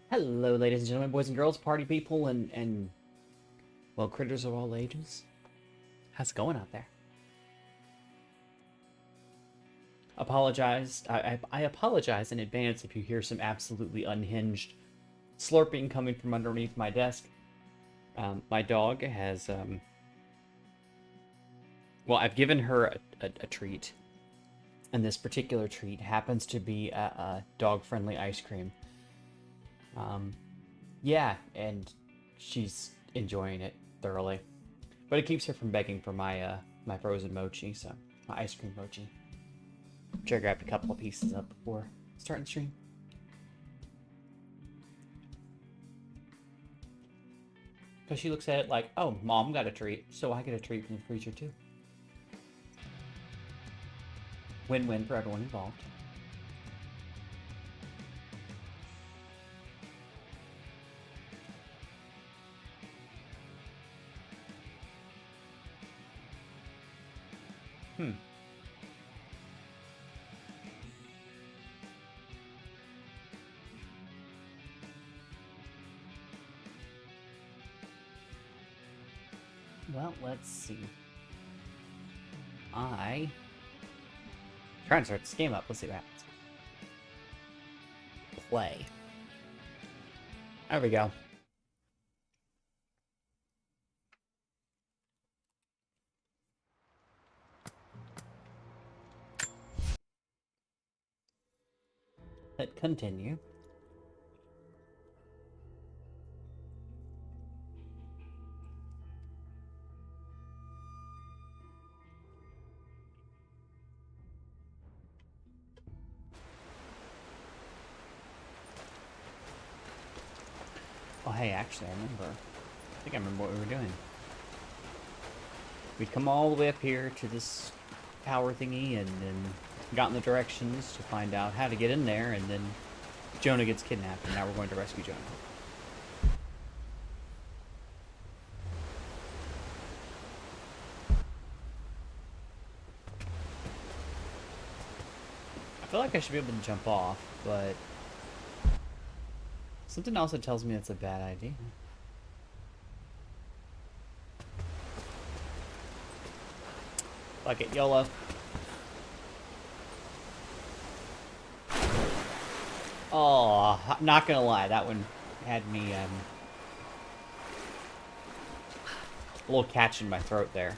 Hello, ladies and gentlemen, boys and girls, party people, and well, critters of all ages. How's it going out there? I apologize in advance if you hear some absolutely unhinged slurping coming from underneath my desk. My dog has, well, I've given her a treat, and this particular treat happens to be a dog-friendly ice cream. Yeah, and she's enjoying it thoroughly, but it keeps her from begging for my my frozen mochi, so my ice cream mochi, which I grabbed a couple of pieces of before starting the stream. Because she looks at it like, oh, mom got a treat, so I get a treat from the freezer too. Win-win for everyone involved. Well, let's see. Trying to start this game up. Let's see what happens. Play. There we go. Hit continue. hey, actually, I remember. I think I remember what we were doing. We'd come all the way up here to this power thingy and then gotten the directions to find out how to get in there, and then Jonah gets kidnapped, and now we're going to rescue Jonah. I feel like I should be able to jump off, but something else that tells me that's a bad idea. Fuck it, YOLO. Oh, I'm not gonna lie, that one had me, a little catch in my throat there.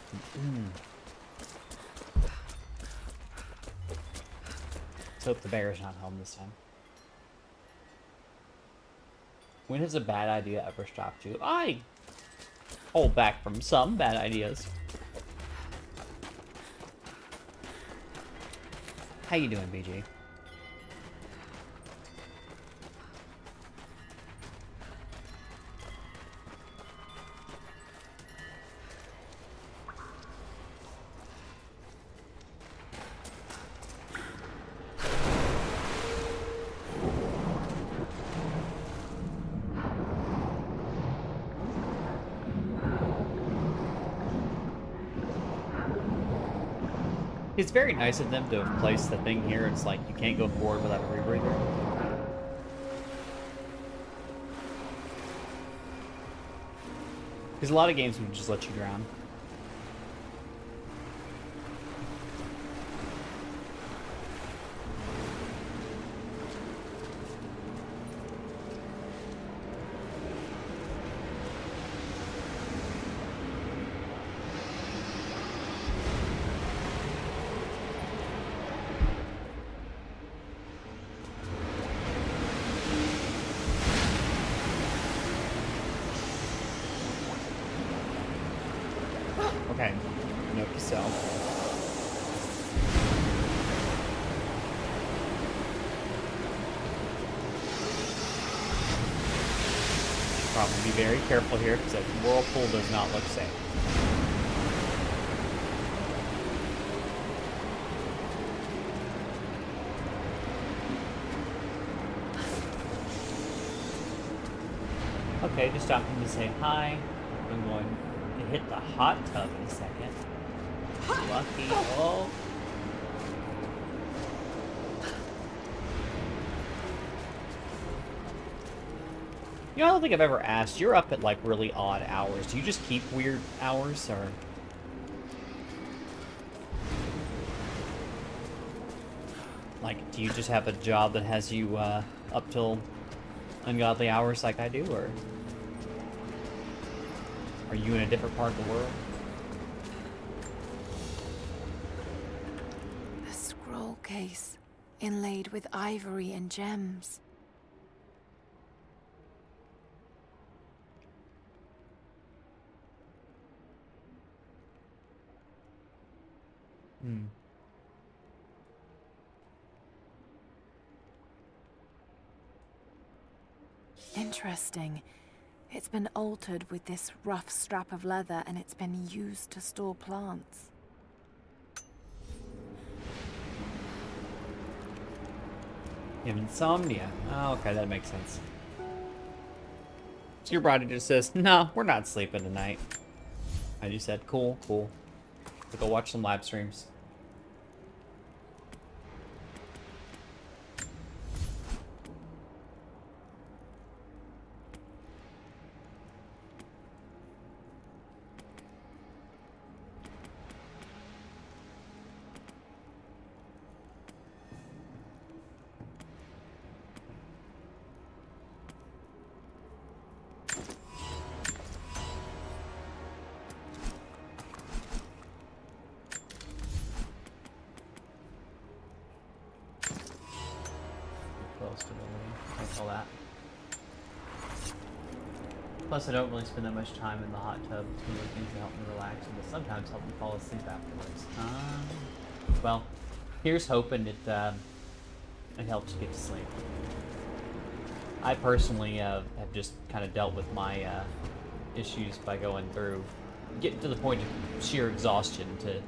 Let's hope the bear's not home this time. When has a bad idea ever stopped you? I hold back from some bad ideas. How you doing, BG? It's very nice of them to have placed the thing here. It's like you can't go forward without a rebreather. Because a lot of games would just let you drown. Okay, note to self. Should probably be very careful here because that whirlpool does not look safe. Okay, just stopping to say hi. I'm going to hit the hot tub in a second. Lucky. Oh. You know, I don't think I've ever asked. You're up at like really odd hours. Do you just keep weird hours, or? Like, do you just have a job that has you up till ungodly hours like I do, or are you in a different part of the world? A scroll case inlaid with ivory and gems. Interesting. It's been altered with this rough strap of leather, and it's been used to store plants. You have insomnia. Oh, okay, that makes sense. So your body just says, no, we're not sleeping tonight. And you said, cool, cool. So go watch some live streams. Close to the lake. Like all that. Plus, I don't really spend that much time in the hot tub. It's one of the things that help me relax and that sometimes help me fall asleep afterwards. Well, here's hoping it helps you get to sleep. I personally have just kind of dealt with my issues by going through, getting to the point of sheer exhaustion to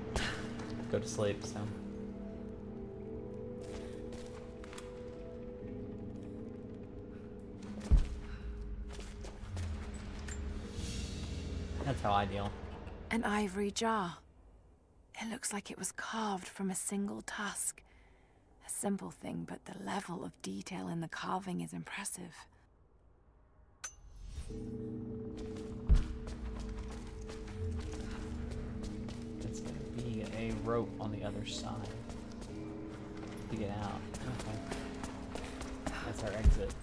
go to sleep, so. That's how I deal. An ivory jar. It looks like it was carved from a single tusk. A simple thing, but the level of detail in the carving is impressive. It's gonna be a rope on the other side to get out. Okay. That's our exit.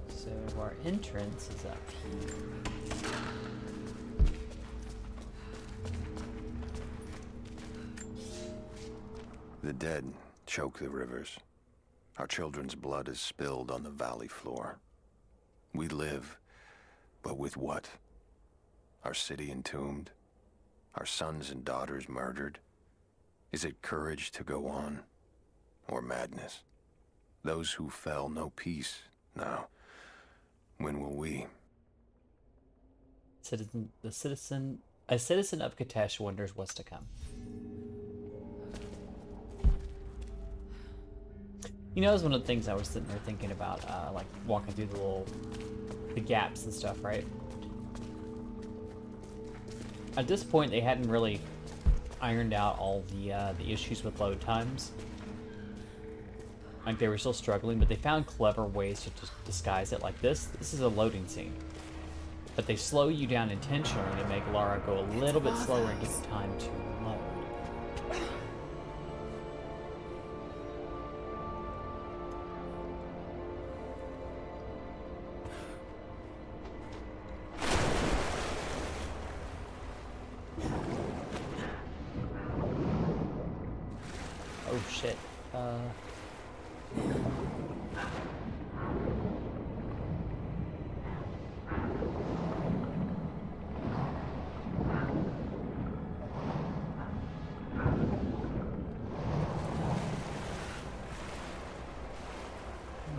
So our entrance is up here. The dead choke the rivers. Our children's blood is spilled on the valley floor. We live, but with what? Our city entombed? Our sons and daughters murdered? Is it courage to go on? Or madness? Those who fell know peace now. When will we? A citizen of Katesh wonders what's to come. You know, that was one of the things I was sitting there thinking about, like walking through the gaps and stuff, right? At this point, they hadn't really ironed out all the issues with load times. Like, they were still struggling, but they found clever ways to just disguise it. Like this is a loading scene. But they slow you down intentionally to make Lara go a little bit slower and give time to load. Oh shit.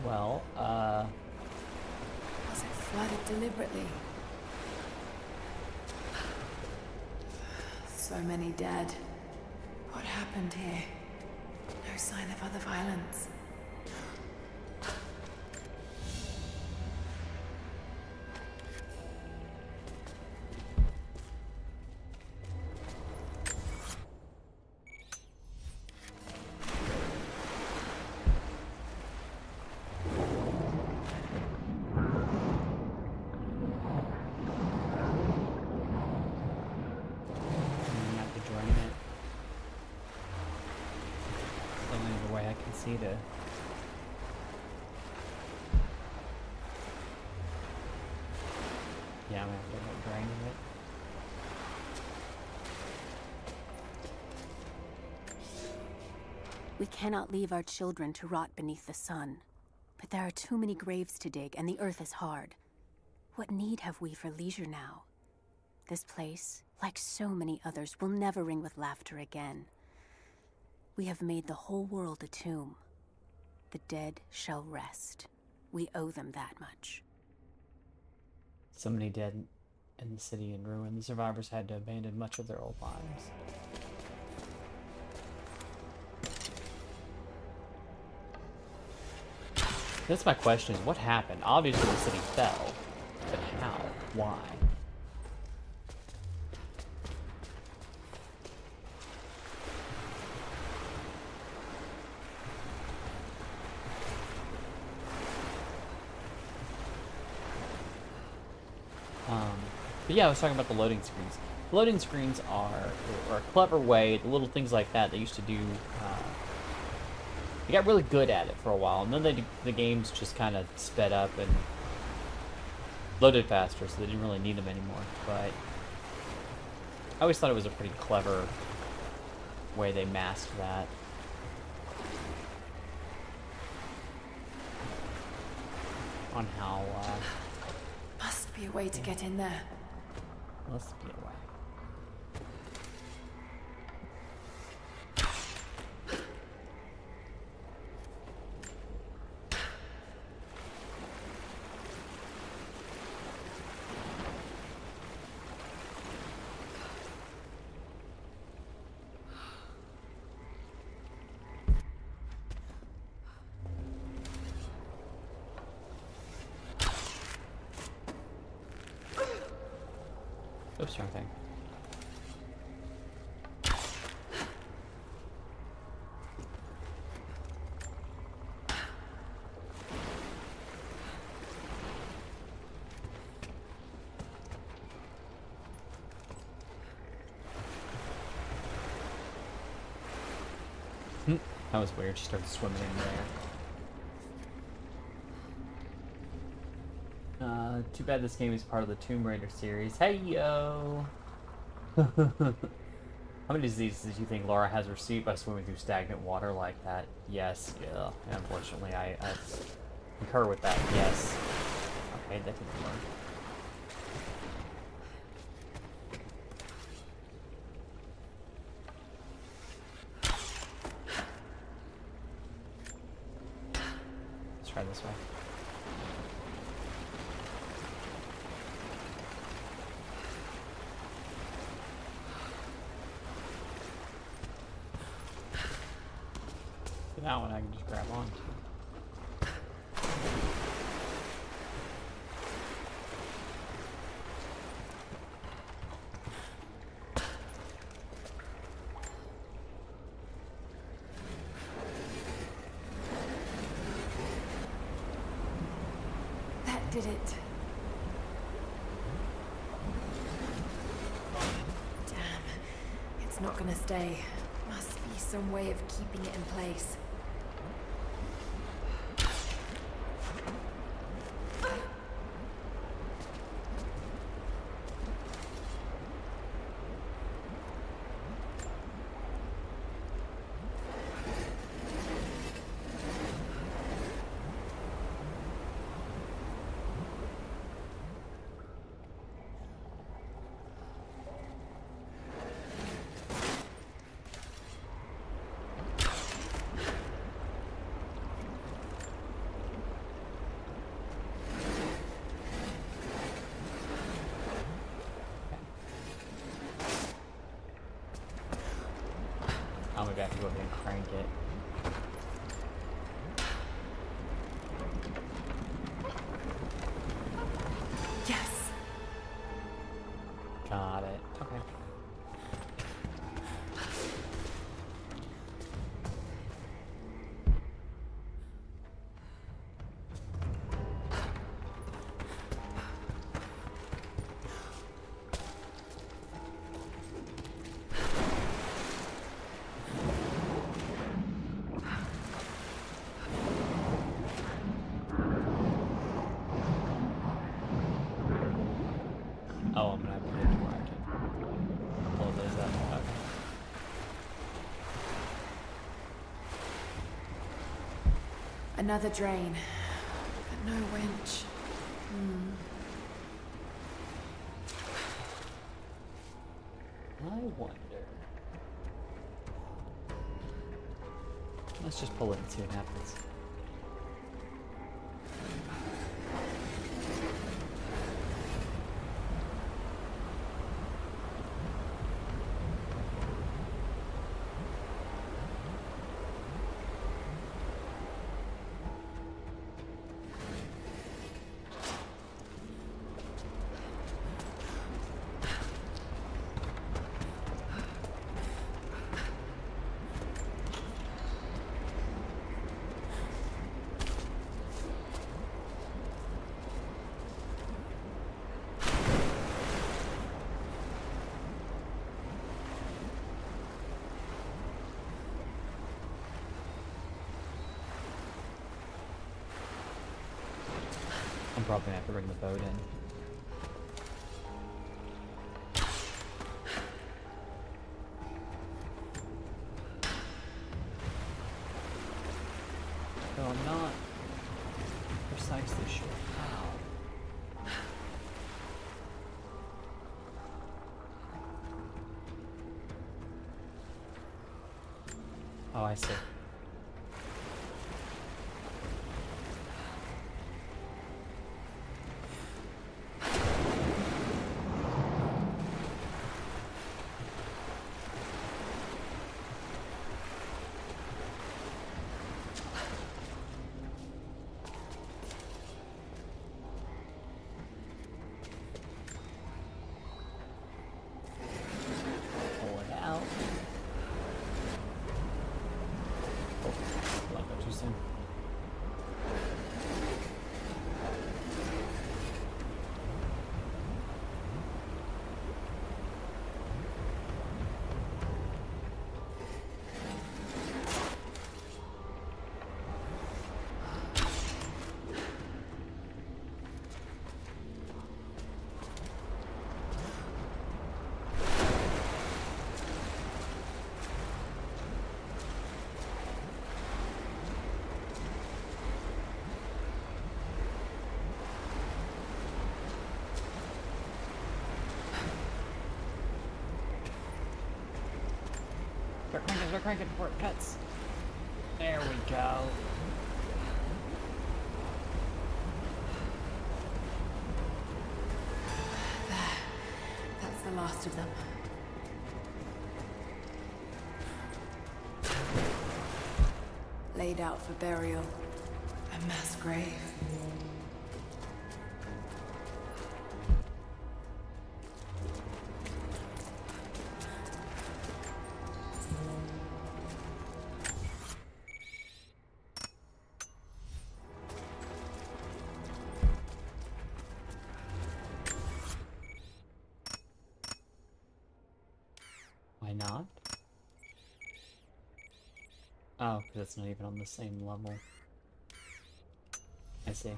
Well, Was it flooded deliberately? So many dead. What happened here? No sign of other violence. see to... Yeah, I'm gonna have to look grinding it. We cannot leave our children to rot beneath the sun. But there are too many graves to dig, and the earth is hard. What need have we for leisure now? This place, like so many others, will never ring with laughter again. We have made the whole world a tomb. The dead shall rest. We owe them that much. So many dead in the city in ruin. The survivors had to abandon much of their old lives. That's my question, is what happened? Obviously the city fell, but how? Why? But yeah, I was talking about the loading screens. Loading screens are a clever way, the little things like that they used to do. They got really good at it for a while, and then the games just kind of sped up and loaded faster, so they didn't really need them anymore. But I always thought it was a pretty clever way they masked that. On how, Must be a way to get in there. let's get away. Oops, wrong thing. That was weird. She started swimming in there. Too bad this game is part of the Tomb Raider series. Hey yo! How many diseases do you think Laura has received by swimming through stagnant water like that? Yes, yeah. And unfortunately, I concur with that. Yes. Okay, that didn't work. Let's try this way. That one I can just grab onto. That did it. Damn. It's not gonna stay. Must be some way of keeping it in place. I'll maybe have to go ahead and crank it. Yes. Got it. Okay. Oh, I'm gonna have to get to where I can pull those up. Okay. Another drain. But no winch. I wonder. Let's just pull it and see what happens. I'm probably gonna have to bring the boat in. Though I'm not precisely sure how. Oh, I see. start cranking before it cuts. There we go. That's the last of them. Laid out for burial. A mass grave. Why not? Oh, because it's not even on the same level. I see.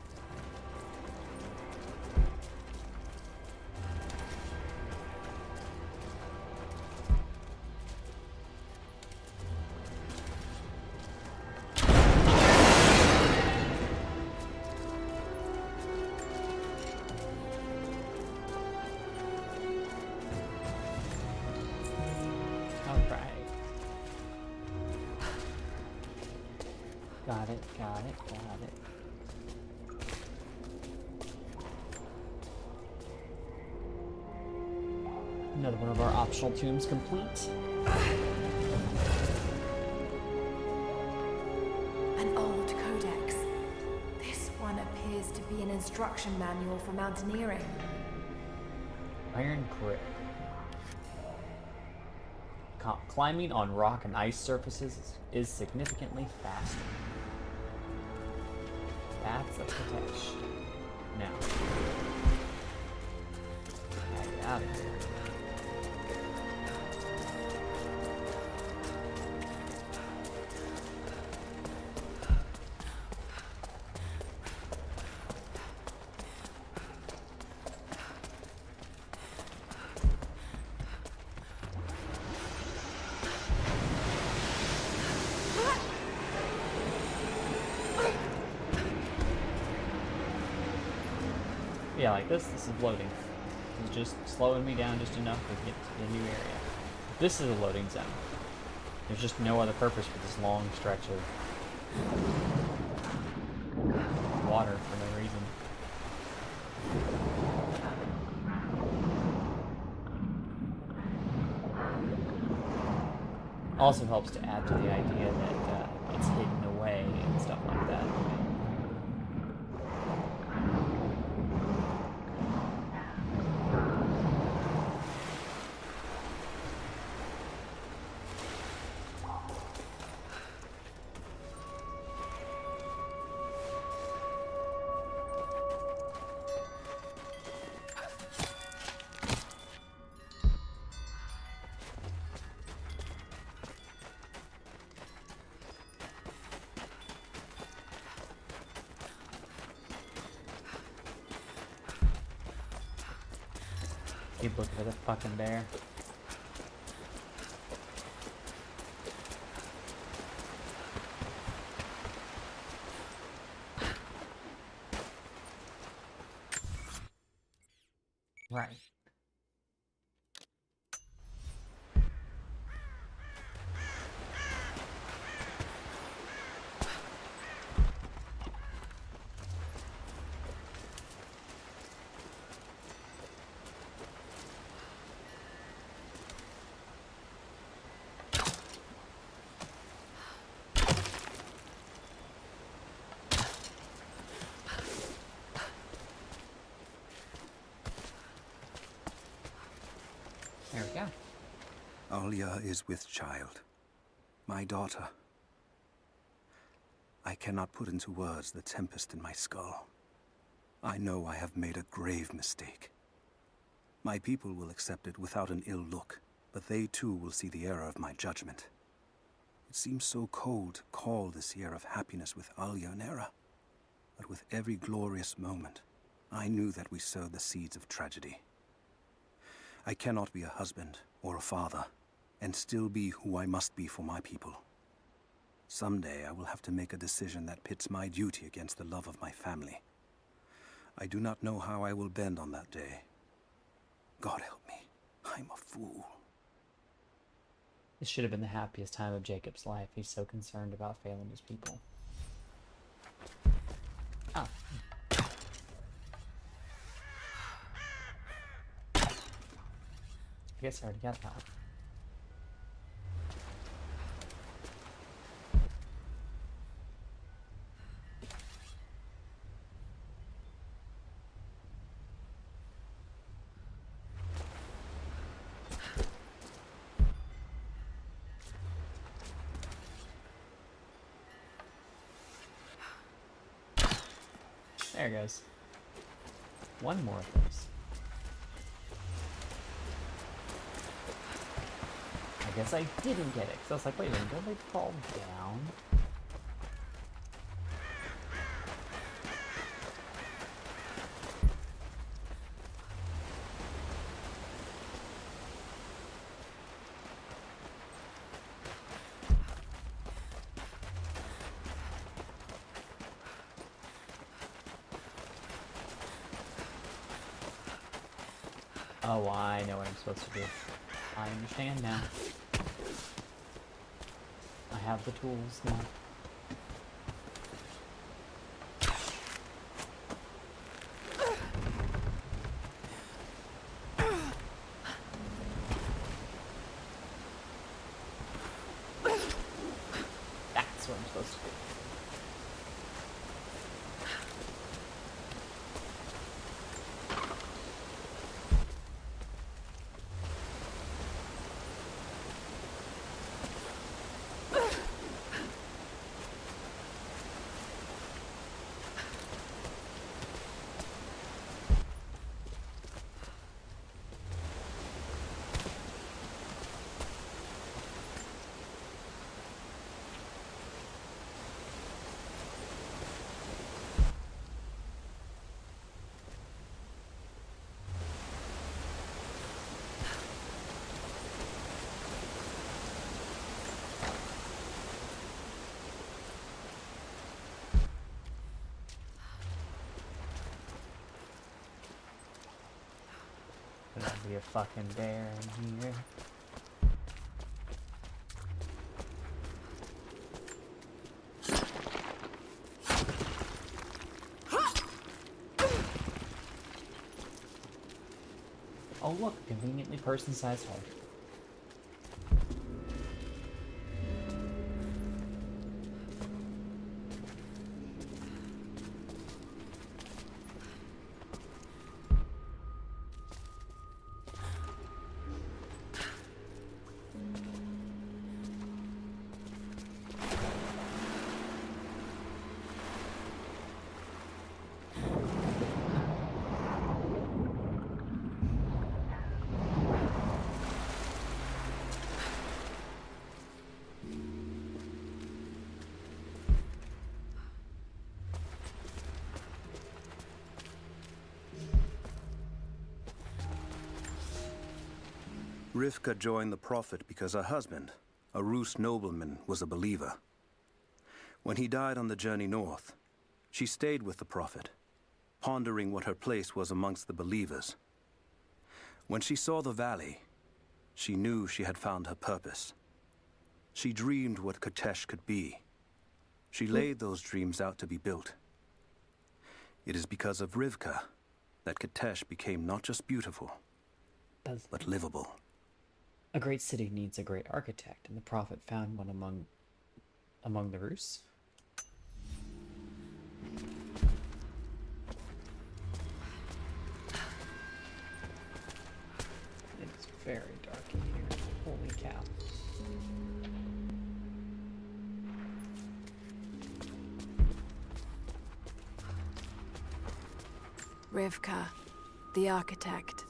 Got it, got it, got it. Another one of our optional tombs complete. An old codex. This one appears to be an instruction manual for mountaineering. Iron grip. Climbing on rock and ice surfaces is significantly faster. That's a protection. Now. Get out of here. Yeah, like this is loading. It's just slowing me down just enough to get to the new area. This is a loading zone. There's just no other purpose for this long stretch of water for no reason. Also helps to add to the idea that it's hidden away and stuff like that. Keep looking for the fucking bear. Right. There we go. Alia is with child. My daughter. I cannot put into words the tempest in my skull. I know I have made a grave mistake. My people will accept it without an ill look, but they too will see the error of my judgment. It seems so cold to call this year of happiness with Alia an error. But with every glorious moment, I knew that we sowed the seeds of tragedy. I cannot be a husband or a father, and still be who I must be for my people. Someday I will have to make a decision that pits my duty against the love of my family. I do not know how I will bend on that day. God help me. I'm a fool. This should have been the happiest time of Jacob's life. He's so concerned about failing his people. Ah. I guess I already got that one. There it goes. One more of those. I guess I didn't get it, because I was like, wait a minute, don't they fall down? Oh, I know what I'm supposed to do. I understand now. I have the tools now. That's what I'm supposed to do. There'll be a fucking bear in here. Oh look, a conveniently person-sized hole. Rivka joined the Prophet because her husband, a Rus nobleman, was a believer. When he died on the journey north, she stayed with the Prophet, pondering what her place was amongst the believers. When she saw the valley, she knew she had found her purpose. She dreamed what Katesh could be. She laid those dreams out to be built. It is because of Rivka that Katesh became not just beautiful, but livable. A great city needs a great architect, and the Prophet found one among the Rus. It's very dark in here. Holy cow. Rivka, the architect.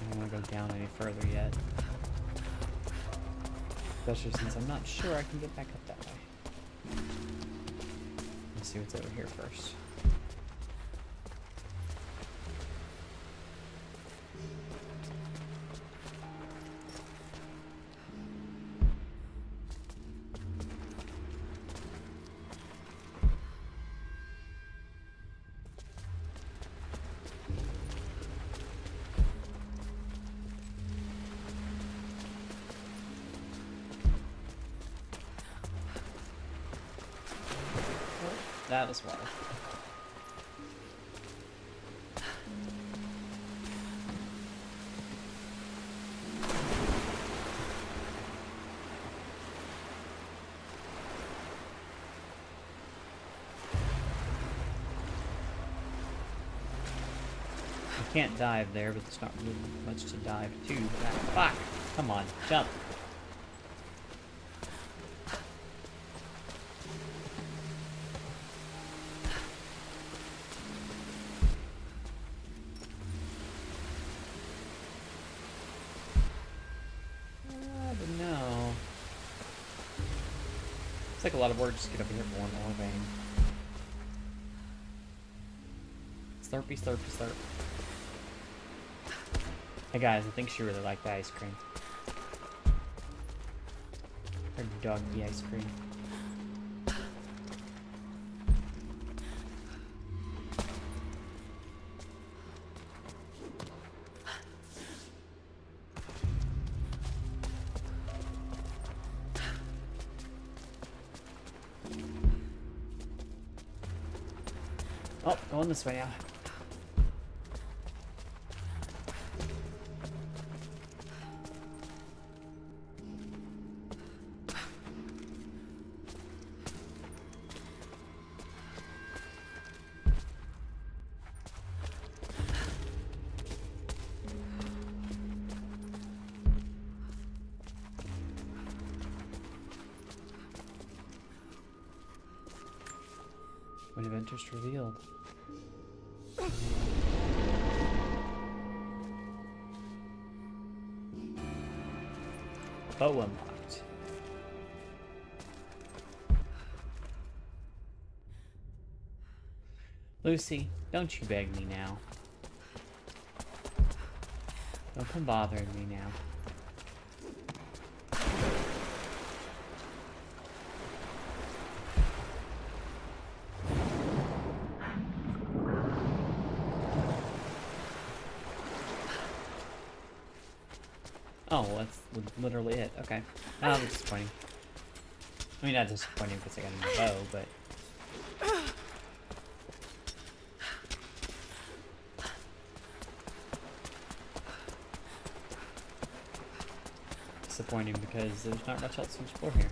I don't want to go down any further yet. Especially since I'm not sure I can get back up that way. Let's see what's over here first. that was water. You can't dive there, but there's not really much to dive to. Fuck! Come on, jump! I don't know. It's like a lot of work just to get over here for one more vein. Slurpy, slurpy, slurp. Hey guys, I think she really liked the ice cream. Her doggy ice cream. Oh, going this way now. When event revealed. Bow unlocked. Lucy, don't you beg me now. Don't come bothering me now. Oh, well, that's literally it. Okay. Oh, that's disappointing. I mean, not disappointing because I got a new bow, but... disappointing because there's not much else to explore here.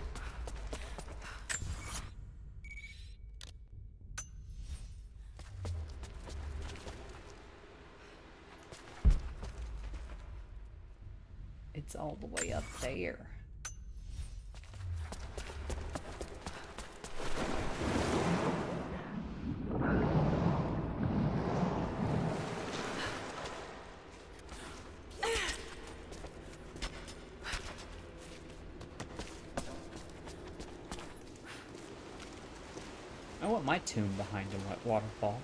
It's all the way up there. I want my tomb behind a wet waterfall.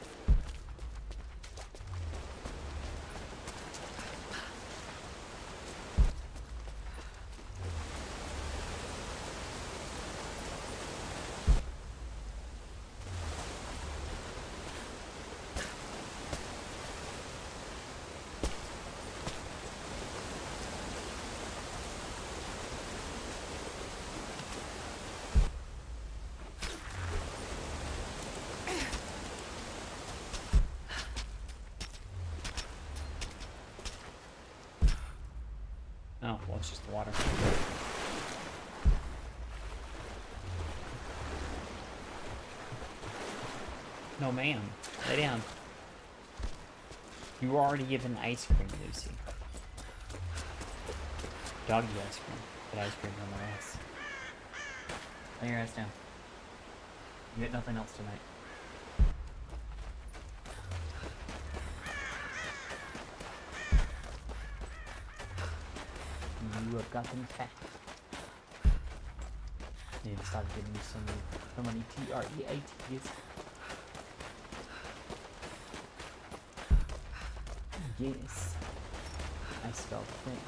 Oh, well, it's just the water. No, ma'am. Lay down. You were already given ice cream, Lucy. Doggy ice cream. But ice cream nonetheless. Lay your ass down. You get nothing else tonight. You have gotten fat. Need to start giving me some money. TREATs. Yes. I spelled thing.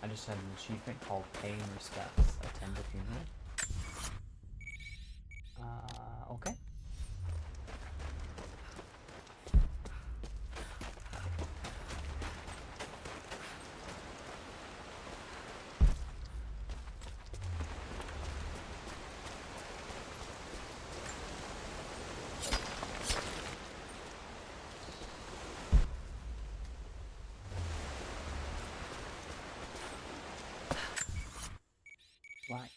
I just had an achievement called Paying Respects. Attend the funeral. Okay. Right.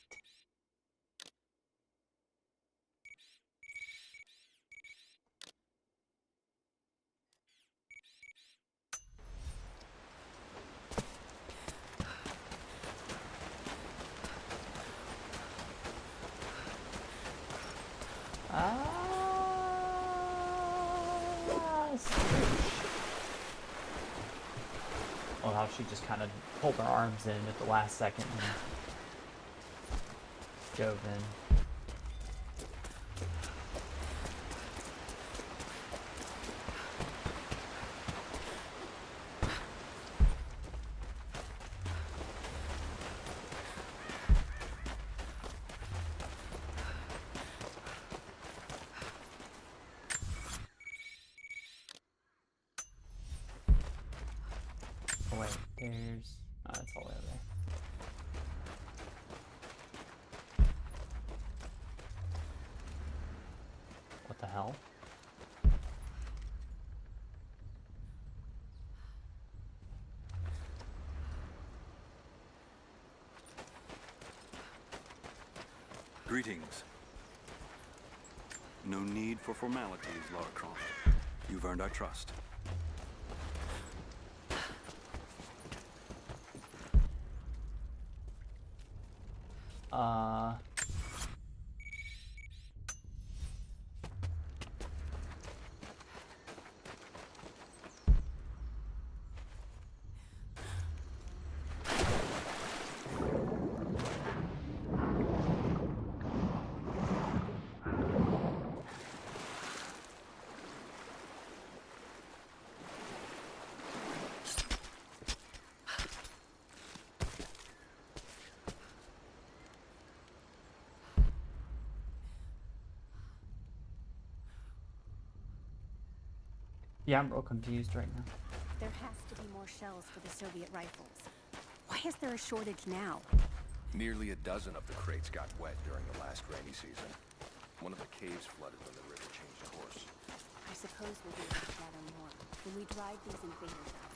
Well, how she just kind of pulled her arms in at the last second and dove in. Oh wait, there's... Oh, that's all the way over there. What the hell? Greetings. No need for formalities, Lara Croft. You've earned our trust. Yeah, I'm real confused right now. There has to be more shells for the Soviet rifles. Why is there a shortage now? Nearly a dozen of the crates got wet during the last rainy season. One of the caves flooded when the river changed course. I suppose we'll be able to gather more when we drive these invaders out.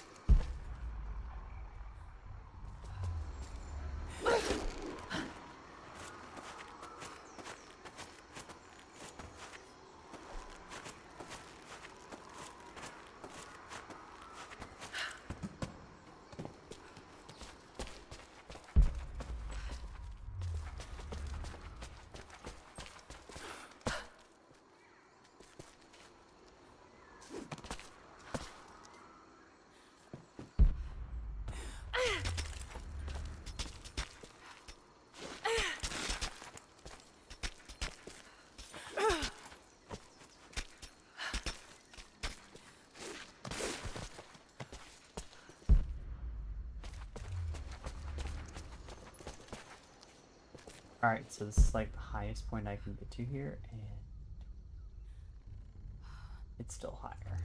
Alright, so this is like the highest point I can get to here, and it's still higher.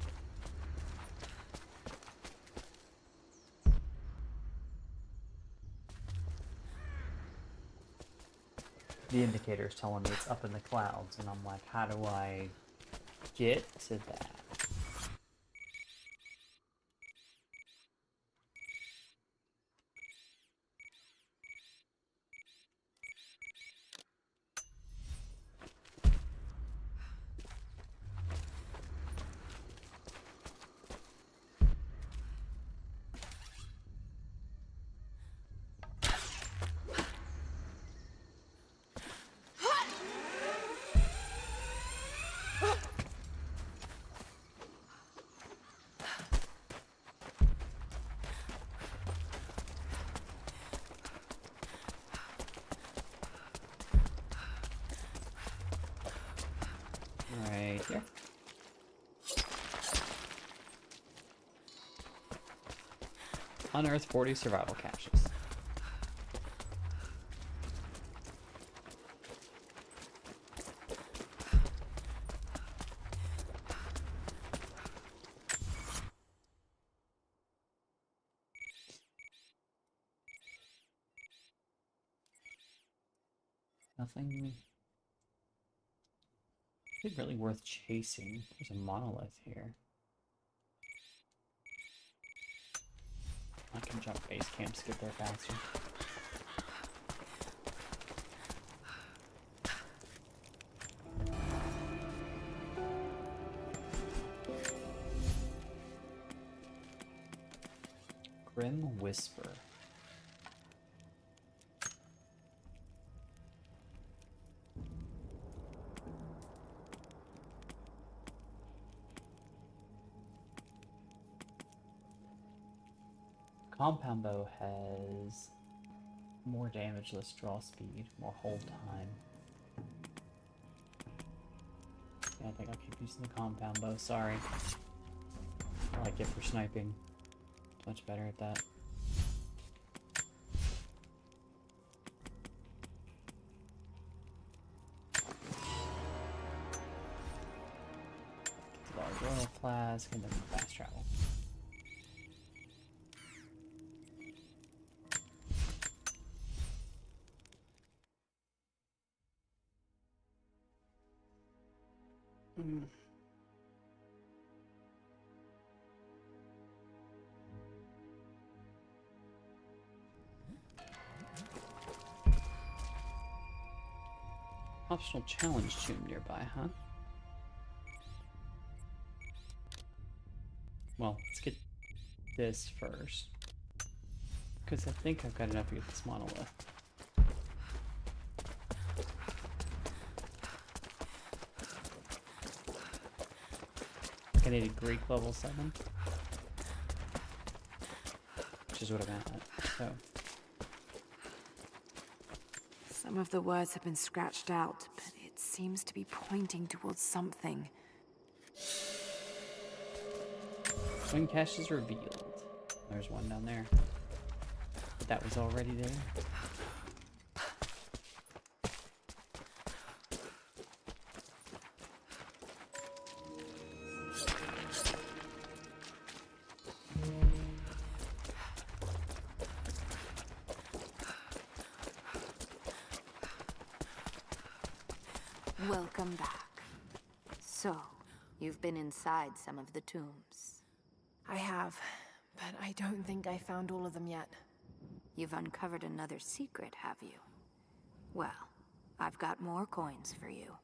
The indicator is telling me it's up in the clouds, and I'm like, how do I get to that? Right here. Unearth 40 survival caches. Nothing really worth chasing. There's a monolith here. I can jump base camps to get there faster. Grim Whisper. Compound bow has more damage, less draw speed, more hold time. Yeah, I think I'll keep using the compound bow, sorry. I like it for sniping. It's much better at that. Get the large oil flask and then fast travel. Optional challenge tomb nearby, huh? Well, let's get this first. Because I think I've got enough to get this monolith. I need a Greek level 7. Which is what I'm at, so. Some of the words have been scratched out, but it seems to be pointing towards something. Twin cache is revealed. There's one down there. But that was already there. Welcome back. So, you've been inside some of the tombs. I have, but I don't think I found all of them yet. You've uncovered another secret, have you? Well, I've got more coins for you.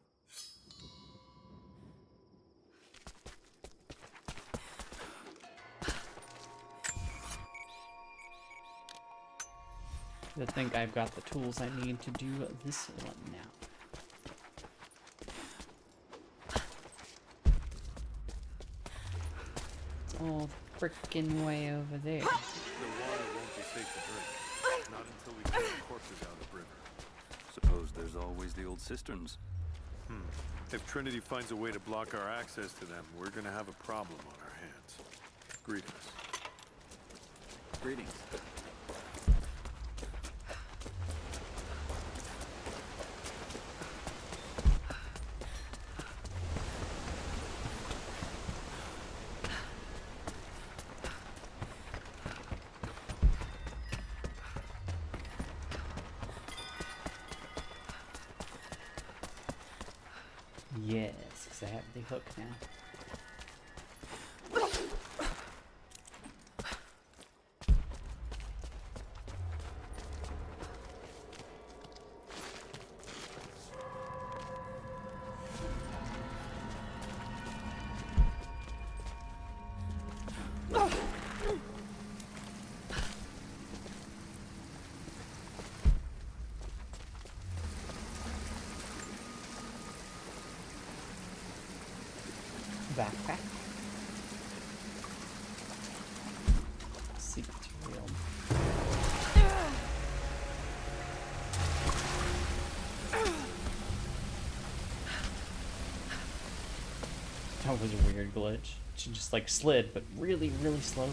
I think I've got the tools I need to do this one now. All frickin' way over there. The water won't be safe to drink. Not until we pull the corpses out of the river. Suppose there's always the old cisterns. If Trinity finds a way to block our access to them, we're gonna have a problem on our hands. Greetings. Greetings. Yes, because I have the hook now. Backpack. Secret real. That was a weird glitch. She just like slid, but really, really slowly.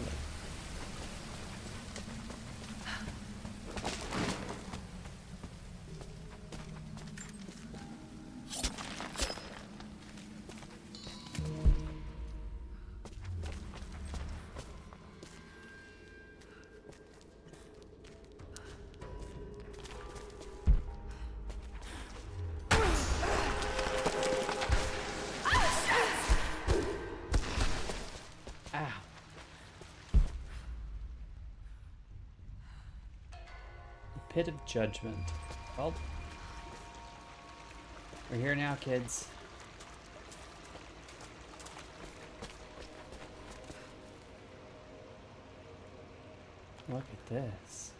Pit of Judgment. Well, we're here now, kids. Look at this.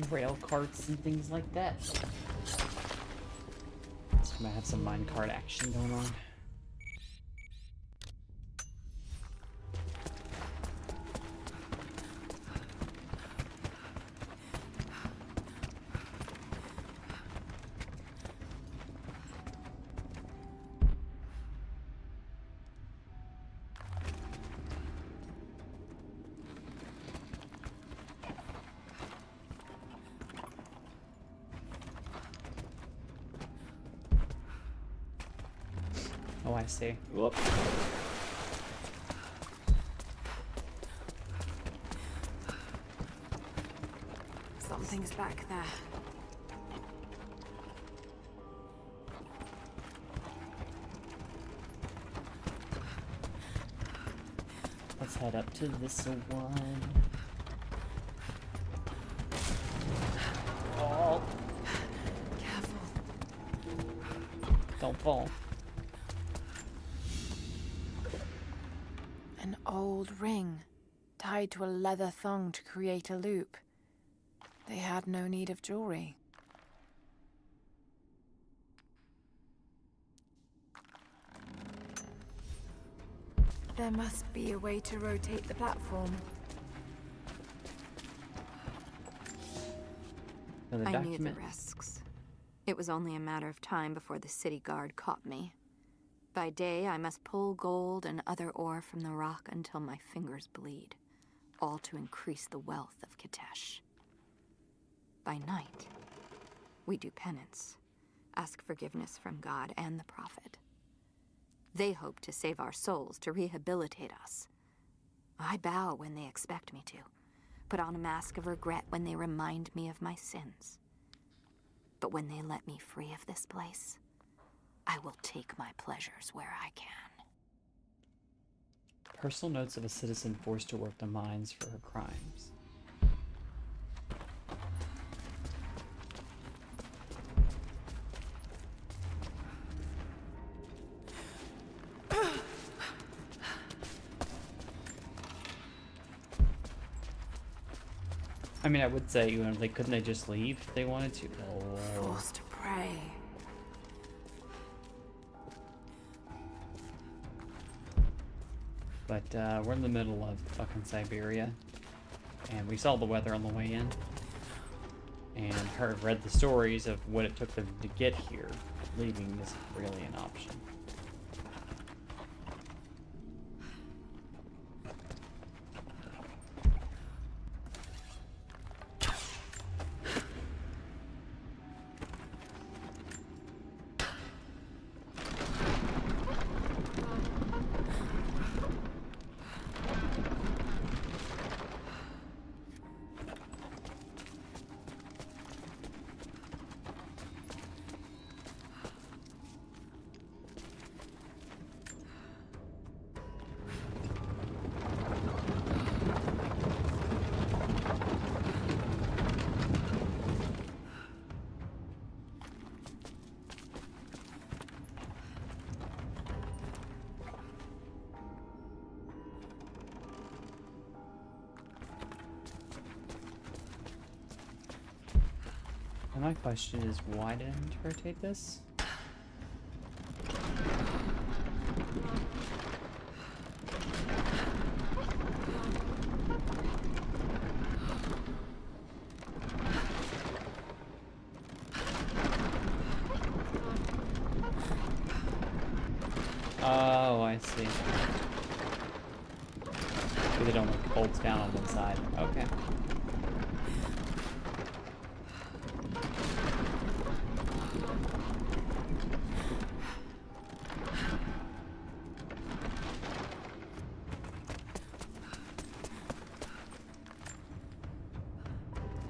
Rail carts and things like that. So we might have some minecart action going on. Oh, I see. Whoop. Something's back there. Let's head up to this one. Oh, Careful. don't fall. An old ring, tied to a leather thong to create a loop. They had no need of jewelry. There must be a way to rotate the platform. Another I knew the document. risks. It was only a matter of time before the city guard caught me. By day, I must pull gold and other ore from the rock until my fingers bleed, all to increase the wealth of Kitesh. By night, we do penance, ask forgiveness from God and the Prophet. They hope to save our souls, to rehabilitate us. I bow when they expect me to, put on a mask of regret when they remind me of my sins. But when they let me free of this place, I will take my pleasures where I can. Personal notes of a citizen forced to work the mines for her crimes. I mean, I would say, you know, couldn't they just leave if they wanted to? Oh. Forced to pray. But we're in the middle of fucking Siberia, and we saw the weather on the way in, and read the stories of what it took them to get here. Leaving isn't really an option. And my question is, why didn't I rotate this? Oh, I see. Because it only holds down on one side. Okay.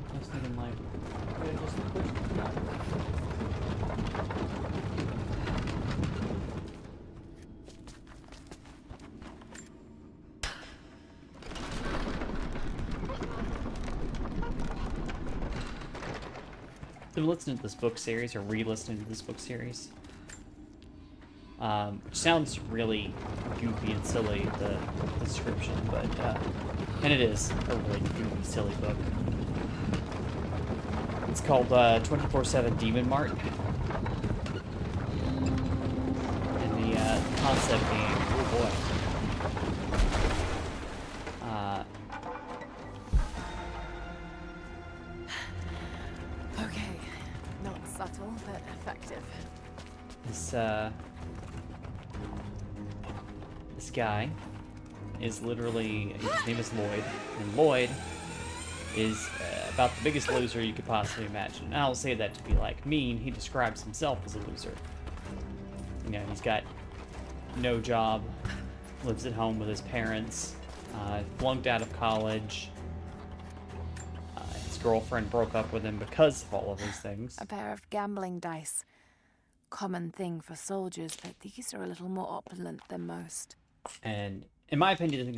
I was thinking like, could I just push the button? Been listening to this book series, or re-listening to this book series. Which sounds really goofy and silly, the description, but, and it is a really goofy, silly book. It's called 24/7 Demon Mart. And the concept being, oh boy. Okay, not subtle, but effective. This guy is literally, his name is Lloyd, and Lloyd is about the biggest loser you could possibly imagine. And I don't say that to be like mean, he describes himself as a loser. You know, he's got no job, lives at home with his parents, flunked out of college. His girlfriend broke up with him because of all of these things. A pair of gambling dice. Common thing for soldiers, but these are a little more opulent than most. And in my opinion, the thing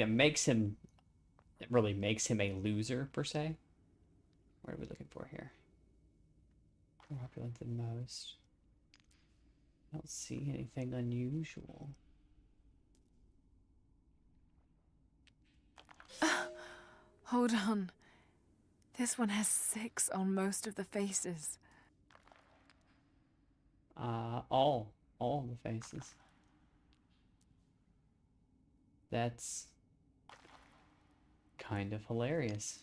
that really makes him a loser, per se. What are we looking for here? More opulent than most. I don't see anything unusual. Hold on. This one has 6 on most of the faces. All of the faces. That's kind of hilarious.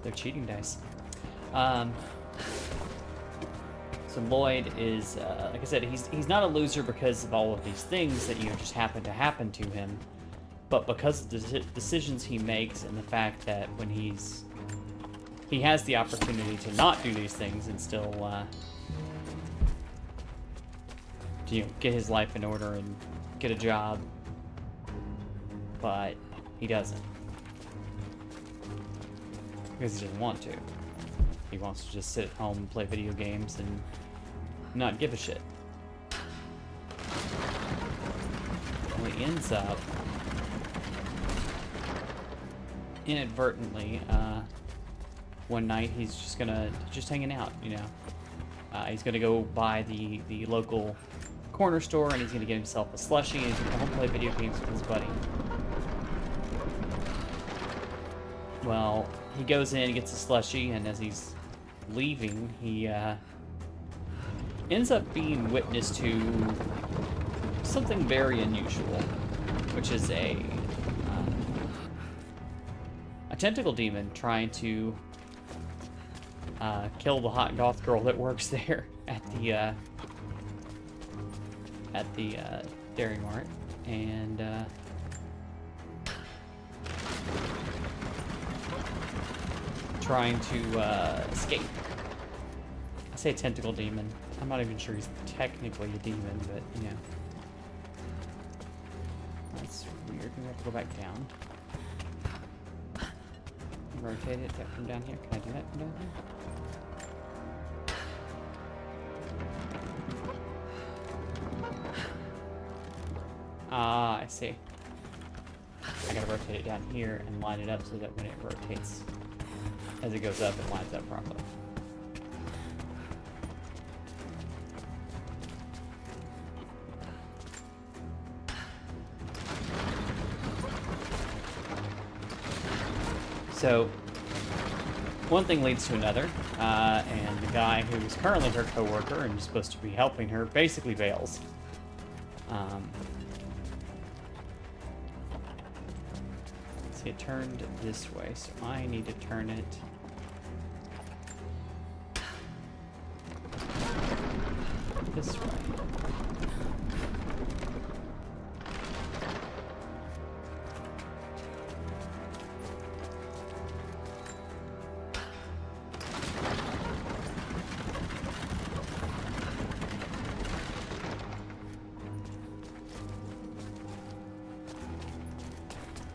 They're cheating dice. So Lloyd is, like I said, he's not a loser because of all of these things that, you know, just happen to happen to him, but because of the decisions he makes and the fact that when he has the opportunity to not do these things and still, you know, get his life in order and get a job, but he doesn't. Because he doesn't want to. He wants to just sit at home and play video games and not give a shit. Well, he ends up inadvertently, one night he's just hanging out, you know. He's gonna go by the local corner store and he's gonna get himself a slushie and he's gonna go home and play video games with his buddy. Well, he goes in, gets a slushie, and as he's leaving, he ends up being witness to something very unusual, which is a tentacle demon trying to kill the hot goth girl that works there at the Dairy Mart, and trying to escape. I say tentacle demon. I'm not even sure he's technically a demon, but you know. That's weird. We have to go back down. Rotate it from down here. Can I do that from down here? Ah, I see. I gotta rotate it down here and line it up so that when it rotates as it goes up, it lines up properly. So, one thing leads to another, and the guy who's currently her coworker and is supposed to be helping her basically bails. See, it turned this way, so I need to turn it this way.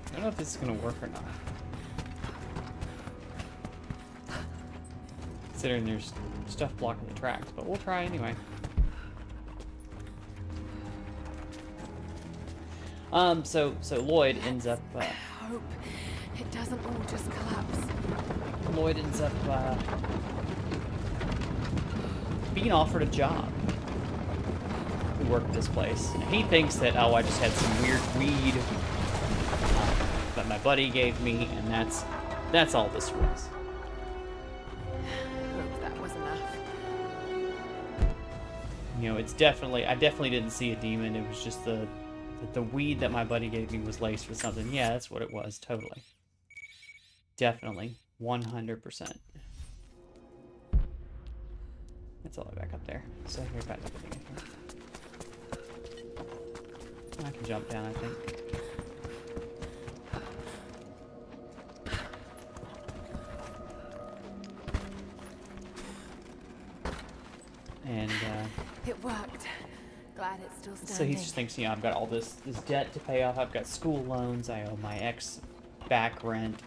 I don't know if this is gonna work or not. Considering there's stuff blocking the tracks, but we'll try anyway. So Lloyd ends up, I hope it doesn't all just collapse. Lloyd ends up, being offered a job to work at this place. And he thinks that, oh, I just had some weird weed that my buddy gave me, and that's all this was. Hope that was enough. You know, I definitely didn't see a demon. It was just the weed that my buddy gave me was laced with something. Yeah, that's what it was, totally. Definitely, 100%. That's all the way back up there. So here's back everything in here. I can jump down, I think. And It worked. Glad it's still standing. so he just thinks, you know, I've got all this debt to pay off. I've got school loans. I owe my ex back rent.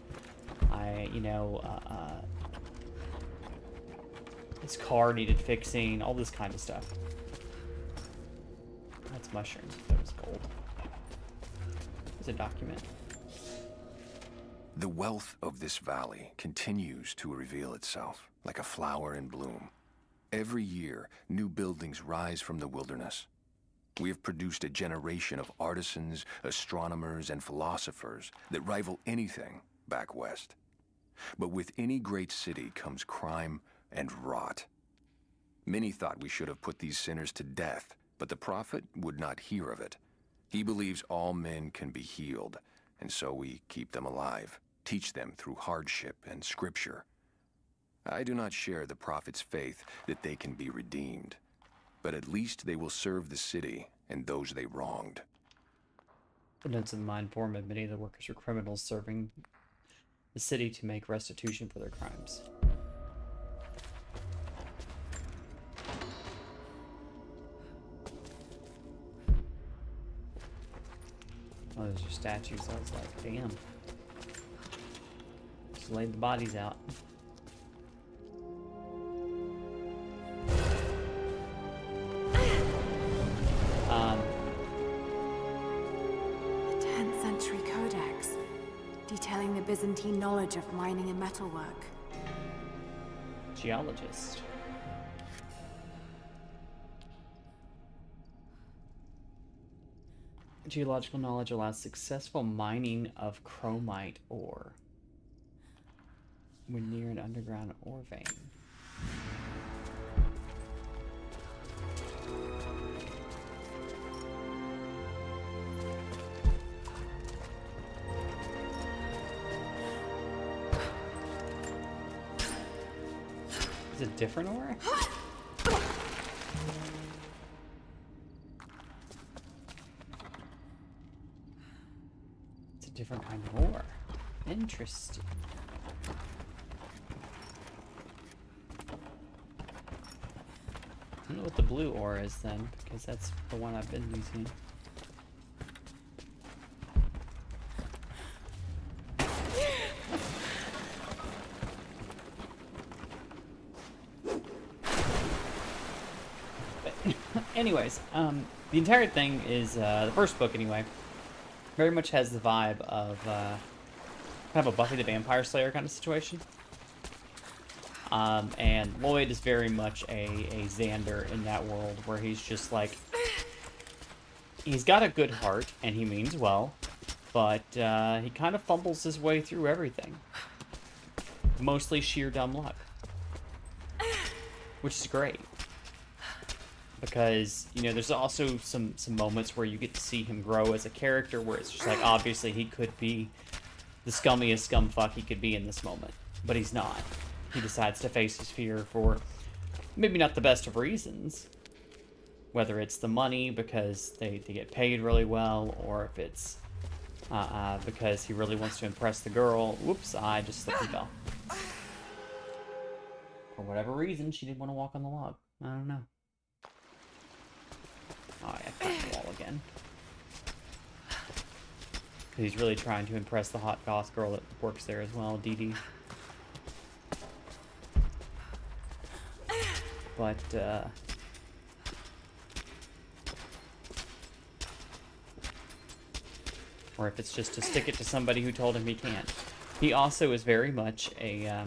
His car needed fixing. All this kind of stuff. That's mushrooms. That was gold. There's a document. The wealth of this valley continues to reveal itself like a flower in bloom. Every year, new buildings rise from the wilderness. We have produced a generation of artisans, astronomers, and philosophers that rival anything back west. But with any great city comes crime and rot. Many thought we should have put these sinners to death, but the prophet would not hear of it. He believes all men can be healed, and so we keep them alive, teach them through hardship and scripture. I do not share the prophet's faith that they can be redeemed, but at least they will serve the city and those they wronged. The notes of the mine form of many of the workers were criminals serving the city to make restitution for their crimes. Oh, those are statues. I was like, damn. Just laid the bodies out. The 10th century codex, detailing the Byzantine knowledge of mining and metalwork. Geologist. Geological knowledge allows successful mining of chromite ore when near an underground ore vein. Is it different ore? It's a different kind of ore. Interesting. I don't know what the blue ore is then, because that's the one I've been using. Anyways, the entire thing is, the first book anyway, very much has the vibe of kind of a Buffy the Vampire Slayer kind of situation. And Lloyd is very much a Xander in that world, where he's just like, he's got a good heart and he means well, but he kind of fumbles his way through everything. Mostly sheer dumb luck. Which is great. Because, you know, there's also some moments where you get to see him grow as a character, where it's just like, obviously he could be the scummiest scumfuck he could be in this moment. But he's not. He decides to face his fear for maybe not the best of reasons. Whether it's the money because they get paid really well, or if it's because he really wants to impress the girl. Whoops, I just slipped and fell. For whatever reason, she didn't want to walk on the log. I don't know. Oh, I found the wall again. Because he's really trying to impress the hot goth girl that works there as well, Dee Dee. But, or if it's just to stick it to somebody who told him he can't. He also is very much a,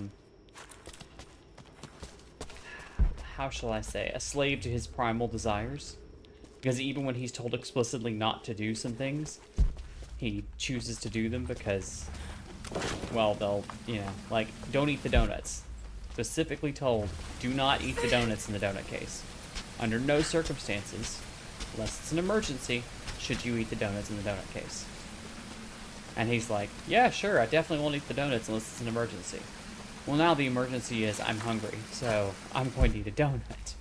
how shall I say, a slave to his primal desires. Because even when he's told explicitly not to do some things, he chooses to do them because, well, they'll, you know, like, don't eat the donuts. Specifically told, do not eat the donuts in the donut case. Under no circumstances, unless it's an emergency, should you eat the donuts in the donut case. And he's like, yeah, sure, I definitely won't eat the donuts unless it's an emergency. Well, now the emergency is I'm hungry, so I'm going to eat a donut.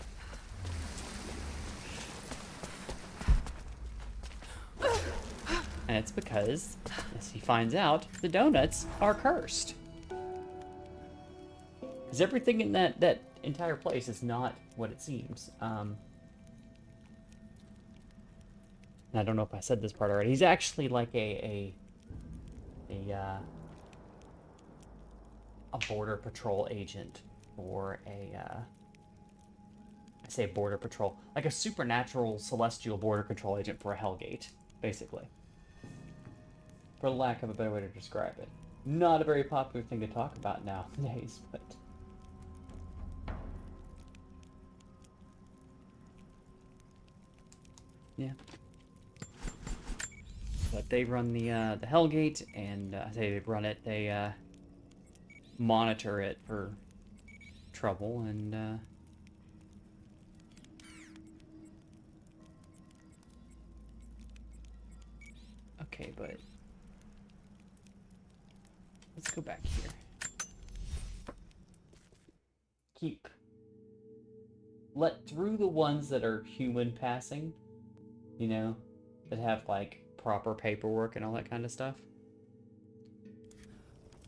And it's because, as he finds out, the donuts are cursed. Because everything in that entire place is not what it seems. And I don't know if I said this part already. He's actually like a border patrol agent, or I say border patrol, like a supernatural celestial border control agent for a Hellgate, basically. For lack of a better way to describe it. Not a very popular thing to talk about nowadays, but... yeah. But they run the Hellgate, and I say they run it, they monitor it for trouble, and okay, but let's go back here. Let through the ones that are human passing, you know, that have like proper paperwork and all that kind of stuff.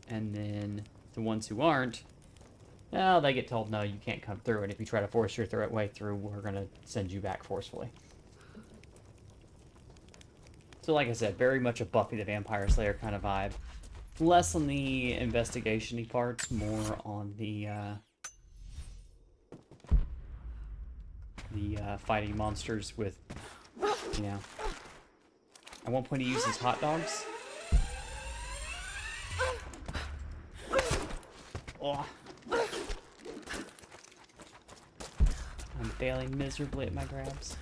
And then the ones who aren't, well, they get told, no, you can't come through, and if you try to force your way through, we're gonna send you back forcefully. So like I said, very much a Buffy the Vampire Slayer kind of vibe. Less on the investigation-y parts, more on the fighting monsters with, you know. At one point he uses hot dogs. Oh. I'm failing miserably at my grabs.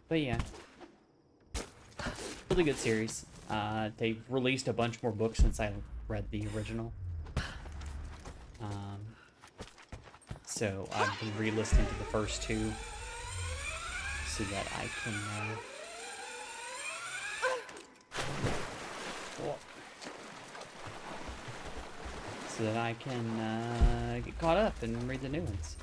But yeah, really good series. They've released a bunch more books since I read the original. So I've been re-listening to the first two so that I can get caught up and read the new ones.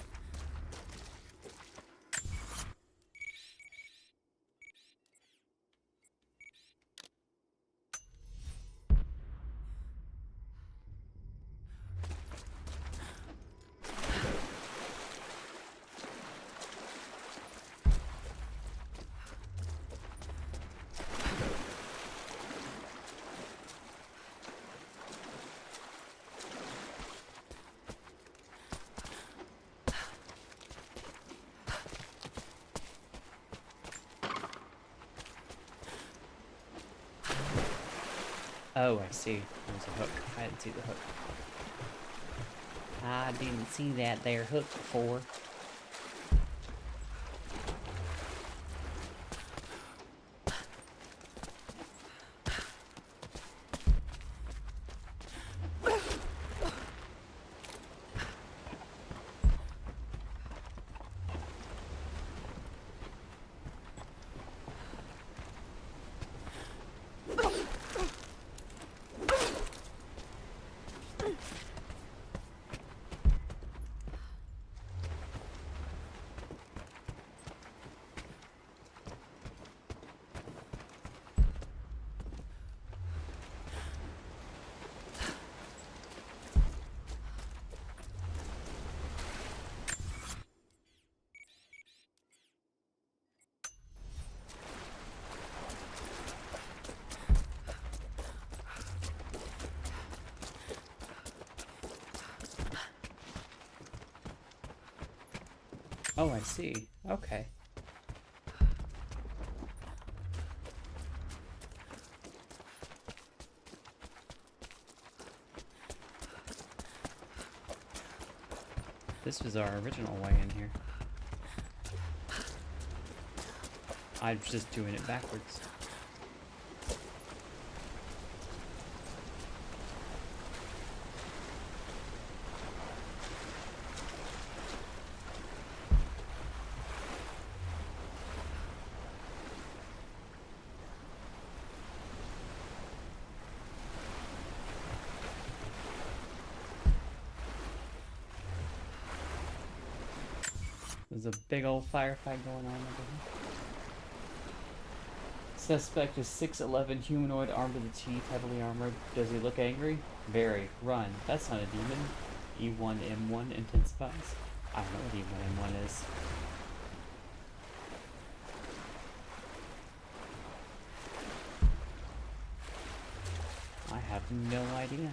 Oh, I see. There's a hook. I didn't see the hook. I didn't see that there hook before. Oh, I see. Okay. This was our original way in here. I'm just doing it backwards. There's a big old firefight going on over here. Suspect is 6'11", humanoid, armed to the teeth, heavily armored. Does he look angry? Very. Run. That's not a demon. E1M1 intensifies. I don't know what E1M1 is. I have no idea.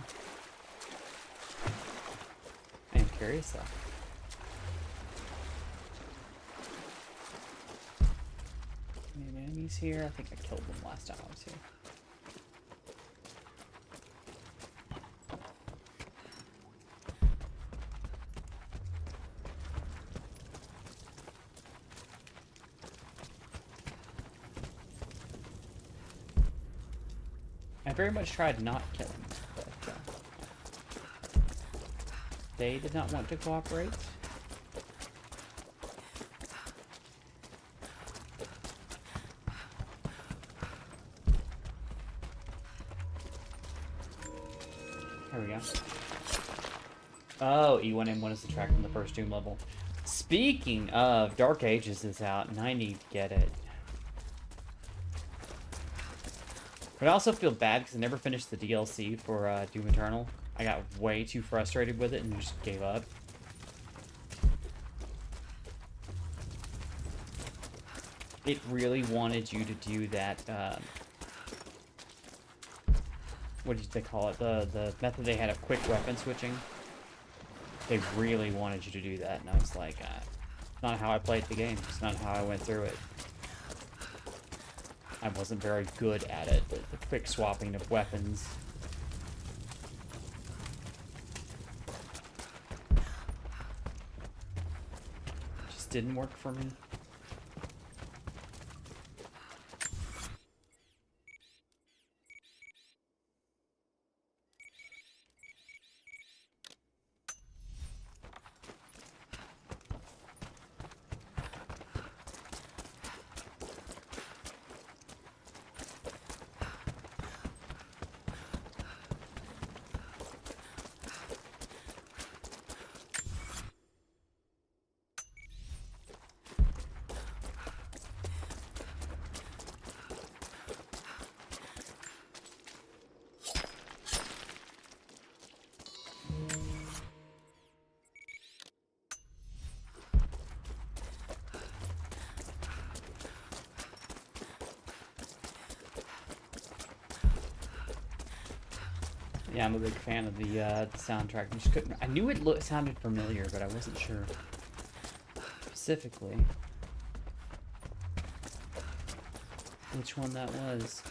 I am curious though. Any enemies here? I think I killed them last time I was here. I very much tried not killing them, but they did not want to cooperate. There we go. Oh, E1M1 is the track from the first Doom level. Speaking of, Dark Ages is out, and I need to get it. But I also feel bad because I never finished the DLC for Doom Eternal. I got way too frustrated with it and just gave up. It really wanted you to do that, what did they call it? The method they had of quick weapon switching. They really wanted you to do that, and I was like, not how I played the game. It's not how I went through it. I wasn't very good at it, the quick swapping of weapons. Just didn't work for me. Yeah, I'm a big fan of the soundtrack. I just couldn't. I knew it sounded familiar, but I wasn't sure specifically which one that was.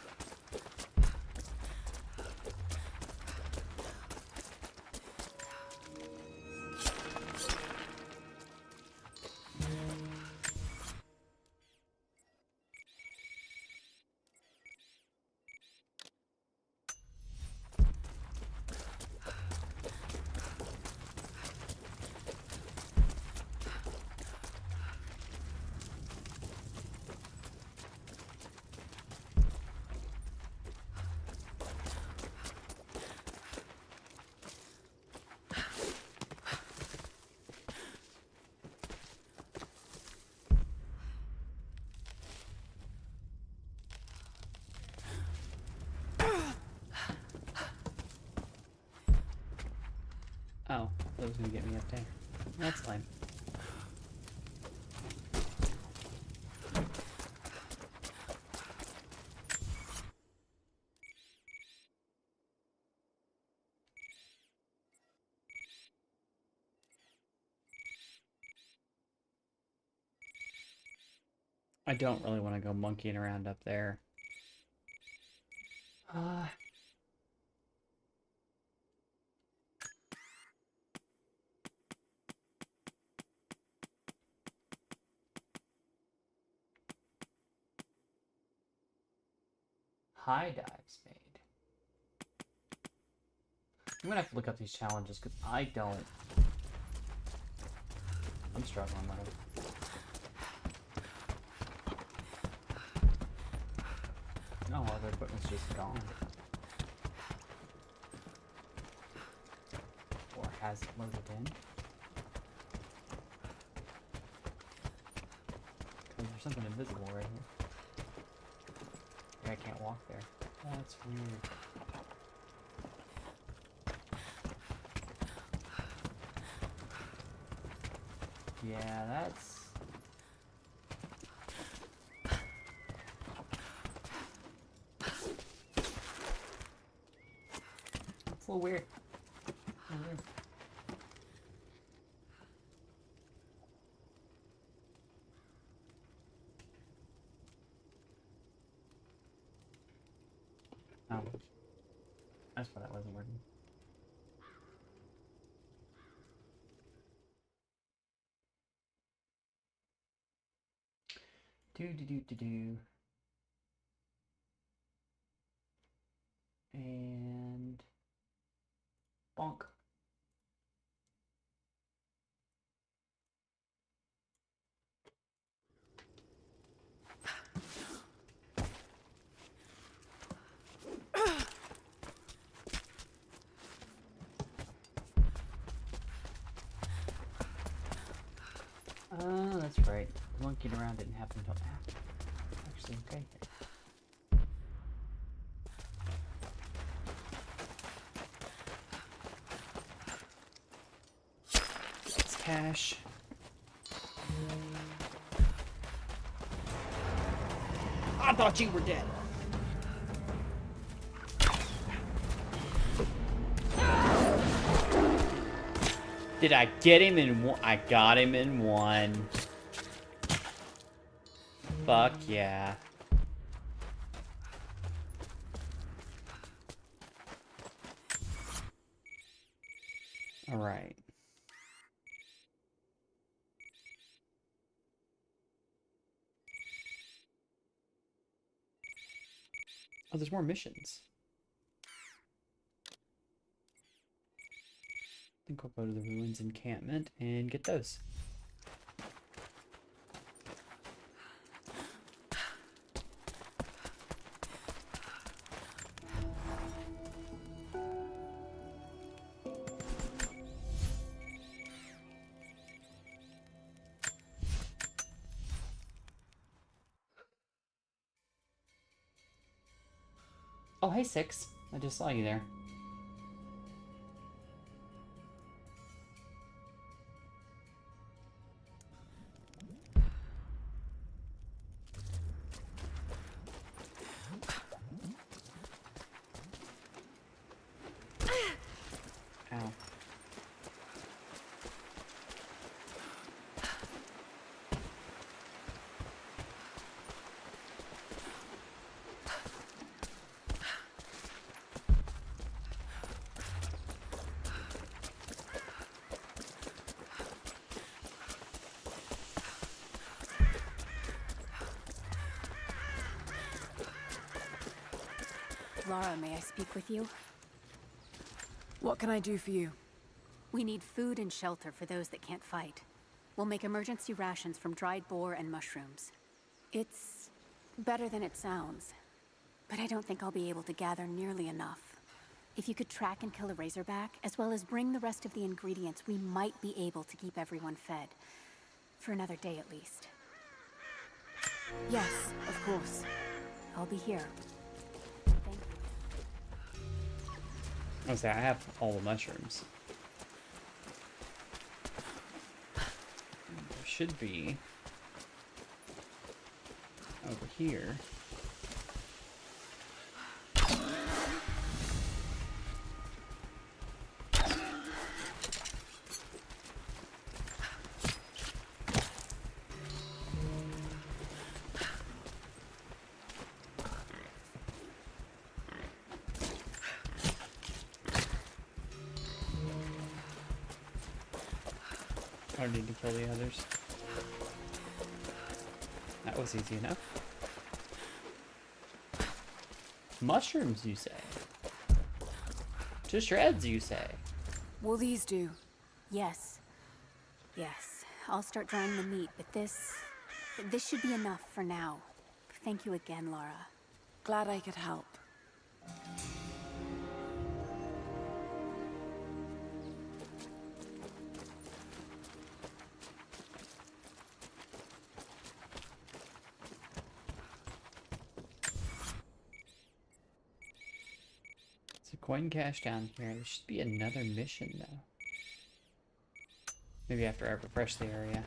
Oh, that was gonna get me up there. That's fine. I don't really want to go monkeying around up there. High dives made. I'm gonna have to look up these challenges because I don't. I'm struggling with it. No, all the equipment's just gone. Or has it loaded in? Because there's something invisible right here. I can't walk there. That's weird. Yeah, that's... It's a little weird. Oh. That's why that wasn't working. Do. And... bonk. That's right. Monkeying around didn't happen until after. Actually, okay. It's cash. I thought you were dead. Did I get him in one? I got him in one. Fuck yeah. All right. Oh, there's more missions. I think we'll go to the ruins encampment and get those. Oh, hey, Six. I just saw you there. Ow. Lara, may I speak with you? What can I do for you? We need food and shelter for those that can't fight. We'll make emergency rations from dried boar and mushrooms. It's better than it sounds, but I don't think I'll be able to gather nearly enough. If you could track and kill a razorback, as well as bring the rest of the ingredients, we might be able to keep everyone fed. For another day at least. Yes, of course. I'll be here. Thank you. I was say I have all the mushrooms. There should be over here. I don't need to kill the others. That was easy enough. Mushrooms, you say? To shreds, you say? Will these do? Yes. Yes. I'll start drying the meat, but this should be enough for now. Thank you again, Lara. Glad I could help. It's a coin cache down here. There should be another mission, though. Maybe after I refresh the area.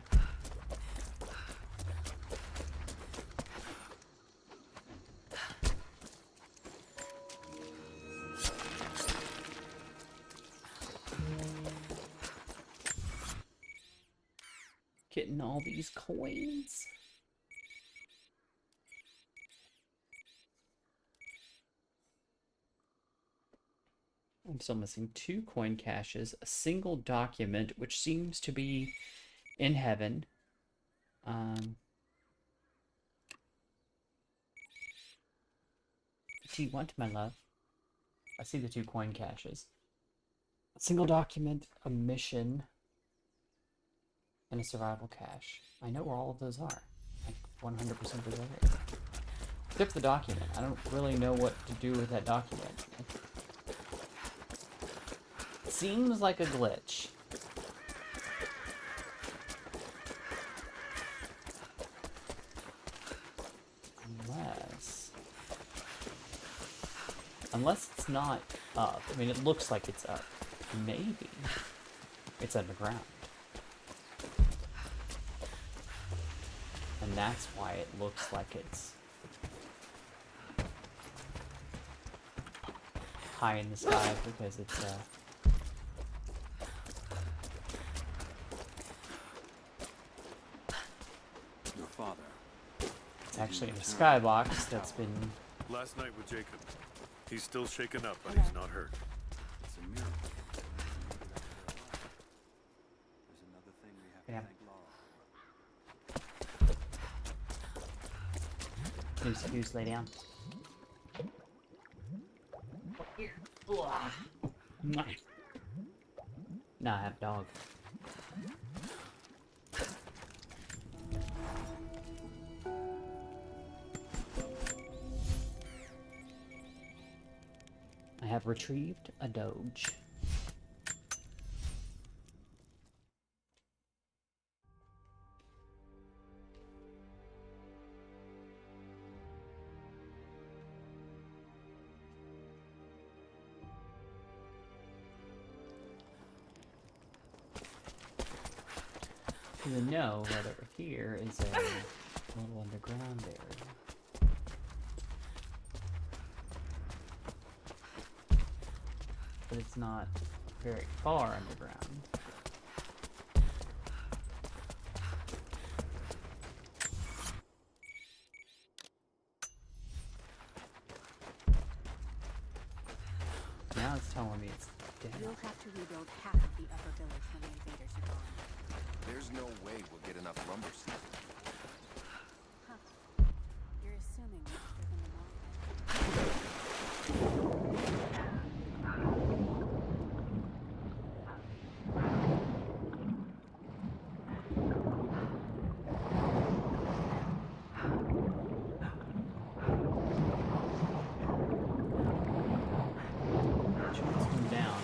Getting all these coins. I'm still missing 2 coin caches, a single document, which seems to be in heaven. What do you want, my love? I see the 2 coin caches. A single document, a mission, and a survival cache. I know where all of those are. Like 100% of those. Except for the document. I don't really know what to do with that document. It seems like a glitch. Unless it's not up. I mean, it looks like it's up. Maybe it's underground. And that's why it looks like it's high in the sky, because it's Your father. it's actually in a skybox that's been... Last night with Jacob. He's still shaken up, but he's not hurt. It's a miracle. There's another thing we have Yeah. to thank Laura. Excuse, lay down. Nah, I have a dog. I have retrieved a doge. You know that over here is a little underground area. But it's not very far underground. Now it's telling me it's dead. You'll have to rebuild half of the upper village when the invaders are gone. There's no way we'll get enough lumber steel. Huh. You're assuming we've driven them all. She wants to come down.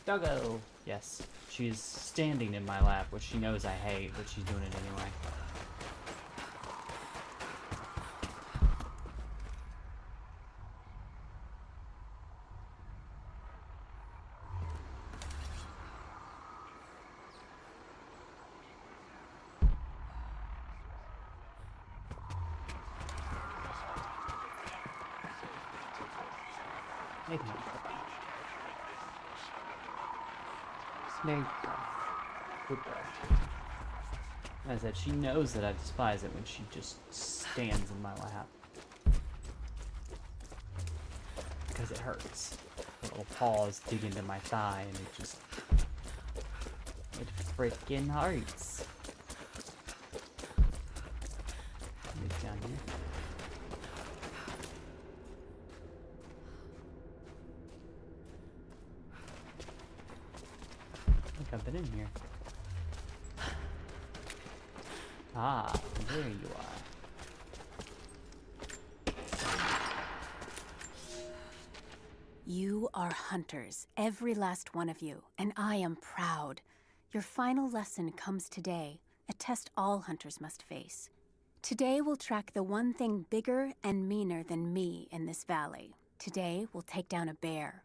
Doggo! Yes. She's standing in my lap, which she knows I hate, but she's doing it anyway. Maybe not. Snake breath. Good breath. As I said, she knows that I despise it when she just stands in my lap. Because it hurts. Her little paws dig into my thigh and it just freaking hearts. What's down here? I think I've been in here. Ah, there you are. You are hunters, every last one of you, and I am proud. Your final lesson comes today, a test all hunters must face. Today we'll track the one thing bigger and meaner than me in this valley. Today we'll take down a bear.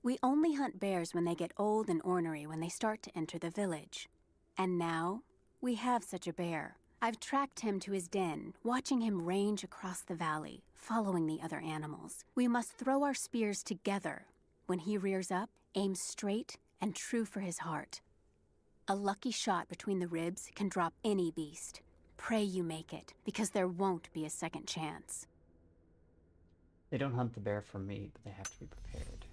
We only hunt bears when they get old and ornery when they start to enter the village. And now, we have such a bear. I've tracked him to his den, watching him range across the valley, following the other animals. We must throw our spears together. When he rears up, aim straight and true for his heart. A lucky shot between the ribs can drop any beast. Pray you make it, because there won't be a second chance. They don't hunt the bear for me, but they have to be prepared.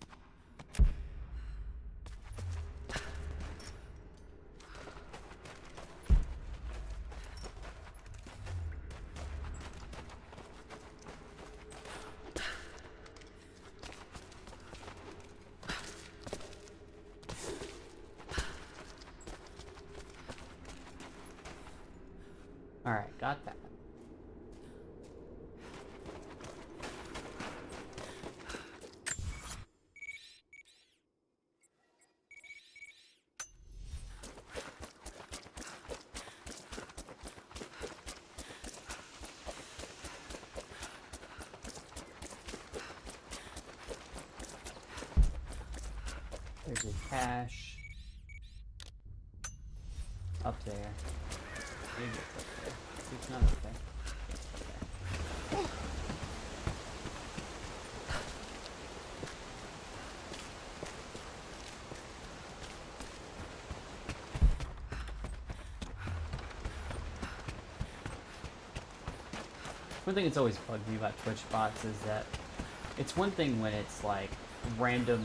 Alright, got that. There's a cache. Up there. Maybe it's up there. It's not up there. It's up there. One thing that's always bugged me about Twitch bots is that it's one thing when it's like random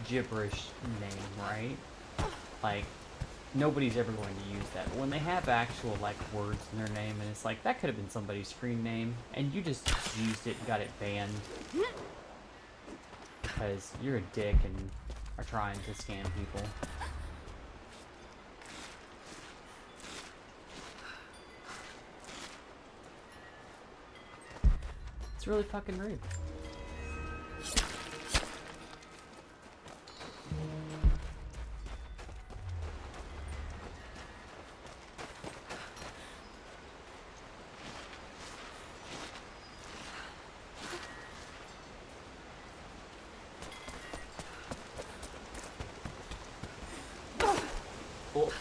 gibberish name, right? Like, nobody's ever going to use that. But when they have actual, like, words in their name, and it's like, that could have been somebody's screen name, and you just used it and got it banned. Because you're a dick and are trying to scam people. It's really fucking rude. Oh.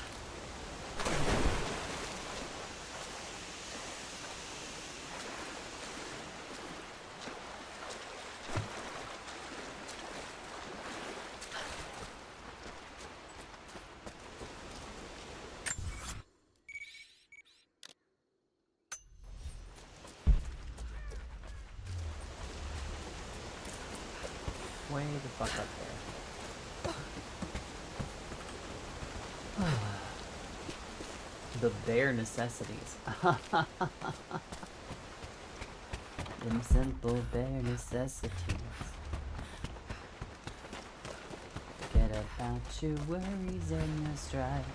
Way the fuck up there. The bare necessities. Them simple bare necessities. Forget about your worries and your strife.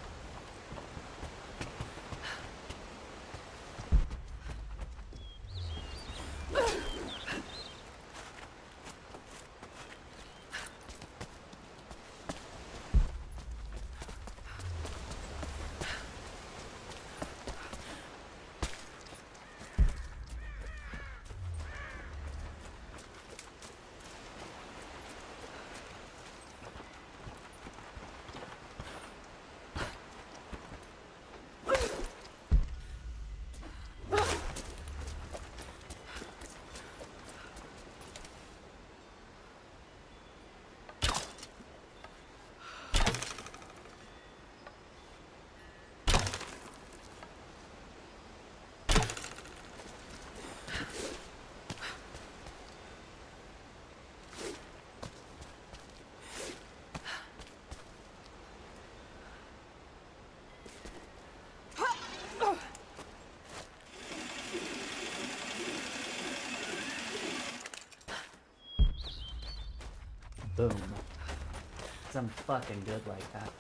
Boom. 'Cause I'm fucking good like that.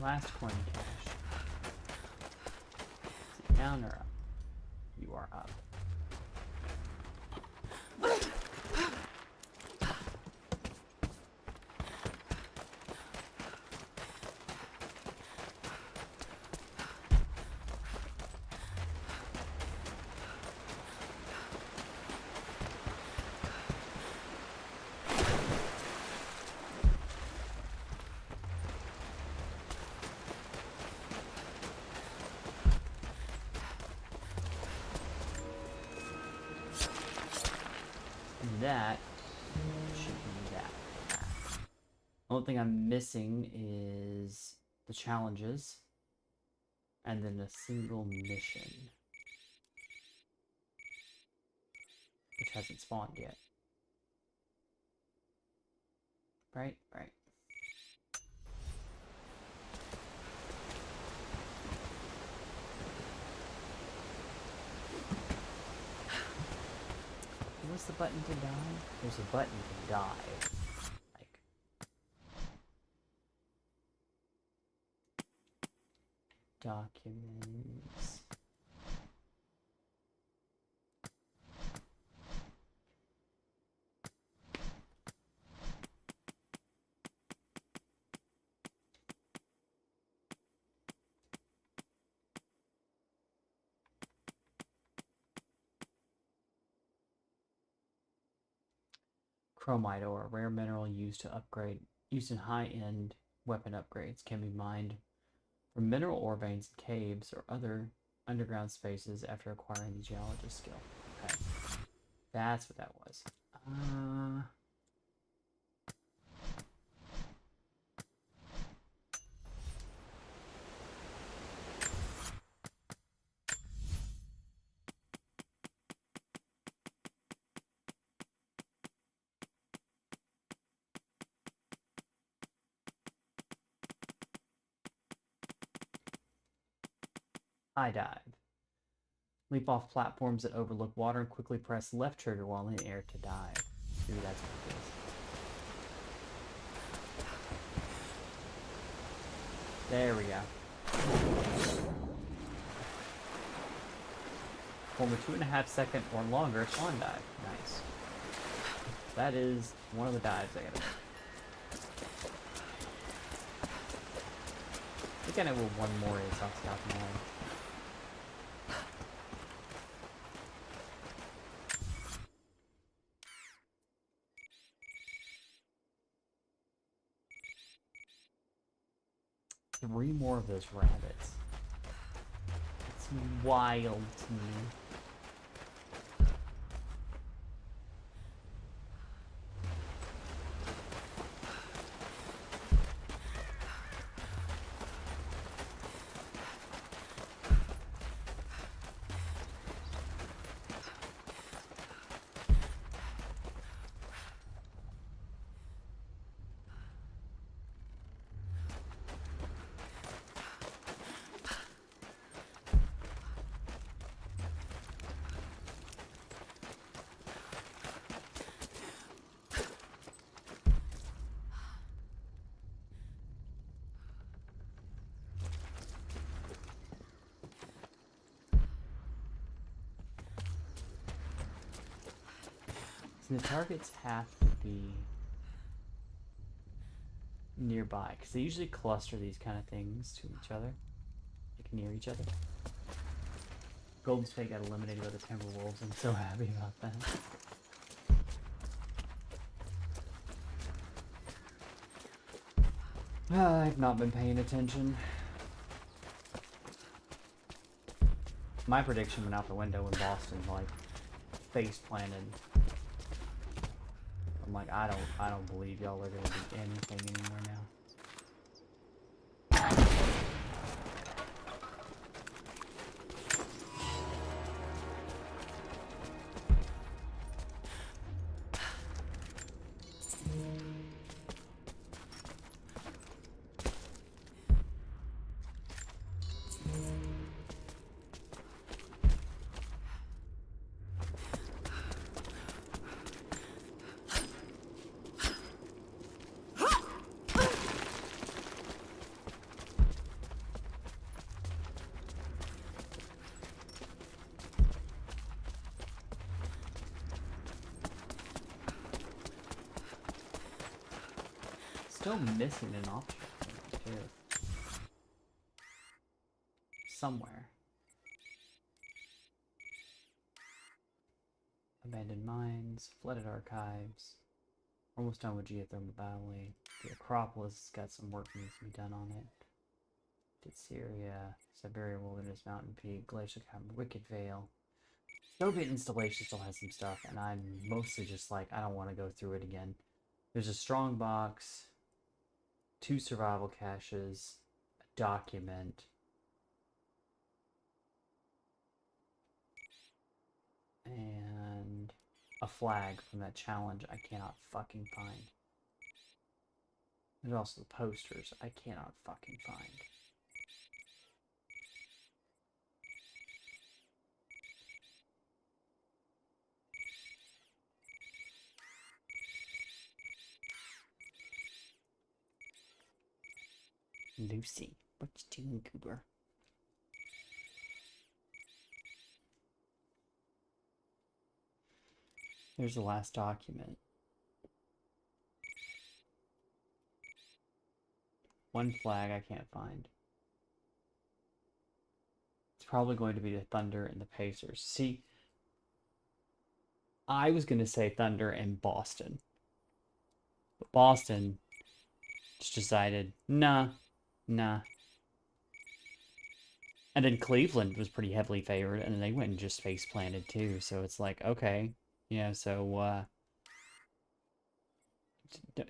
Last coin cache. Is it down or up? You are up. That should be that. Only thing I'm missing is the challenges and then a single mission, which hasn't spawned yet. Right? Right. What's the button to die? There's a button to die. Like. Documents. Chromite ore, a rare mineral used in high-end weapon upgrades, can be mined from mineral ore veins in caves or other underground spaces after acquiring the geologist skill. Okay, that's what that was. High dive. Leap off platforms that overlook water and quickly press left trigger while in air to dive. Maybe that's what it is. There we go. Form a 2.5-second or longer swan dive. Nice. That is one of the dives I gotta make. I think I know where one more is off the top of my head. Three more of those rabbits. It's wild to me. So the targets have to be nearby, because they usually cluster these kind of things to each other, like near each other. Golden Spade got eliminated by the Timberwolves. I'm so happy about that. I've not been paying attention. My prediction went out the window when Boston like face planted. I'm like, I don't believe y'all are gonna do anything anymore now. still missing an option too. Somewhere. Abandoned mines, flooded archives. Almost done with geothermal Valley. The Acropolis has got some work needs to be done on it. Did Syria, Siberia Wilderness, Mountain Peak, Glacial Cavern, Wicked Vale. Soviet installation still has some stuff, and I'm mostly just like, I don't want to go through it again. There's a strong box, 2 survival caches, a document, and a flag from that challenge I cannot fucking find. There's also the posters I cannot fucking find. Lucy, what you doing, Cooper? There's the last document. One flag I can't find. It's probably going to be the Thunder and the Pacers. See, I was going to say Thunder and Boston. But Boston just decided, nah. And then Cleveland was pretty heavily favored, and then they went and just face planted too. So it's like, okay, yeah. So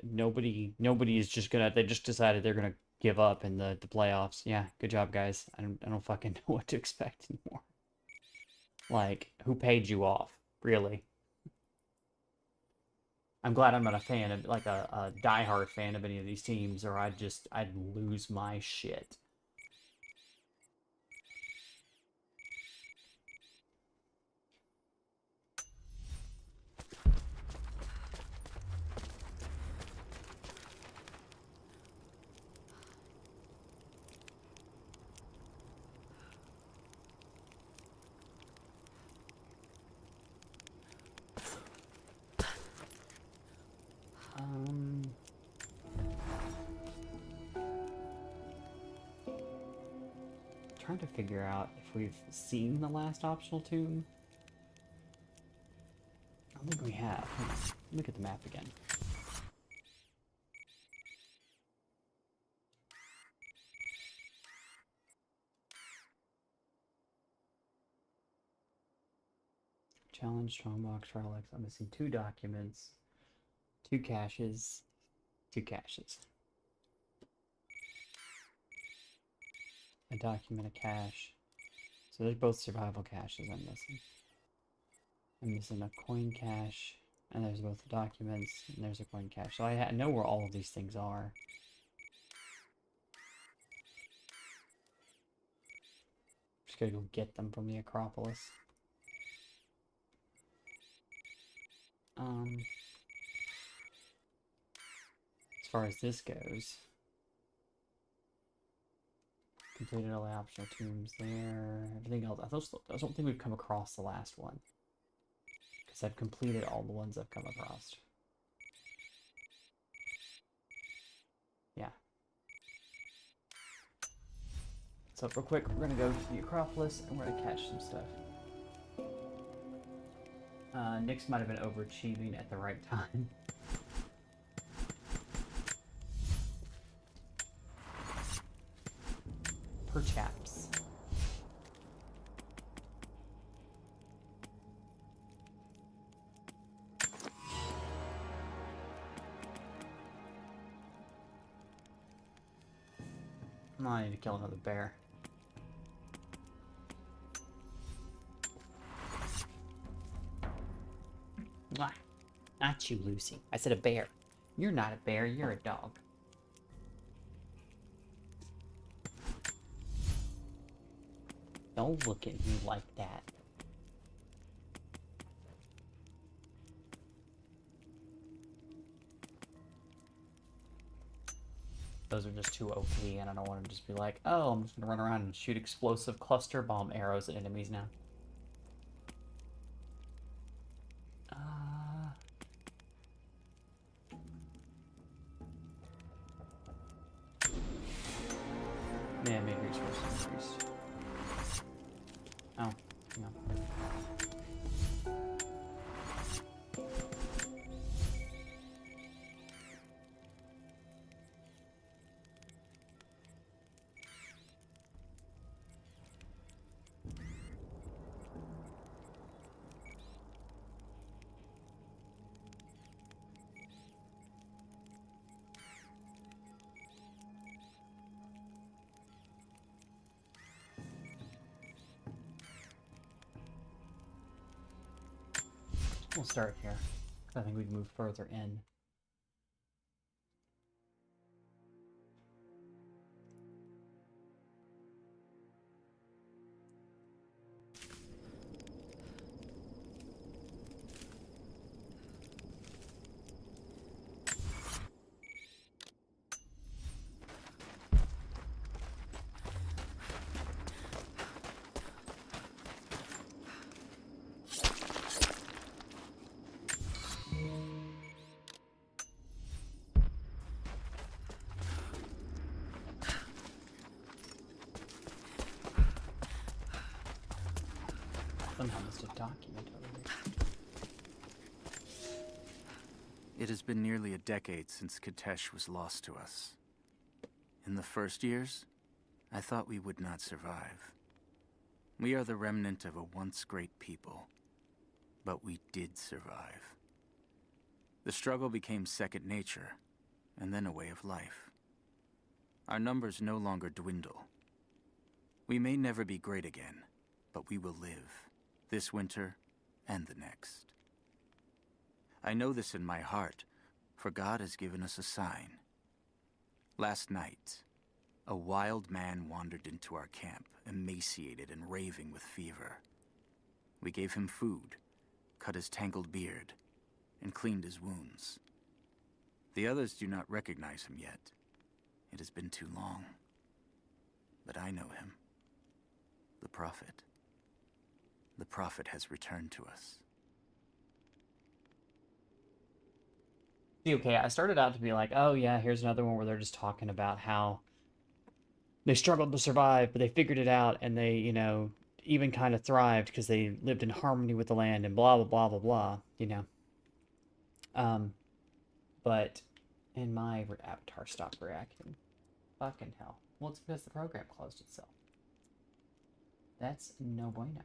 nobody is just gonna. They just decided they're gonna give up in the playoffs. Yeah, good job, guys. I don't fucking know what to expect anymore. Like, who paid you off, really? I'm glad I'm not a fan of, like, a diehard fan of any of these teams, or I'd lose my shit. Trying to figure out if we've seen the last optional tomb. I don't think we have. Hold on. Look at the map again. Challenge, Strongbox, Trial X. I'm missing 2 documents, 2 caches, 2 caches. A document, a cache. So there's both survival caches I'm missing. I'm missing a coin cache, and there's both the documents, and there's a coin cache. So I know where all of these things are. Just gotta go get them from the Acropolis. As far as this goes, completed all the optional tombs there. Everything else, I don't think we've come across the last one, because I've completed all the ones I've come across. Yeah. So real quick, we're gonna go to the Acropolis and we're gonna catch some stuff. Nyx might have been overachieving at the right time. Perhaps. I need to kill another bear. Mwah. Not you, Lucy. I said a bear. You're not a bear, you're a dog. Don't look at me like that. Those are just too OP, and I don't want to just be like, oh, I'm just gonna run around and shoot explosive cluster bomb arrows at enemies now. priest. Oh, no. We'll start here. I think we can move further in. Somehow missed a document over here. It has been nearly a decade since Katesh was lost to us. In the first years, I thought we would not survive. We are the remnant of a once great people, but we did survive. The struggle became second nature, and then a way of life. Our numbers no longer dwindle. We may never be great again, but we will live, this winter and the next. I know this in my heart, for God has given us a sign. Last night, a wild man wandered into our camp, emaciated and raving with fever. We gave him food, cut his tangled beard, and cleaned his wounds. The others do not recognize him yet. It has been too long. But I know him. The Prophet. The Prophet has returned to us. See, okay, I started out to be like, oh yeah, here's another one where they're just talking about how they struggled to survive, but they figured it out, and they, you know, even kind of thrived because they lived in harmony with the land and blah, blah, blah, blah, blah, you know. But, and my avatar stopped reacting. Fucking hell. Well, it's because the program closed itself. That's no bueno.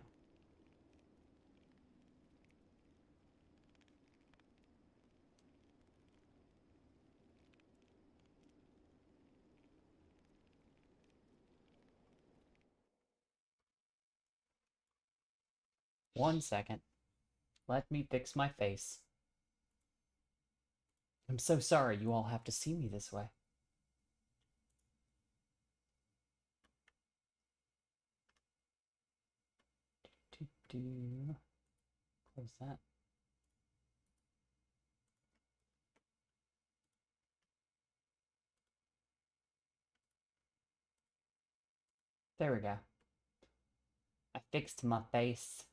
One second. Let me fix my face. I'm so sorry you all have to see me this way. Close that. There we go. I fixed my face.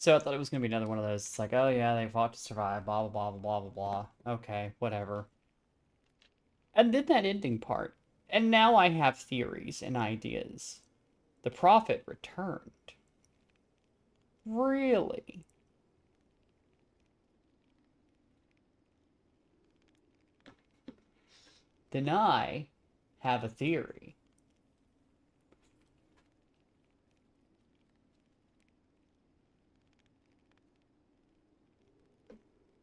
So I thought it was going to be another one of those. It's like, oh yeah, they fought to survive, blah, blah, blah, blah, blah, blah, blah. Okay, whatever. And then that ending part. And now I have theories and ideas. The Prophet returned. Really? Then I have a theory.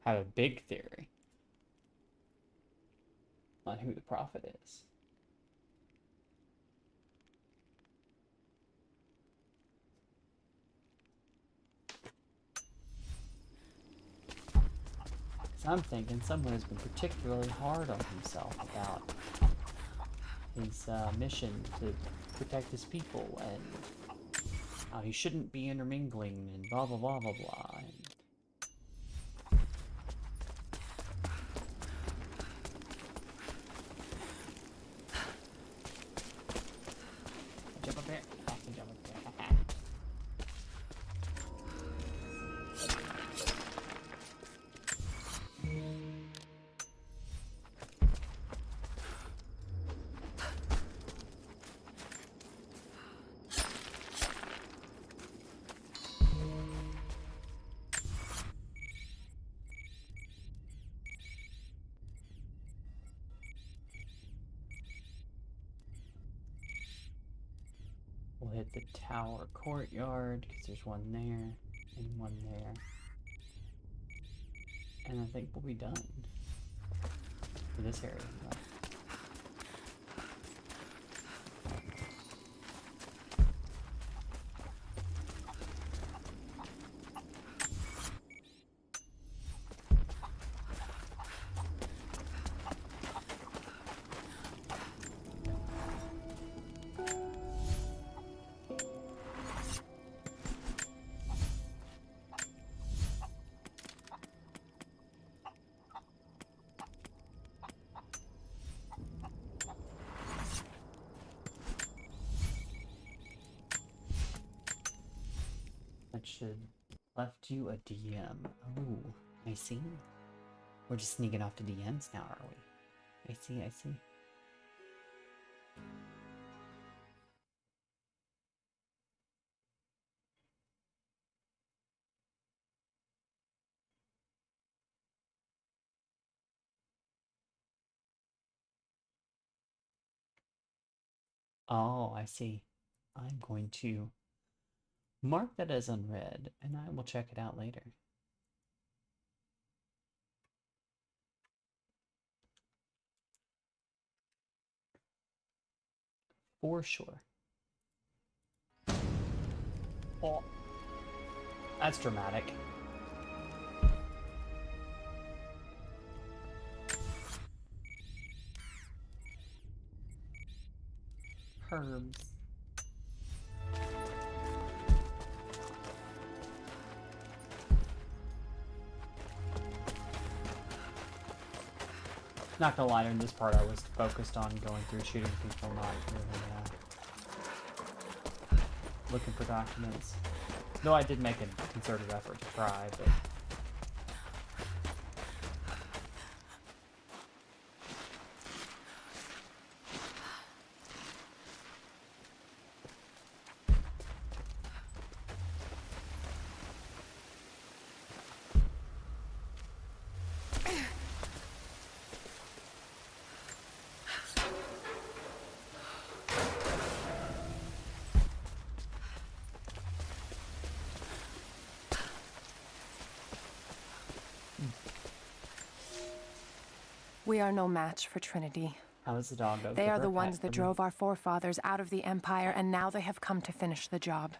Have a big theory on who the Prophet is. I'm thinking someone has been particularly hard on himself about his mission to protect his people and how he shouldn't be intermingling and blah blah blah blah blah. And hit the tower courtyard because there's one there and one there. And I think we'll be done for this area. That should left you a DM. Oh, I see. We're just sneaking off to DMs now, are we? I see, I see. Oh, I see. I'm going to mark that as unread, and I will check it out later. For sure. Oh, that's dramatic. Herbs. Not gonna lie, in this part I was focused on going through shooting people, not really looking for documents. Though I did make a concerted effort to try, but... We are no match for Trinity. How is the dog? They are the ones that drove our forefathers out of the Empire, and now they have come to finish the job.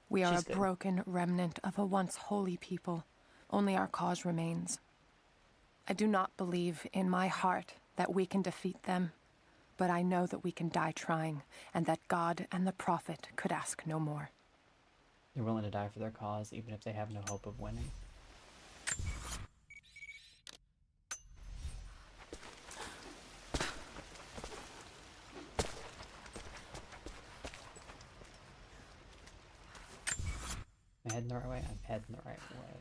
We are She's a good. broken remnant of a once holy people. Only our cause remains. I do not believe in my heart that we can defeat them, but I know that we can die trying, and that God and the Prophet could ask no more. They're willing to die for their cause, even if they have no hope of winning. Am I heading the right way? I'm heading the right way.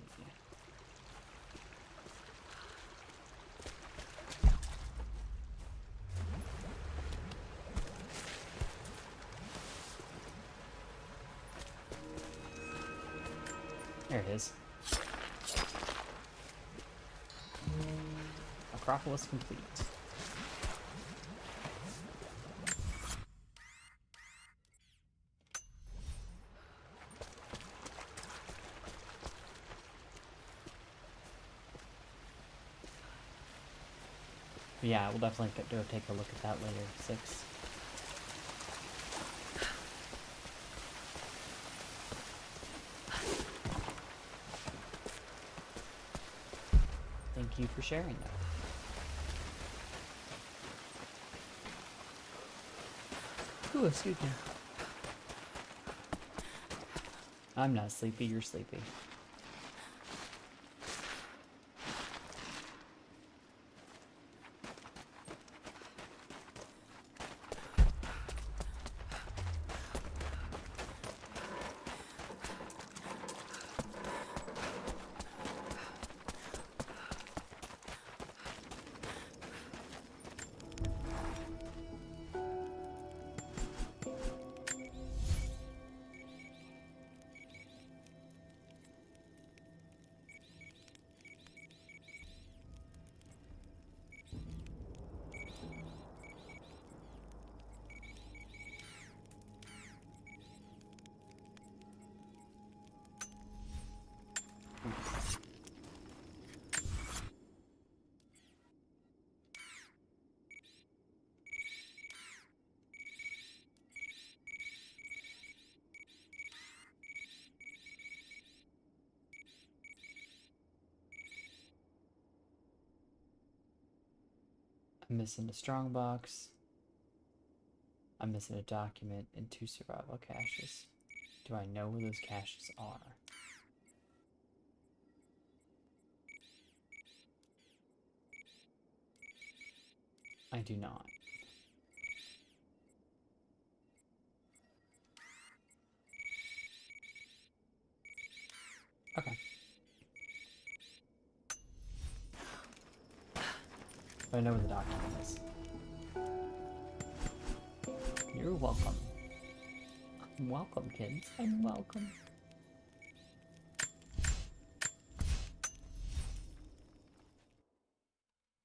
There it is. Acropolis complete. Yeah, we'll definitely take a look at that later. 6. Thank you for sharing that. Ooh, excuse me. I'm not sleepy, you're sleepy. I'm missing a strong box. I'm missing a document and 2 survival caches. Do I know where those caches are? I do not. Okay. But I know where the document is. You're welcome. I'm welcome, kids. I'm welcome.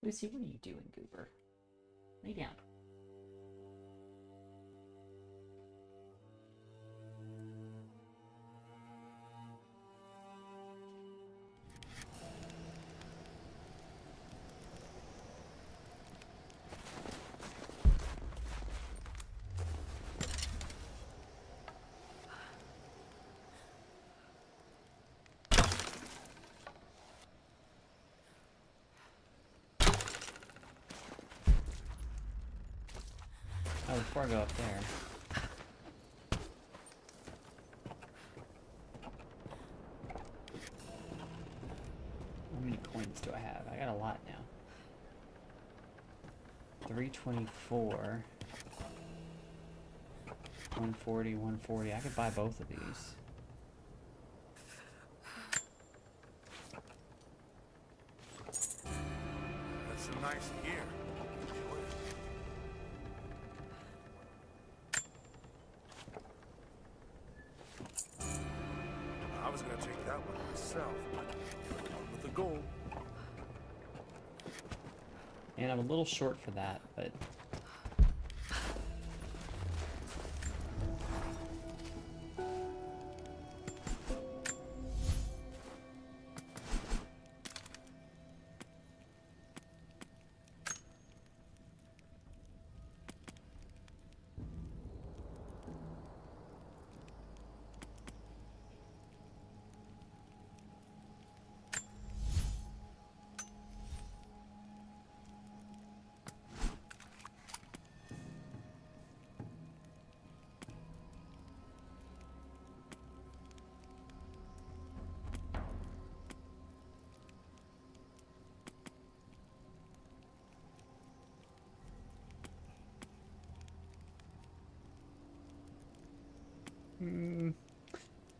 Lucy, what are you doing, Goober? Lay down. Oh, before I go up there. How many coins do I have? I got a lot now. 324. 140, 140. I could buy both of these. That's some nice gear. I was gonna take that one myself, but with the gold. And I'm a little short for that, but...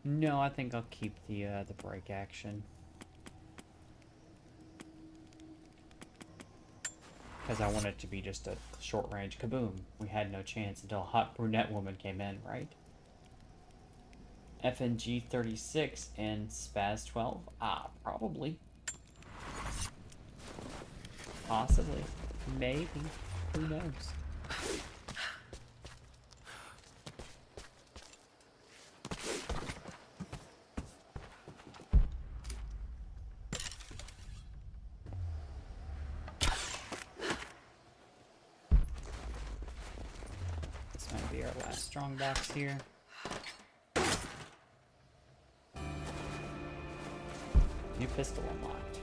no, I think I'll keep the break action. Because I want it to be just a short-range kaboom. We had no chance until a hot brunette woman came in, right? FNG 36 and Spaz 12? Ah, probably. Possibly. Maybe. Who knows? This might be our last strong box here. New pistol unlocked.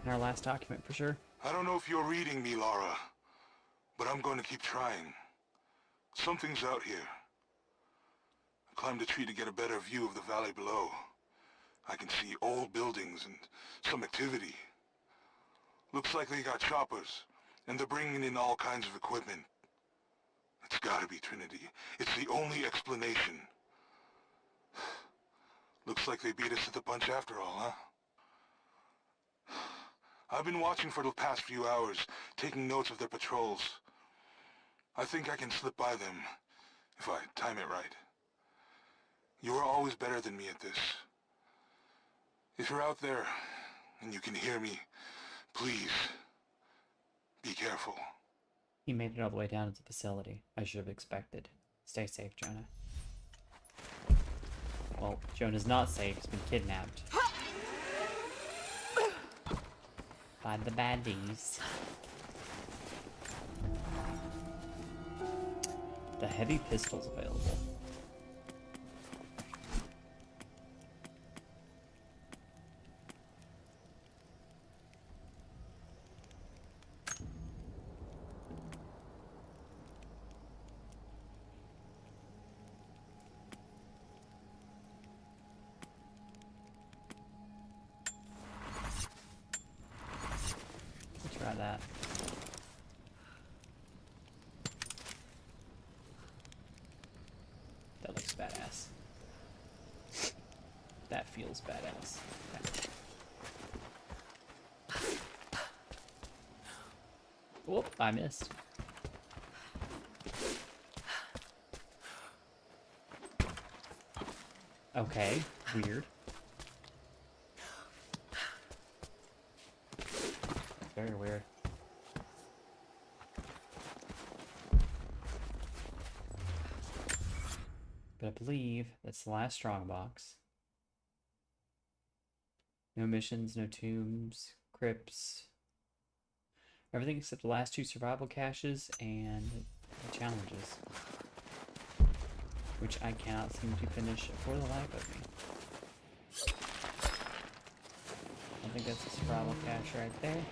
And our last document for sure. I don't know if you're reading me, Lara, but I'm going to keep trying. Something's out here. I climbed a tree to get a better view of the valley below. I can see old buildings and some activity. Looks like they got choppers, and they're bringing in all kinds of equipment. It's gotta be Trinity. It's the only explanation. Looks like they beat us to the punch after all, huh? I've been watching for the past few hours, taking notes of their patrols. I think I can slip by them, if I time it right. You are always better than me at this. If you're out there, and you can hear me, please, be careful. He made it all the way down to the facility. I should have expected. Stay safe, Jonah. Well, Jonah's not safe. He's been kidnapped. By the baddies. The heavy pistol's available. try that. That looks badass. That feels badass. Okay. Whoop, I missed. Okay, weird. Very weird. But I believe that's the last strong box. No missions, no tombs, crypts. Everything except the last 2 survival caches and the challenges. Which I cannot seem to finish for the life of me. I think that's a survival cache right there.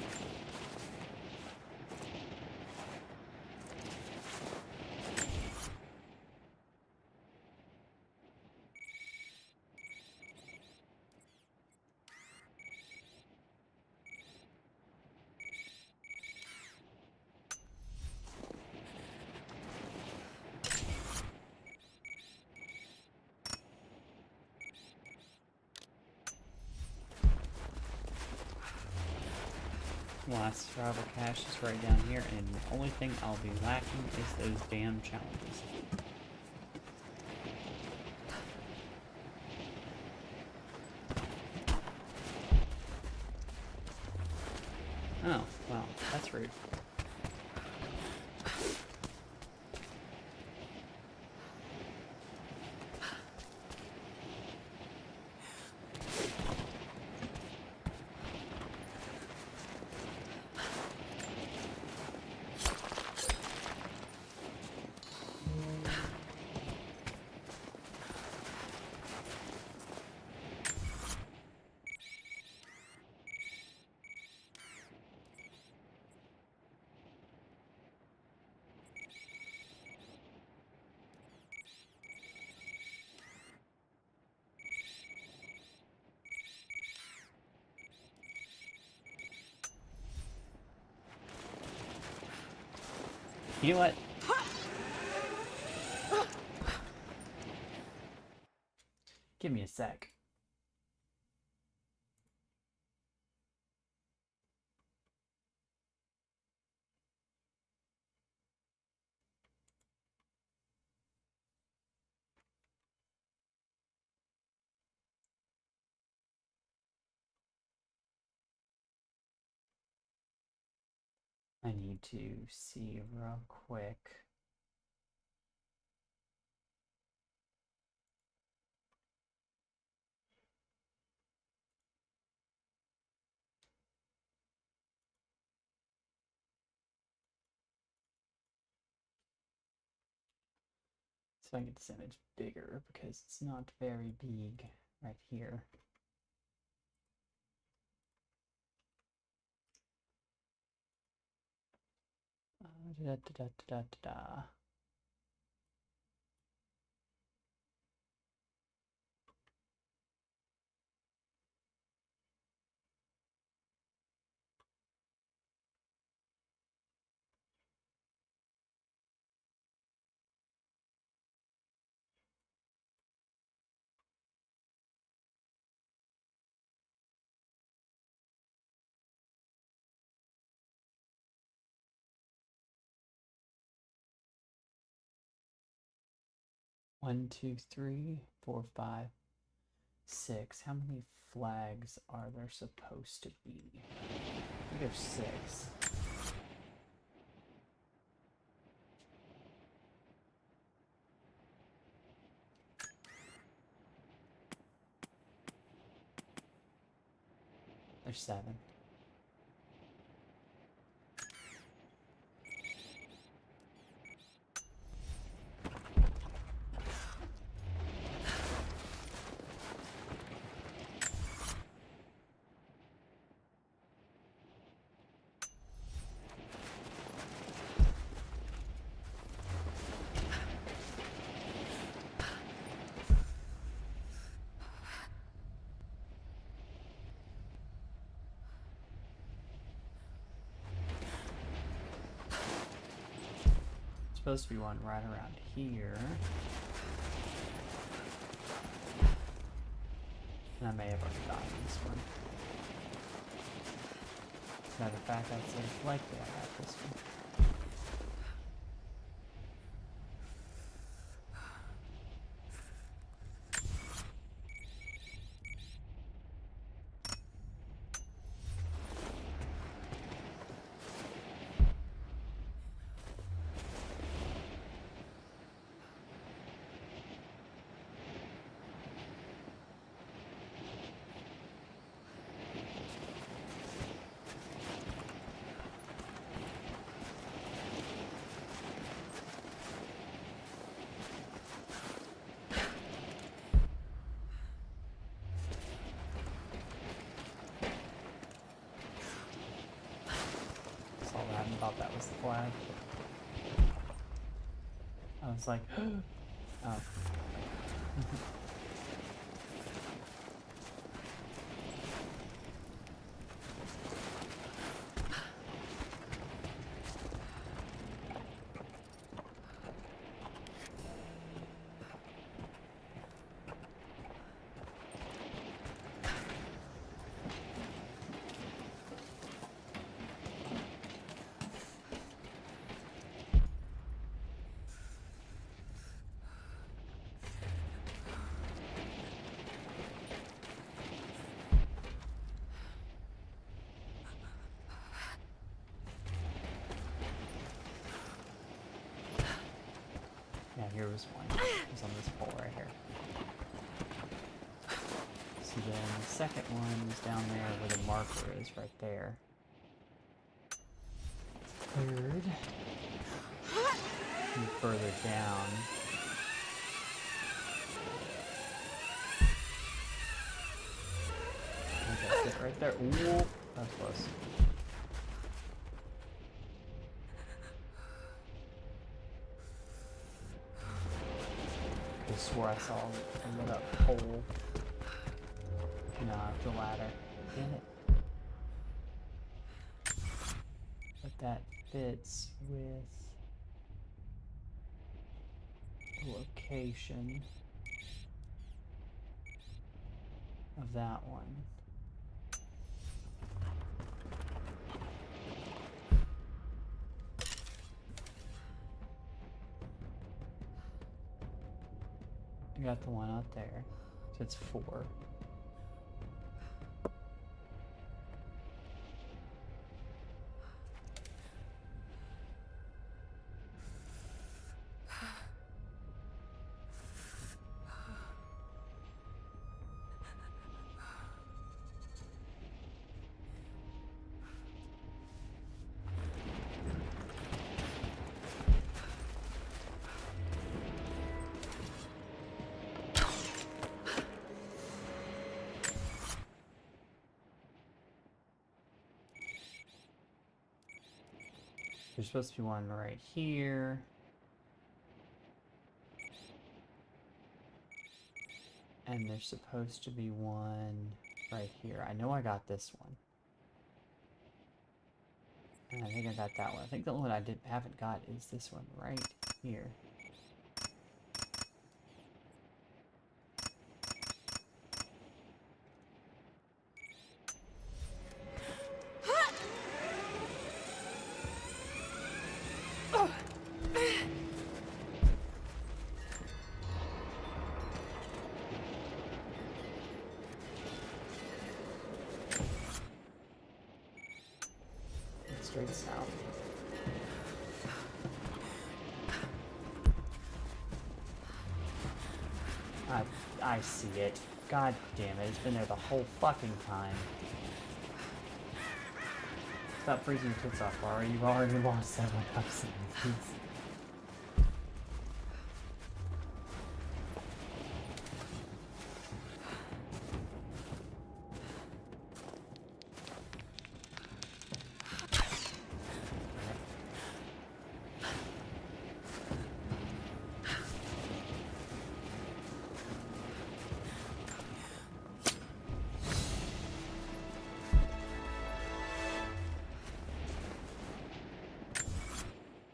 Last survival cache is right down here, and the only thing I'll be lacking is those damn challenges. Oh, well, that's rude. You know what? Give me a sec. I need to see real quick. So I can get this image bigger because it's not very big right here. Da, da, da, da, da, da. One, two, three, 4, 5, 6. How many flags are there supposed to be? I think there's 6. There's 7. supposed to be one right around here. And I may have already gotten this one. Matter of fact, I'd say it's likely I got this one. I thought that was the flag. I was like, oh. Yeah, here was one. It was on this pole right here. So then the second one is down there where the marker is, right there. Third. And further down. I think that's it right there. Ooh, that's close. I swore I saw a lit up pole. No, the ladder. Damn it. But that fits with the location of that one. I got the one out there, so it's 4. There's supposed to be one right here. And there's supposed to be one right here. I know I got this one. And I think I got that one. I think the only one I haven't got is this one right here. Straight south. I see it. God damn it, it's been there the whole fucking time. Stop freezing your tits off, Laura. You've already lost 7 cups of these.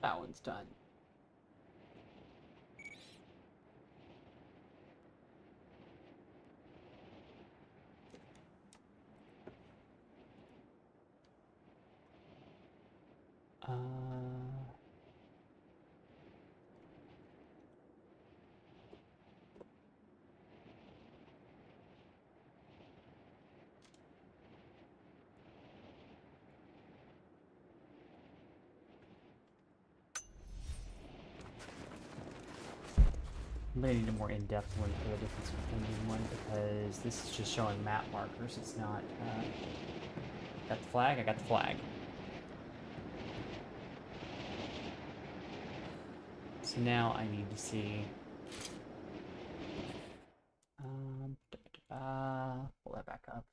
That one's done. I'm gonna need a more in-depth one for the difference between the one because this is just showing map markers. It's not. Got the flag. I got the flag. So now I need to see. Pull that back up.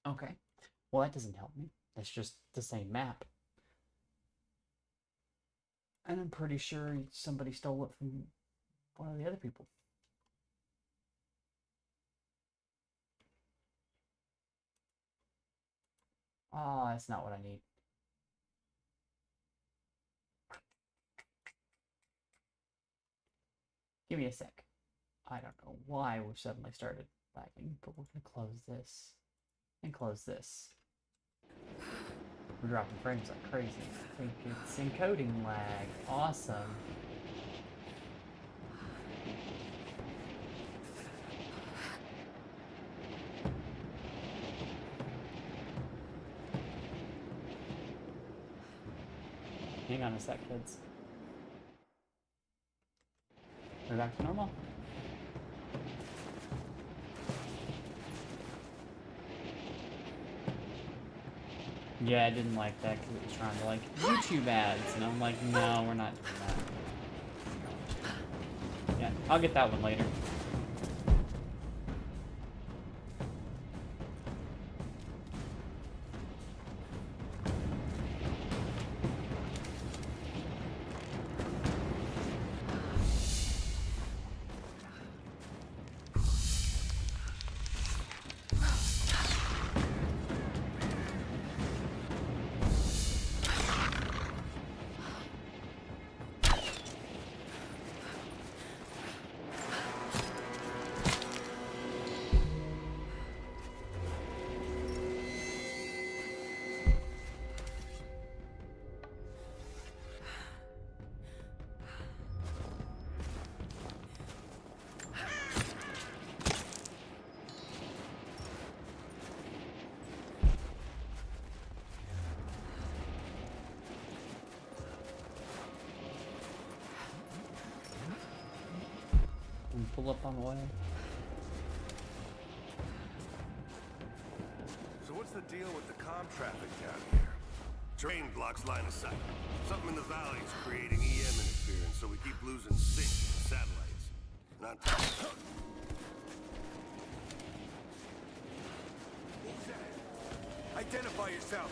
Okay. Well, that doesn't help me. That's just the same map. And I'm pretty sure somebody stole it from one of the other people. Ah, that's not what I need. Give me a sec. I don't know why we've suddenly started lagging, but we're gonna close this and close this. We're dropping frames like crazy. I think it's encoding lag. Awesome. Hang on a sec, kids. We're back to normal. Yeah, I didn't like that because it was trying to like YouTube ads, and I'm like, no, we're not doing that. Yeah, I'll get that one later. And pull up on oil. So what's the deal with the comm traffic down here? Terrain blocks line of sight. Something in the valley is creating EM interference, so we keep losing sync with satellites. And on top of that... Who's that? Identify yourself.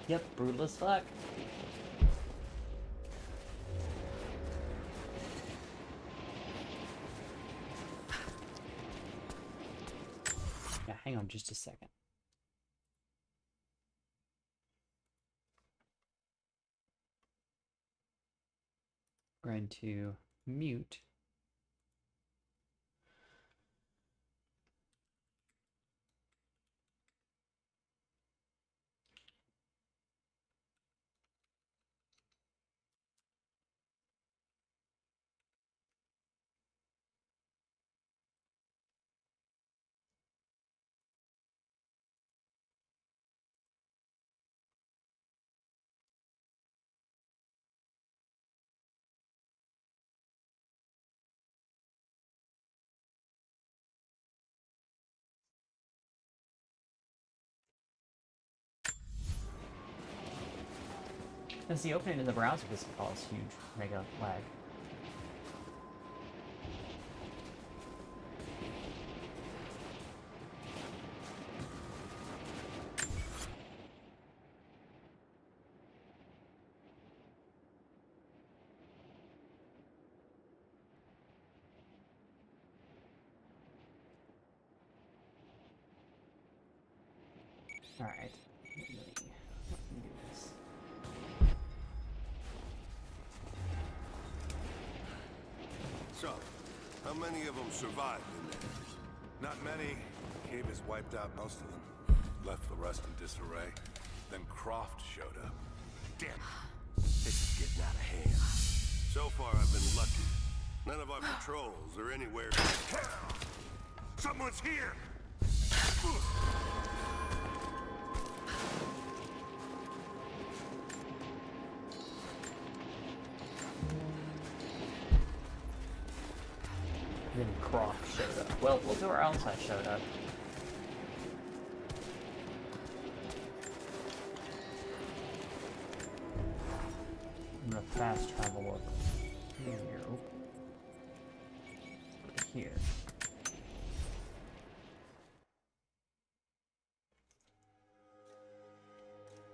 Yep, brutal as fuck. Yeah, hang on just a second. We're going to mute. Since the opening in the browser doesn't cause huge mega lag. Alright. Let me do this. So, how many of them survived in there? Not many. Cave has wiped out most of them. Left the rest in disarray. Then Croft showed up. Damn it. This is getting out of hand. So far, I've been lucky. None of our patrols are anywhere. Someone's here! Then Croft showed up. Well, we'll do our outside showed up. I'm gonna fast travel up here. Here.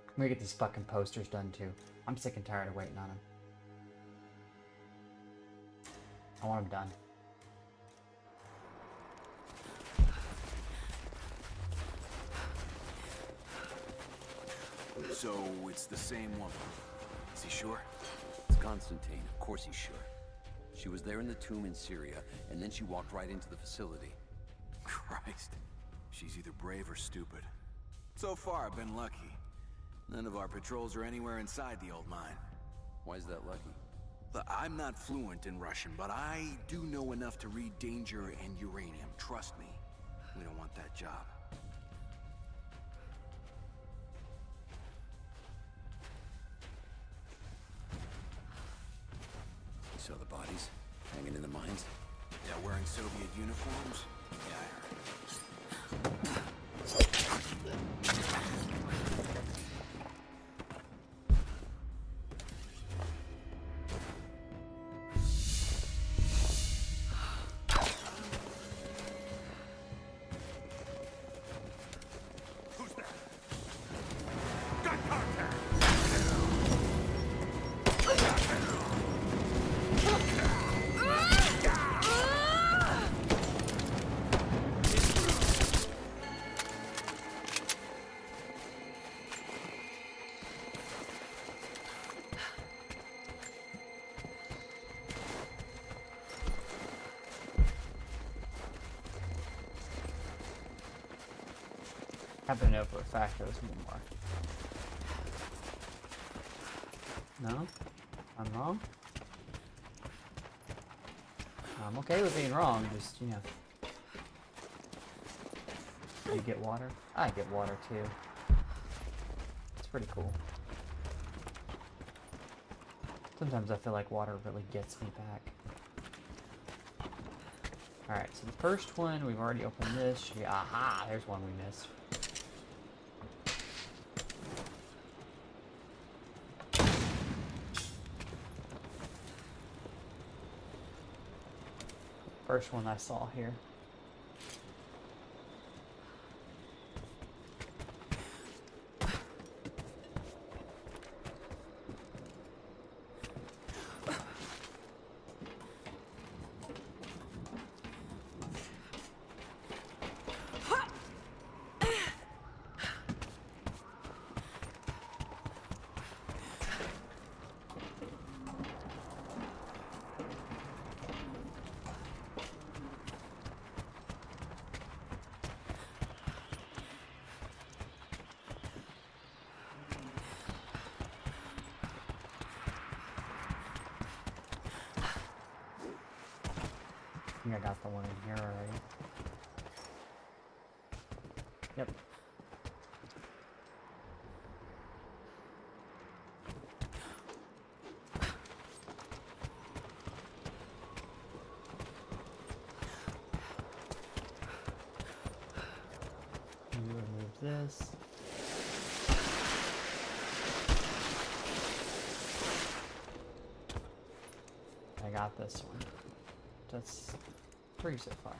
I'm gonna get these fucking posters done too. I'm sick and tired of waiting on them. I want them done. So, it's the same woman. Is he sure? It's Constantine. Of course he's sure. She was there in the tomb in Syria, and then she walked right into the facility. Christ. She's either brave or stupid. So far, I've been lucky. None of our patrols are anywhere inside the old mine. Why is that lucky? Look, I'm not fluent in Russian, but I do know enough to read danger and uranium. Trust me. We don't want that job. You saw the bodies hanging in the mines? Yeah, wearing Soviet uniforms? Yeah, I heard. Who's that? Got contact! I happen to know for a fact there was more. No? I'm wrong? I'm okay with being wrong, just, you know. You get water? I get water too. It's pretty cool. Sometimes I feel like water really gets me back. Alright, so the first one, we've already opened this. Should be, aha, there's one we missed. First one I saw here. I think I got the one in here already. Yep. Remove this. got this one. That's 3 so far.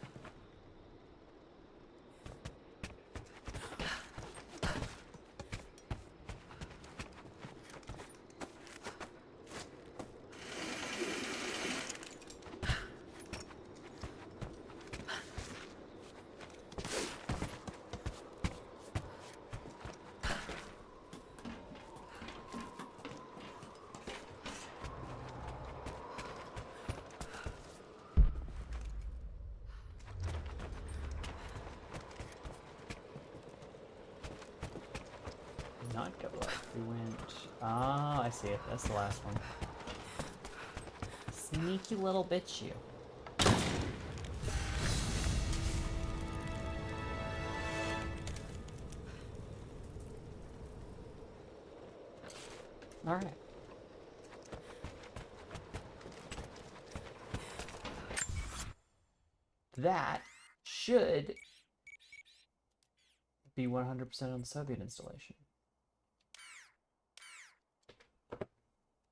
Not go up. We went. Ah, I see it. That's the last one. Sneaky little bitch, you. All right. That should be 100% on the Soviet installation.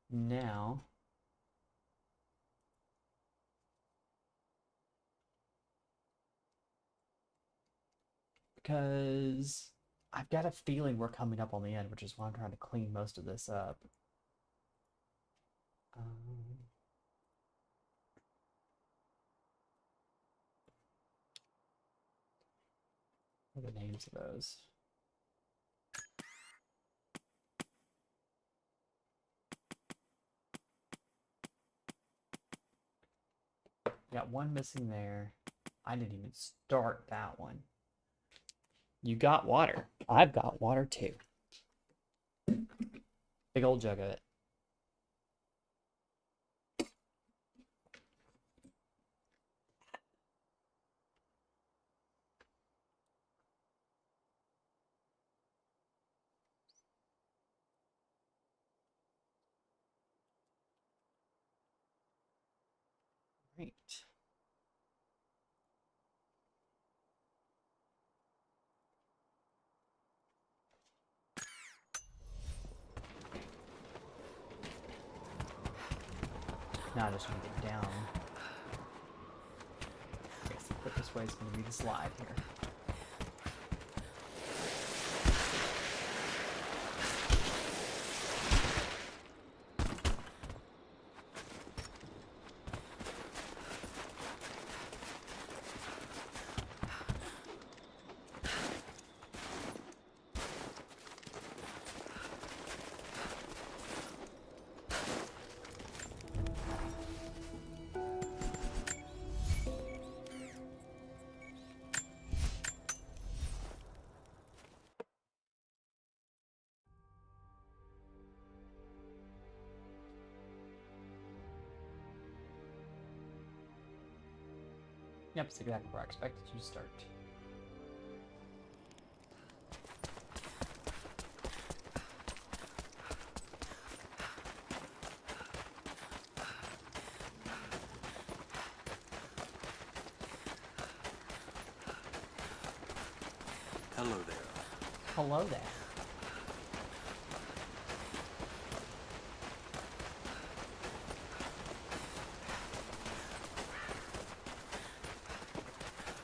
Now, because I've got a feeling we're coming up on the end, which is why I'm trying to clean most of this up. What are the names of those? Got one missing there. I didn't even start that one. You got water. I've got water too. Big old jug of it. Great. Now I just want to get down. I guess the quickest way is going to be the slide here. Yep, it's exactly where I expected you to start. Hello there. Hello there.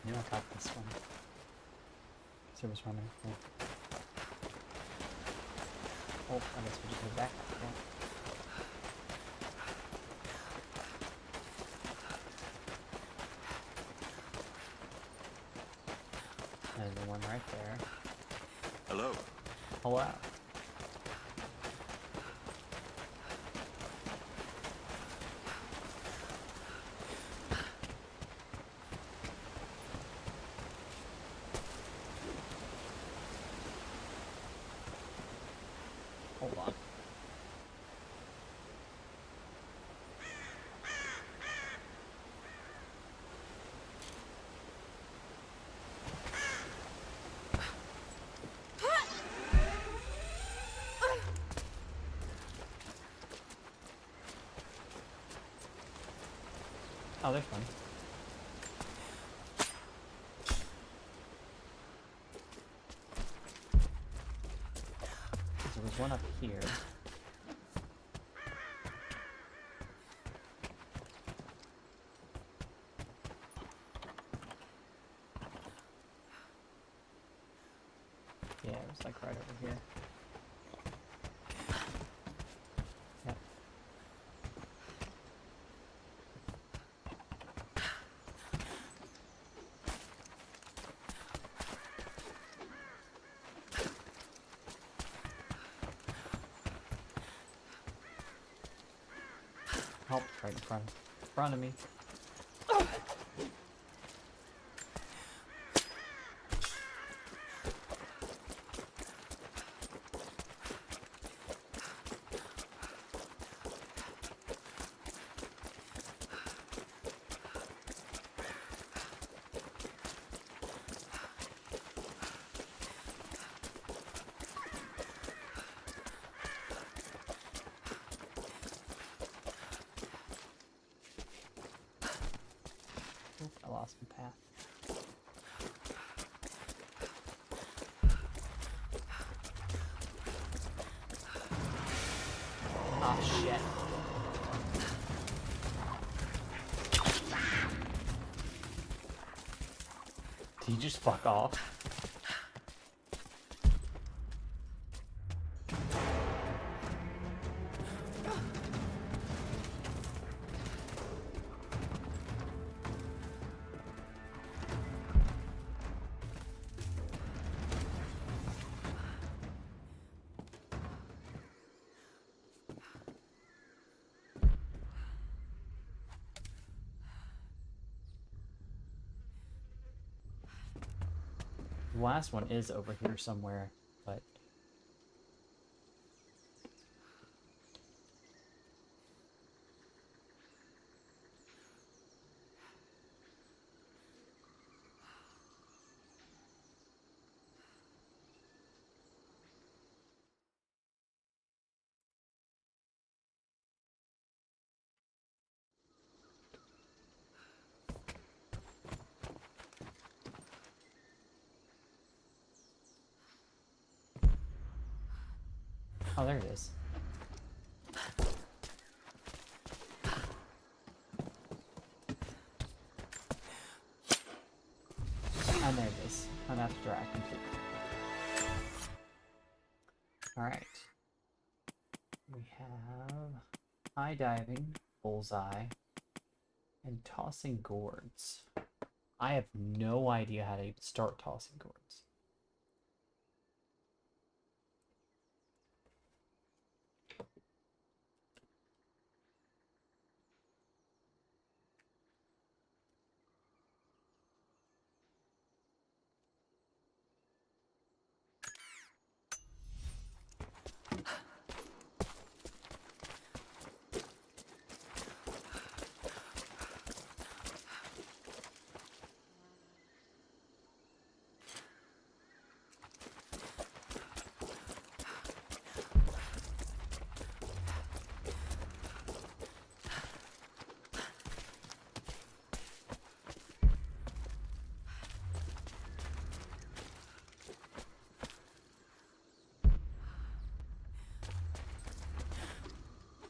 I got this one. See what's running. Yeah. Oh, I guess we just go back. Yeah. There's the one right there. Hello. Hello. Hold on. Oh, there's one. There was one up here. Yeah, it was like right over here. Yep. Oh, right in front of me. I lost my path. Ah, shit. Did you just fuck off? The last one is over here somewhere, but oh, there it is. And there it is. And that's where I complete. Alright. We have high diving, bullseye, and tossing gourds. I have no idea how to even start tossing gourds.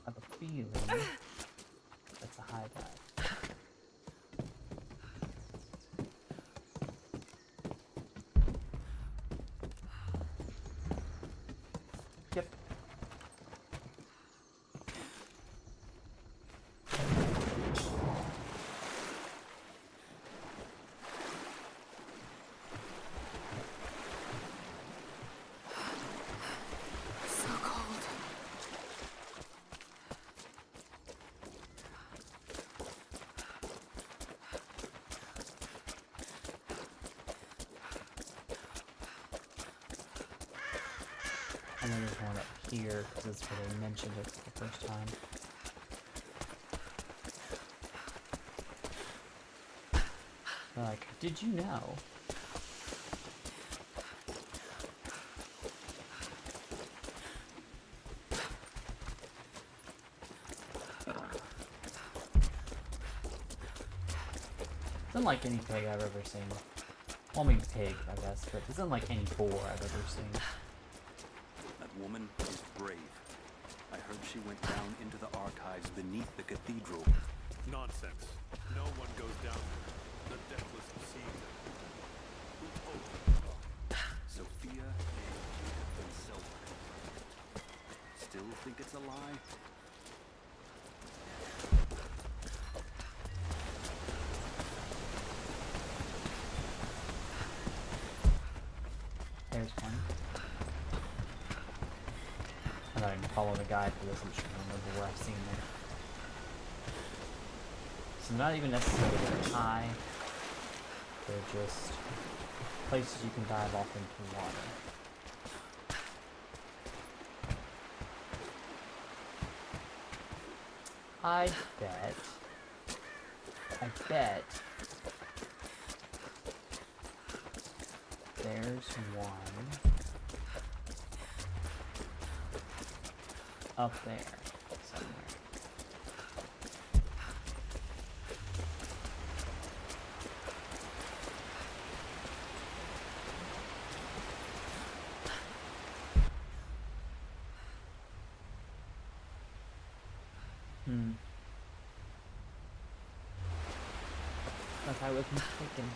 I have a feeling that's a high dive. Yep. So cold. And then there's one up here, because that's where they mentioned it for the first time. They're like, did you know? It's unlike any pig I've ever seen. Well, I mean pig, I guess, but it's unlike any boar I've ever seen. That woman is brave. I heard she went down into the archives beneath the cathedral. Nonsense. No one goes down there. The deathless have seen them. Sophia still think it's a lie? There's one. I'm not even follow the guide for this, I'm just trying to remember where I've seen them. So not even necessarily very high. They're just places you can dive off into water. I bet there's one up there somewhere. Like I was mistaken.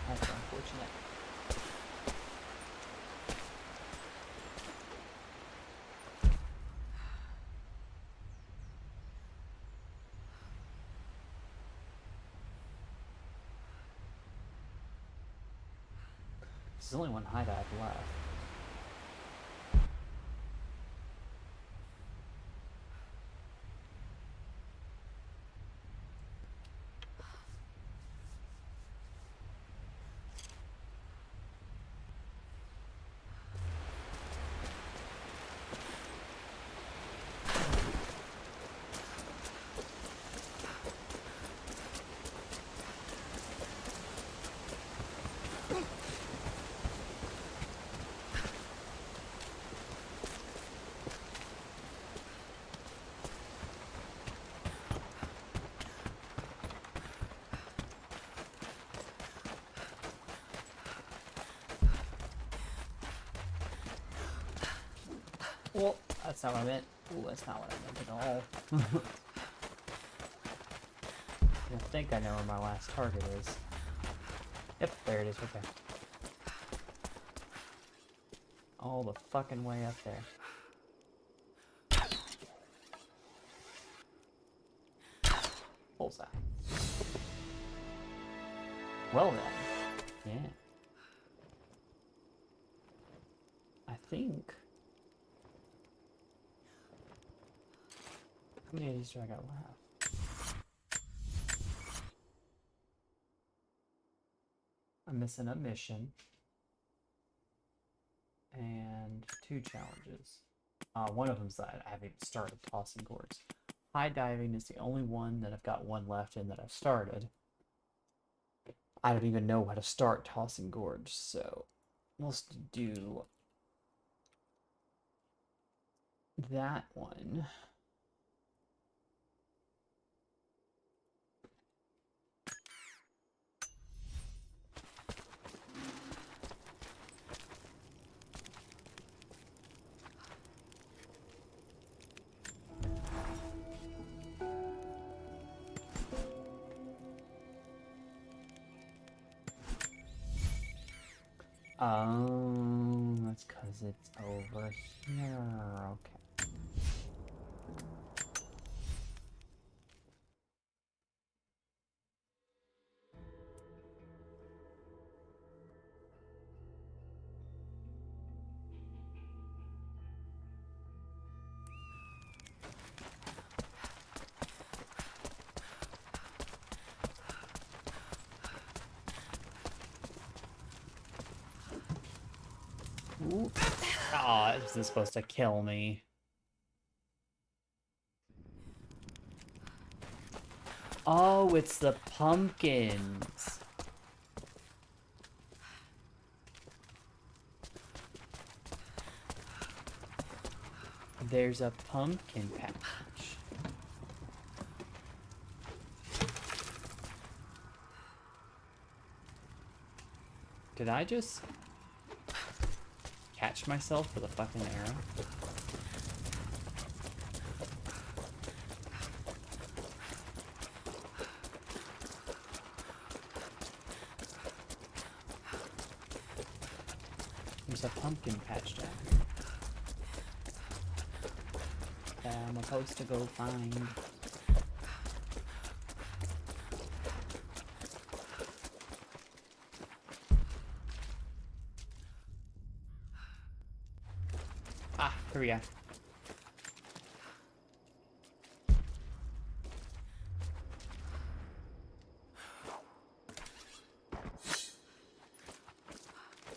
That's unfortunate. There's only one high dive left. Well, that's not what I meant. Ooh, that's not what I meant at all. I think I know where my last target is. Yep, there it is, right there. All the fucking way up there. Bullseye. Well then. Yeah. I think... How many of these do I got left? I'm missing a mission. And 2 challenges. One of them's that I haven't even started tossing gourds. High diving is the only one that I've got one left in that I've started. I don't even know how to start tossing gourds, so let's do that one. Oh, that's because it's over here. Okay. Ooh. Oh, this is supposed to kill me. Oh, it's the pumpkins. There's a pumpkin patch. Did I just catch myself with a fucking arrow? There's a pumpkin patch down here that I'm supposed to go find. Ah, here we go.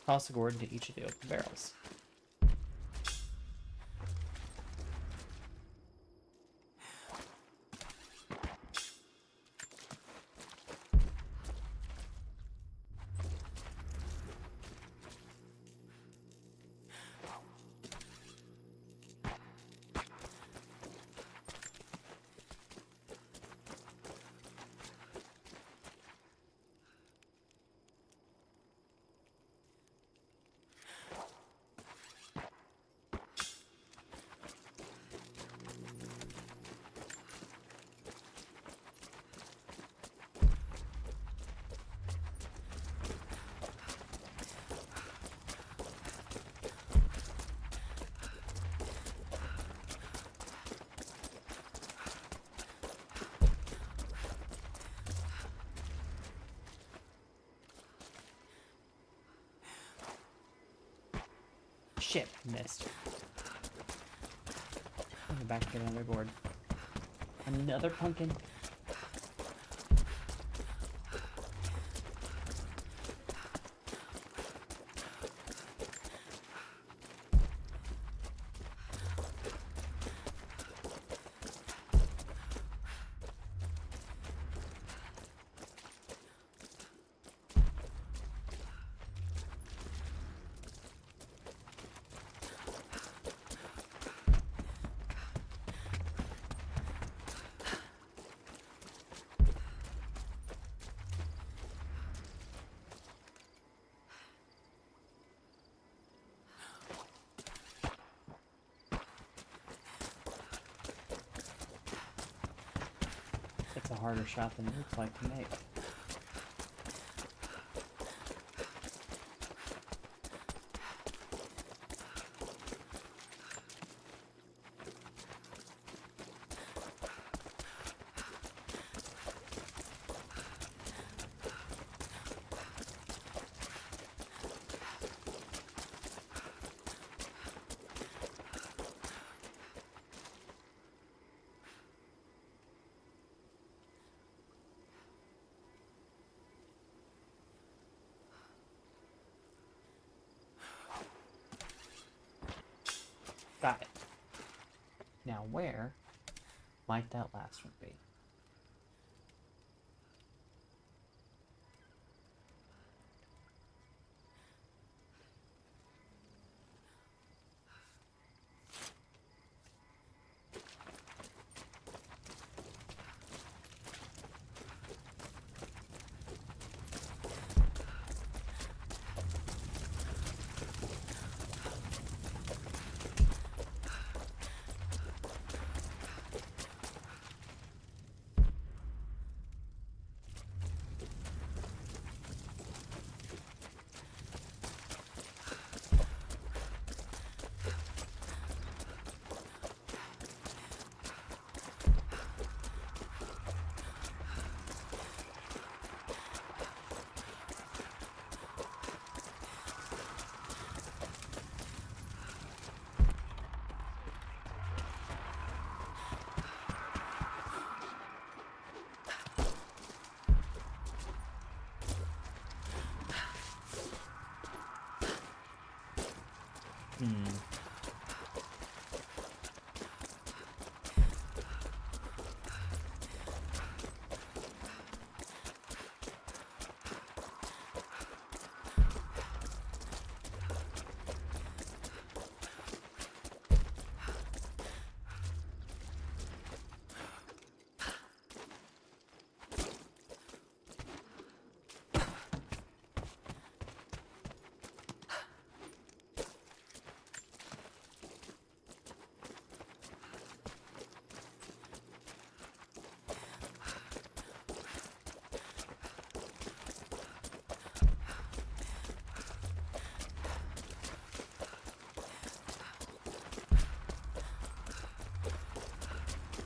Toss a gourd into each of the open barrels. Shit, missed. I'll go back and get another gourd. Another pumpkin. It's a harder shot than it looks like to make. Got it. Now where might that last one be?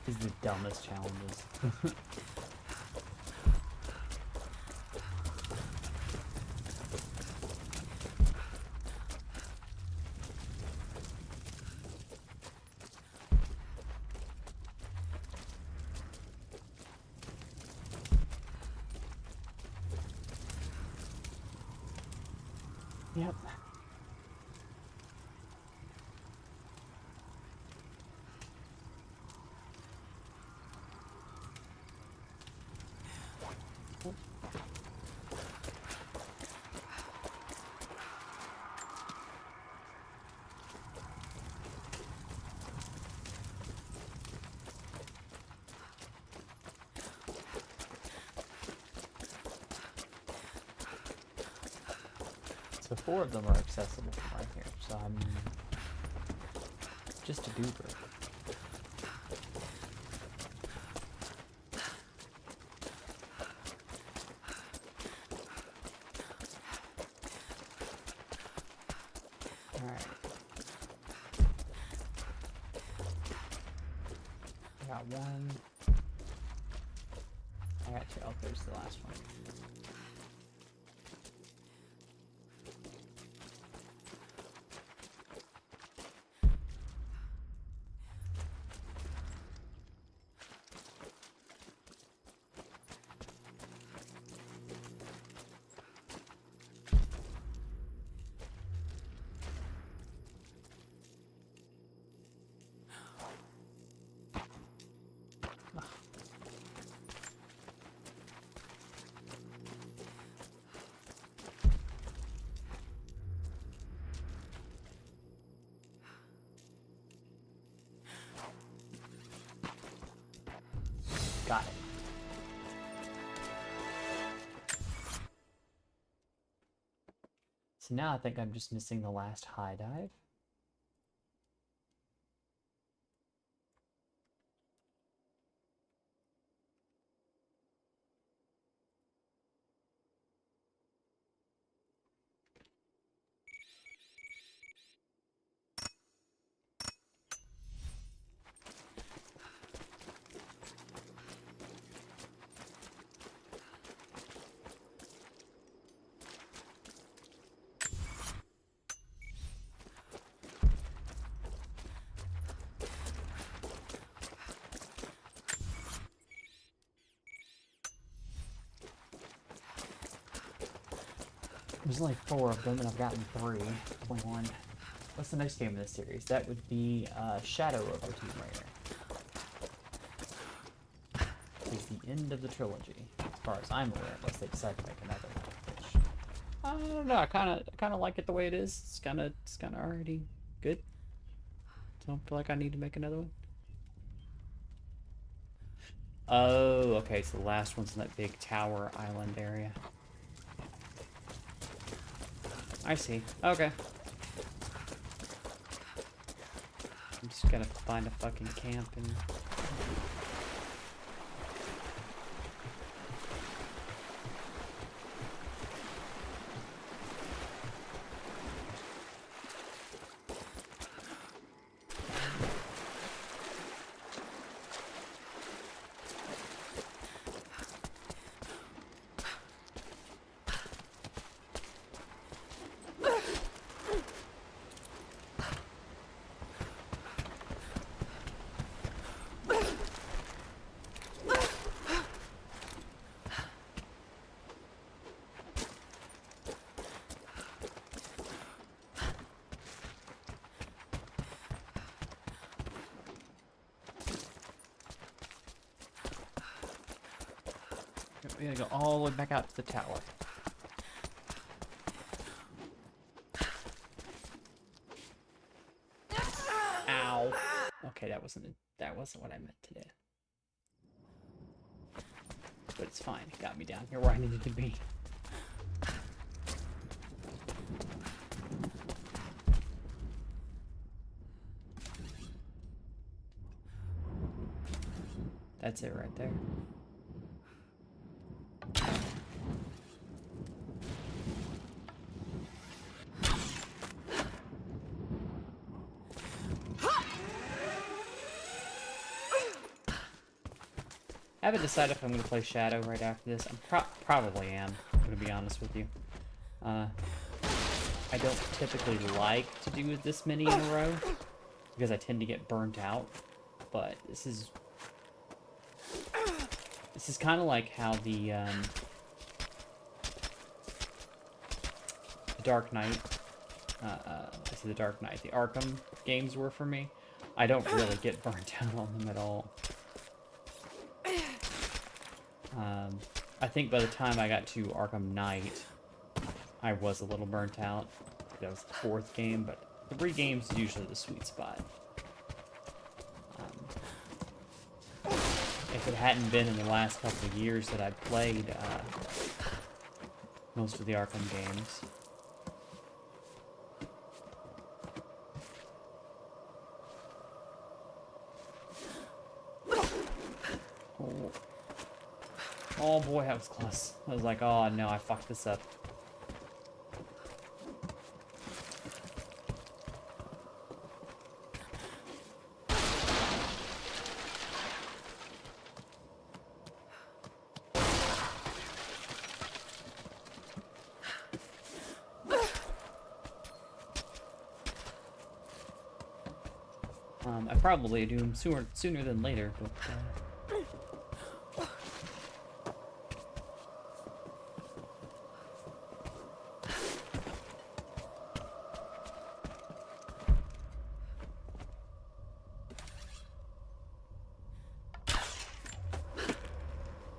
These are the dumbest challenges. Yep. So 4 of them are accessible from right here, so I'm just a duper. Alright. I got 1. I got 2. Oh, there's the last one. Got it. So now I think I'm just missing the last high dive. There's only 4 of them, and I've gotten 3. 21. What's the next game in this series? That would be Shadow of the Tomb Raider. It's the end of the trilogy, as far as I'm aware, unless they decide to make another one. Which I don't know. I kind of like it the way it is. It's kind of already good. Don't feel like I need to make another one. Oh, okay. So the last one's in that big tower island area. I see. Okay. I'm just gonna find a fucking camp and... We gotta go all the way back out to the tower. Ow. Okay, that wasn't what I meant to do. But it's fine. It got me down here where I needed to be. That's it right there. I haven't decided if I'm going to play Shadow right after this. I probably am, to be honest with you. I don't typically like to do this many in a row, because I tend to get burnt out, but this is kind of like how the Dark Knight, the Arkham games were for me. I don't really get burnt out on them at all. I think by the time I got to Arkham Knight, I was a little burnt out. That was the 4th game, but 3 games is usually the sweet spot. If it hadn't been in the last couple of years that I played most of the Arkham games. Oh boy, that was close. I was like, oh no, I fucked this up. I probably do them sooner than later, but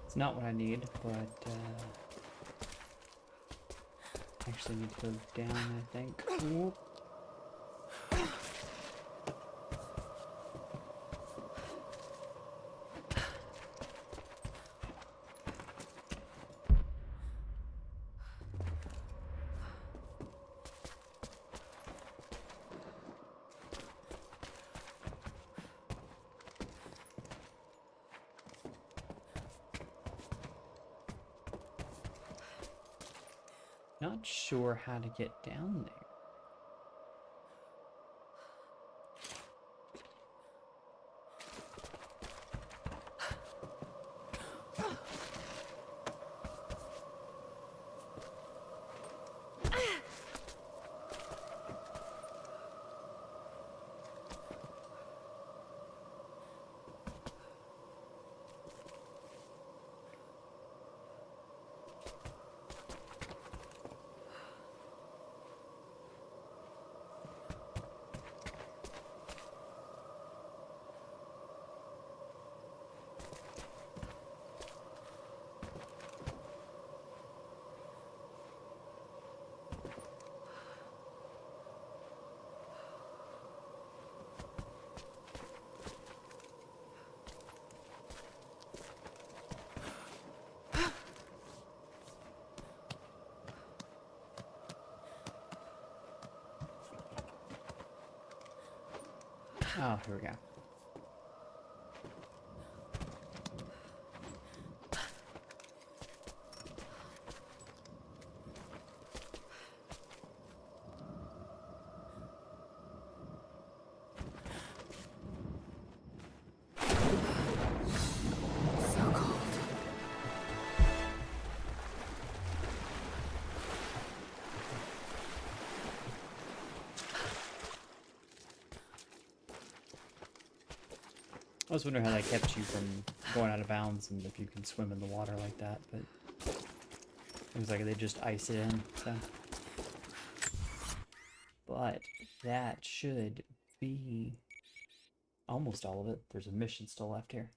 it's not what I need, but actually need to go down, I think. Whoop. Not sure how to get down there. Oh, here we go. I was wondering how that kept you from going out of bounds and if you can swim in the water like that, but it was like they just ice it in, so. But that should be almost all of it. There's a mission still left here.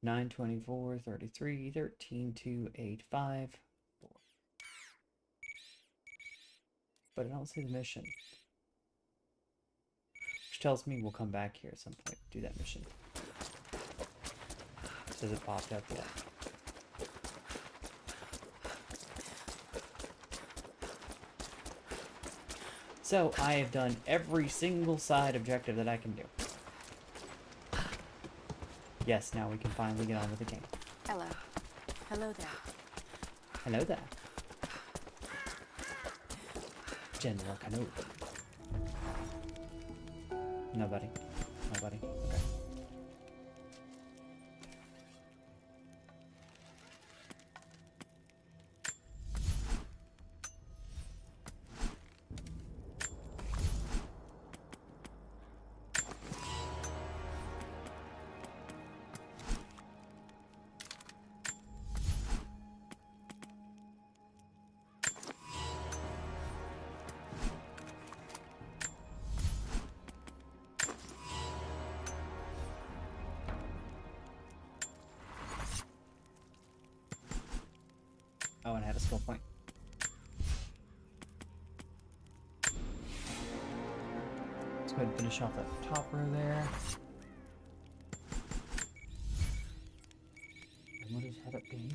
924, 33, 13, 2, 8, 5, 4. But I don't see the mission. Which tells me we'll come back here at some point to do that mission. Does it pop up yet? So, I have done every single side objective that I can do. Yes, now we can finally get on with the game. Hello. Hello there. Hello there. General Kenobi. Nobody. Nobody. Okay. Oh, and I have a skill point. Let's go ahead and finish off that top row there. And we'll just head up to here.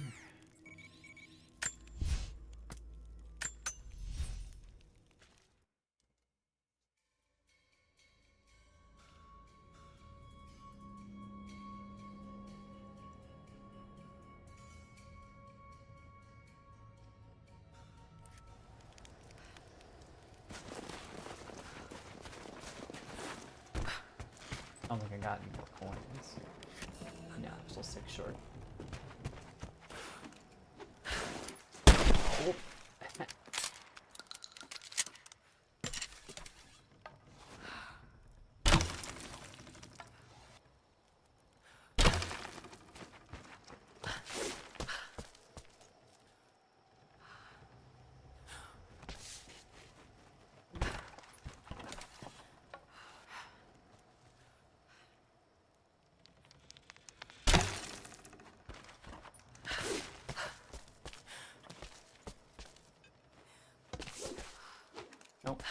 I don't think I got any more coins. No, I'm still 6 short. Oh. Nope.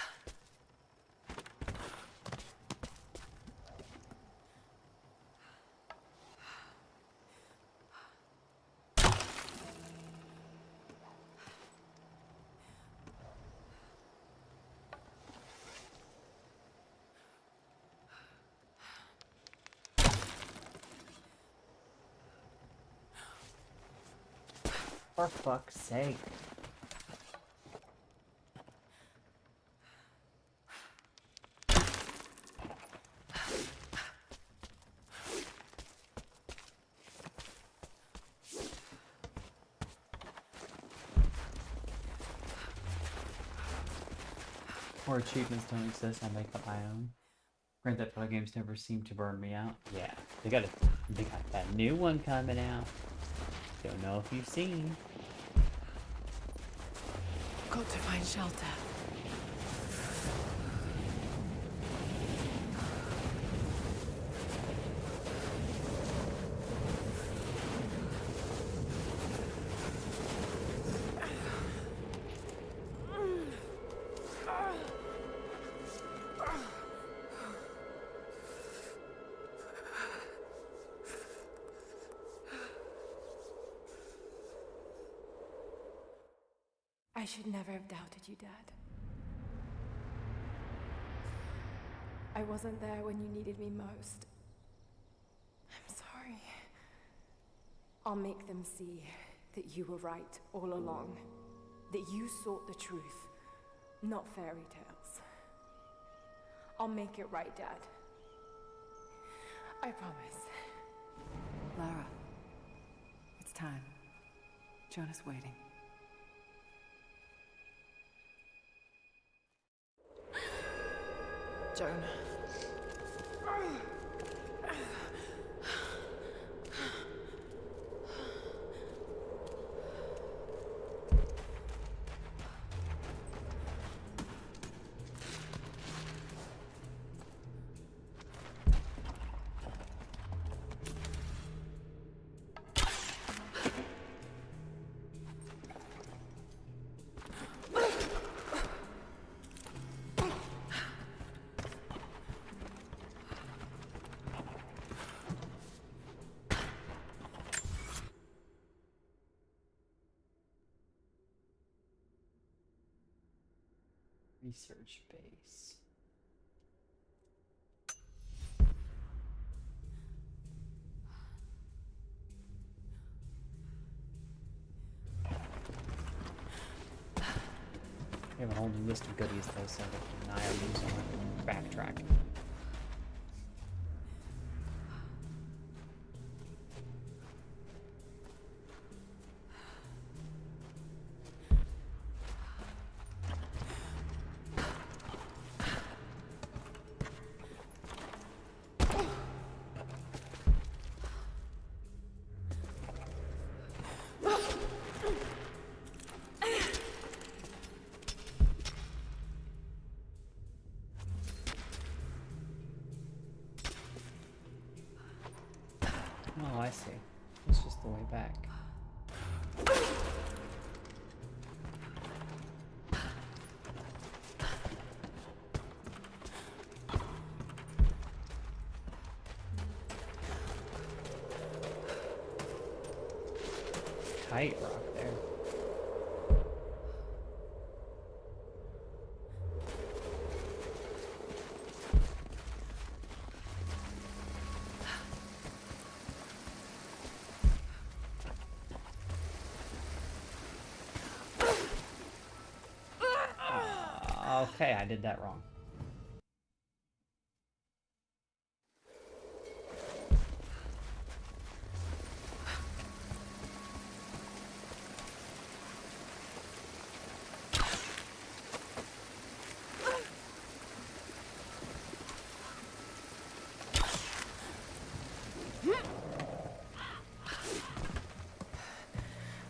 For fuck's sake. Or achievements don't exist, I make up my own. Grand Theft Auto games never seem to burn me out. Yeah, they got that new one coming out. Don't know if you've seen. Got to find shelter. I should never have doubted you, Dad. I wasn't there when you needed me most. I'm sorry. I'll make them see that you were right all along. That you sought the truth, not fairy tales. I'll make it right, Dad. I promise. Lara, it's time. Jonah's waiting. Jonah. Research base. We have a whole new list of goodies though, so I can use on backtrack. kite rock there. Okay, I did that wrong.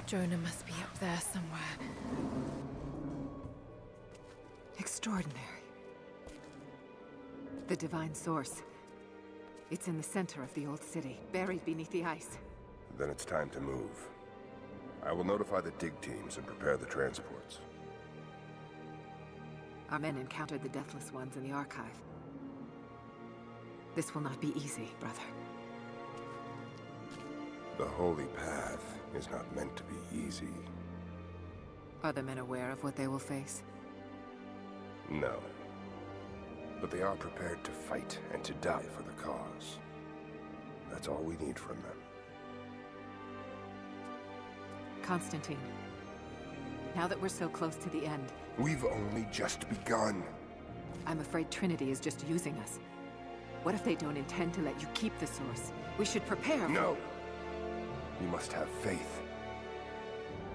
Jonah must be up there somewhere. Extraordinary. The divine source. It's in the center of the old city, buried beneath the ice. Then it's time to move. I will notify the dig teams and prepare the transports. Our men encountered the Deathless Ones in the archive. This will not be easy, brother. The Holy Path is not meant to be easy. Are the men aware of what they will face? No. But they are prepared to fight and to die for the cause. That's all we need from them. Constantine, now that we're so close to the end... We've only just begun. I'm afraid Trinity is just using us. What if they don't intend to let you keep the source? We should prepare. No! You must have faith.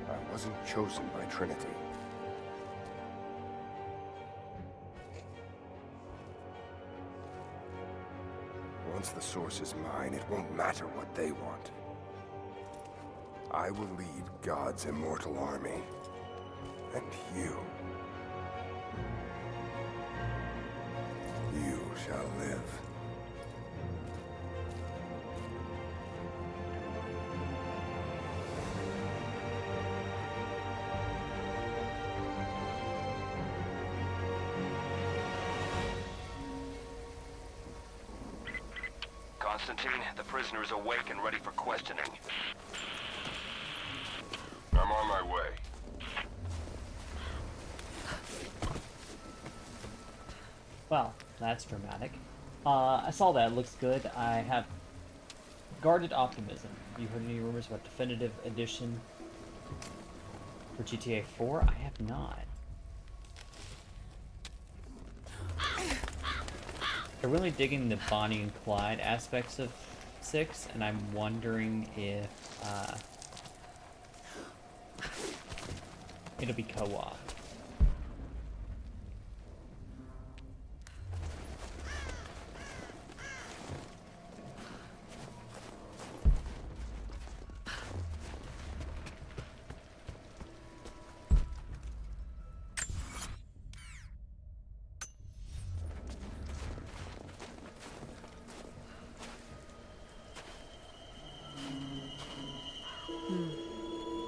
I wasn't chosen by Trinity. Once the source is mine, it won't matter what they want. I will lead God's immortal army. And you shall live. Constantine, the prisoner is awake and ready for questioning. I'm on my way. Well, that's dramatic. I saw that. It looks good. I have guarded optimism. Have you heard any rumors about definitive edition for GTA 4? I have not. I'm really digging the Bonnie and Clyde aspects of 6, and I'm wondering if it'll be co-op.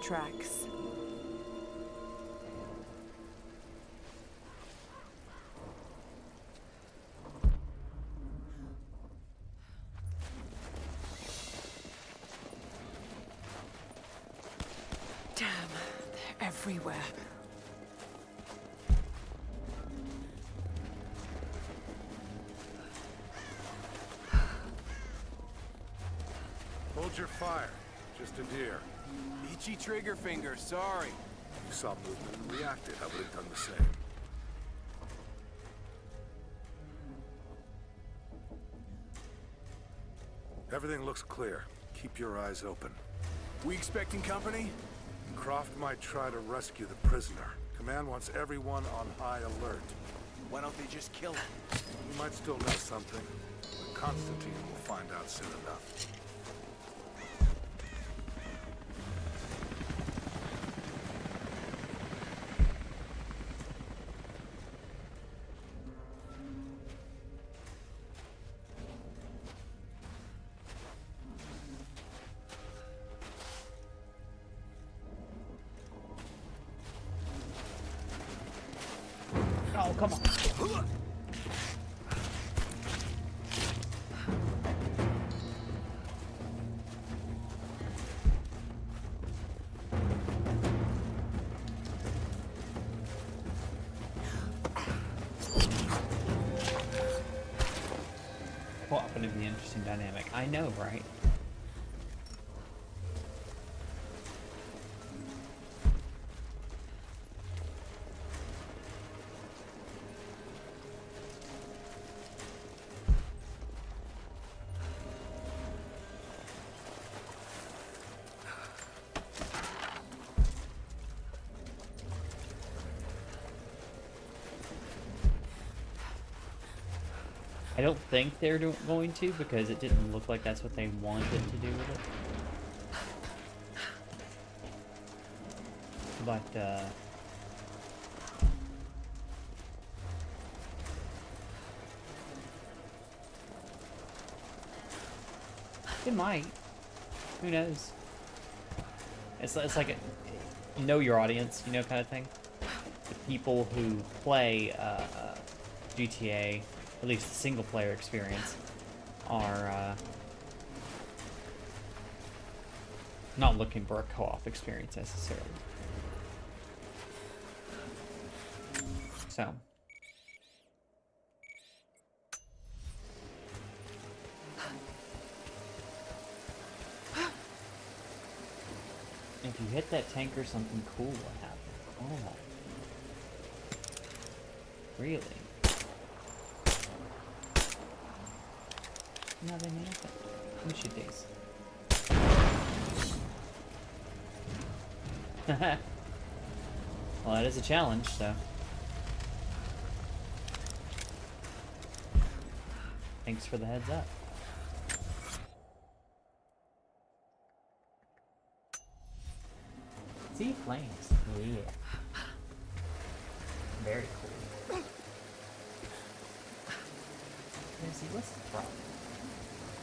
Tracks. Damn, they're everywhere. Hold your fire. Just a deer. Itchy trigger finger, sorry. You saw movement and reacted. I would have done the same. Everything looks clear. Keep your eyes open. We expecting company? Croft might try to rescue the prisoner. Command wants everyone on high alert. Why don't they just kill him? We might still know something, but Constantine will find out soon enough. Oh, come on. going to be an interesting dynamic. I know, right? I don't think they're going to, because it didn't look like that's what they wanted to do with it. But, it might. Who knows? It's like a know your audience, you know, kind of thing. The people who play GTA, at least the single player experience, are not looking for a co-op experience necessarily. So. If you hit that tanker, something cool will happen. Oh. Really? No, they made it. Let me shoot these. Well, that is a challenge, so. Thanks for the heads up. See, flames. Yeah. Very cool. Let's see, what's the problem?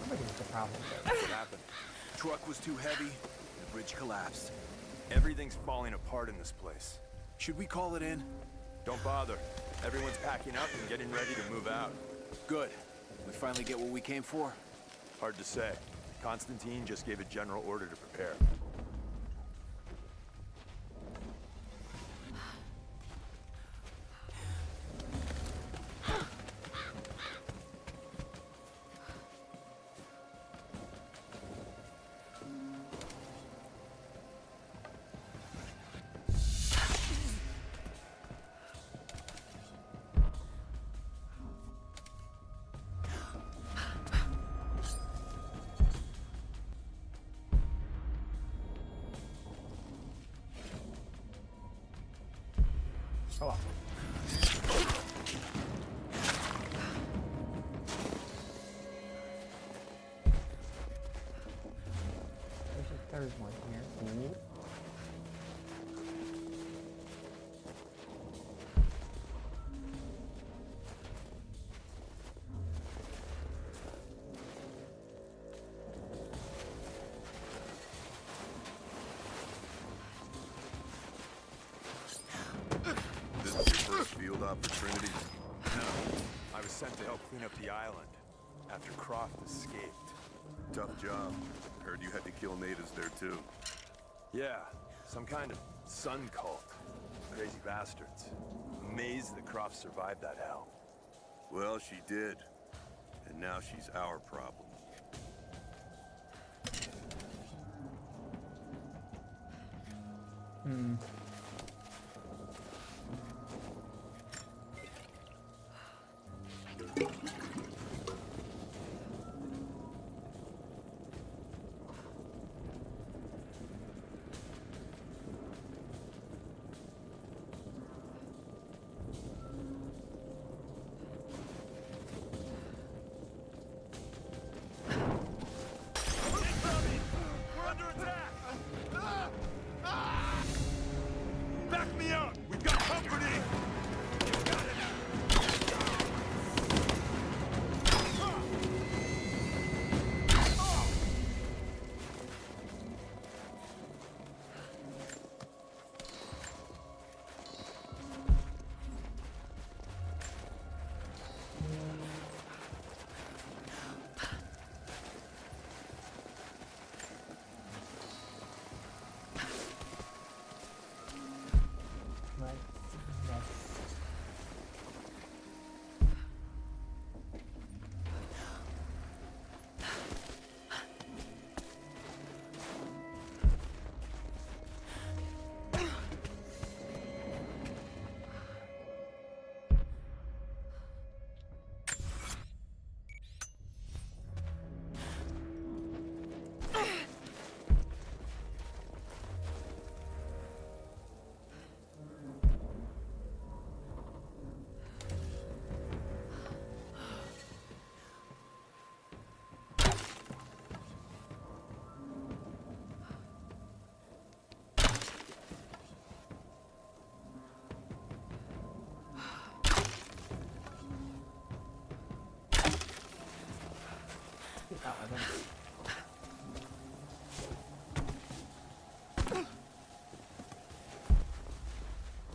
What is the problem? What happened? Truck was too heavy, the bridge collapsed. Everything's falling apart in this place. Should we call it in? Don't bother. Everyone's packing up and getting ready to move out. Good. We finally get what we came for? Hard to say. Constantine just gave a general order to prepare. Oh, wow. There's a third one here. Ooh. Field op for Trinity? No. I was sent to help clean up the island after Croft escaped. Tough job. Heard you had to kill natives there too. Yeah, some kind of sun cult. Crazy bastards. Amazed that Croft survived that hell. Well, she did. And now she's our problem. Hmm. Back me up! We've got company! Let's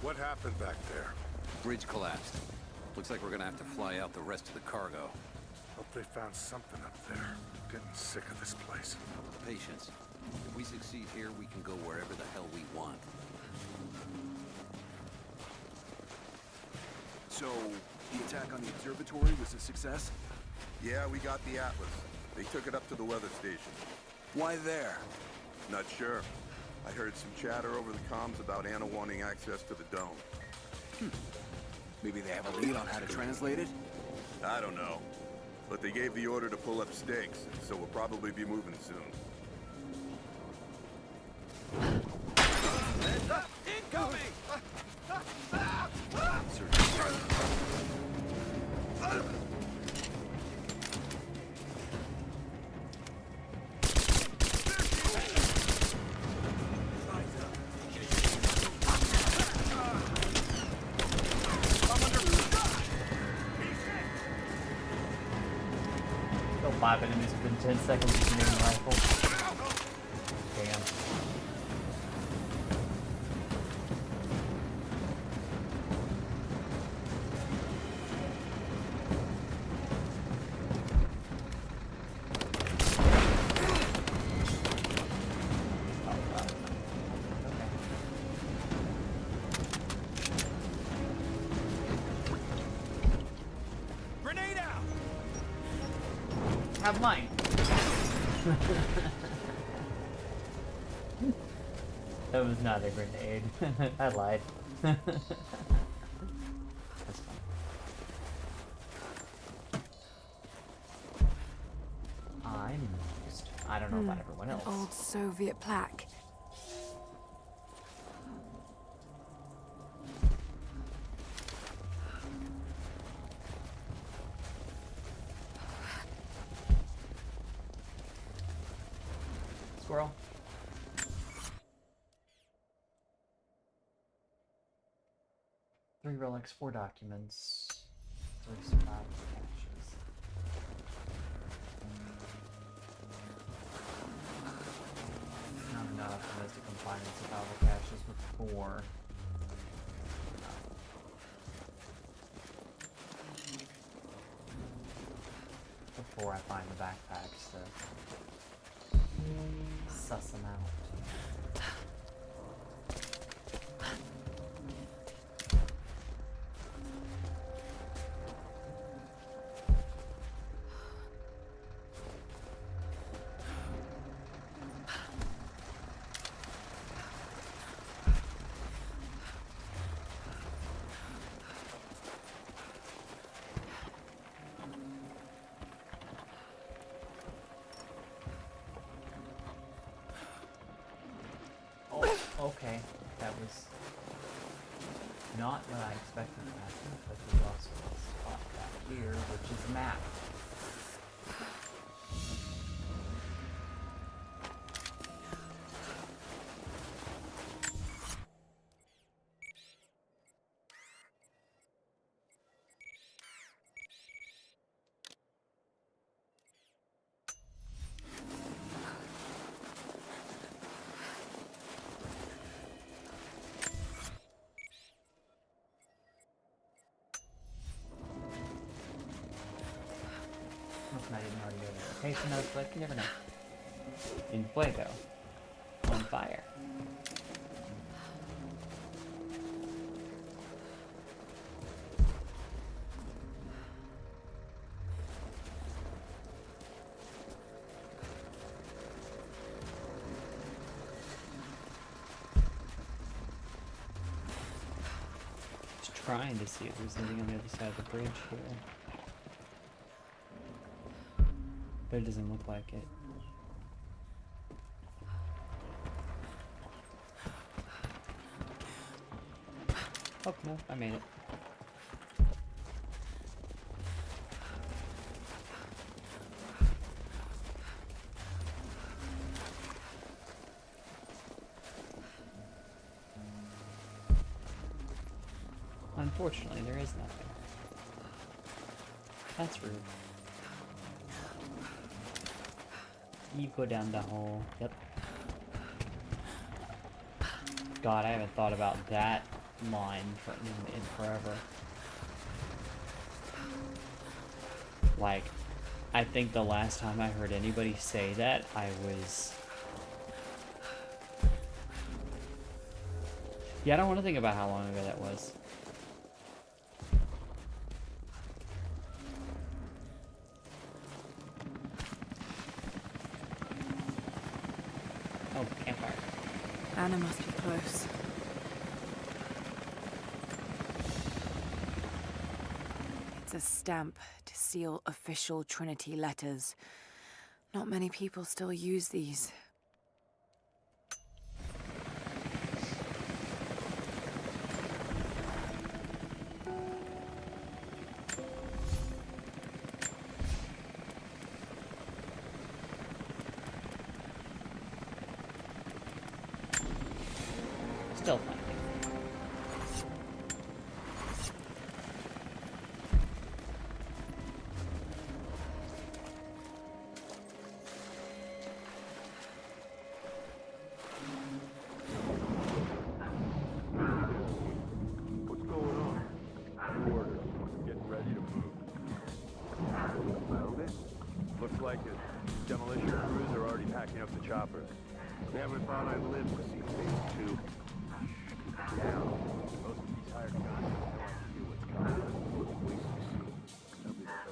What happened back there? Bridge collapsed. Looks like we're gonna have to fly out the rest of the cargo. Hope they found something up there. Getting sick of this place. Patience. If we succeed here, we can go wherever the hell we want. So, the attack on the observatory was a success? Yeah, we got the Atlas. They took it up to the weather station. Why there? Not sure. I heard some chatter over the comms about Anna wanting access to the dome. Maybe they have a lead on how to translate it? I don't know. But they gave the order to pull up stakes, so we'll probably be moving soon. Incoming! Kill 5 enemies within 10 seconds with an aiming rifle. Damn. Grenade out! Have mine. That was not a grenade. I lied. That's fine. I'm next. I don't know about everyone else. Old Soviet plaque. Squirrel. Three relics, 4 documents, 3 survival caches. Not enough for us to combine the survival caches with 4. Before I find the backpacks to suss them out. Okay, that was not what I expected to happen, but there's also a spot back here, which is map. I didn't already know the location of, but you never know. In fuego. On fire. Just trying to see if there's anything on the other side of the bridge here. But it doesn't look like it. Oh, no, I made it. Unfortunately, there is nothing. That's rude. You go down the hole. Yep. God, I haven't thought about that line in forever. Like, I think the last time I heard anybody say that, I was... Yeah, I don't want to think about how long ago that was. Oh, campfire. Anna must be close. It's a stamp to seal official Trinity letters. Not many people still use these. Still finding. What's going on? New orders. Getting ready to move. Settled it? Looks like it. Demolition crews are already packing up the choppers. Never thought I'd live to see phase 2. Now, most of these hired guys have no idea what's coming. Wait to see. Nobody knows.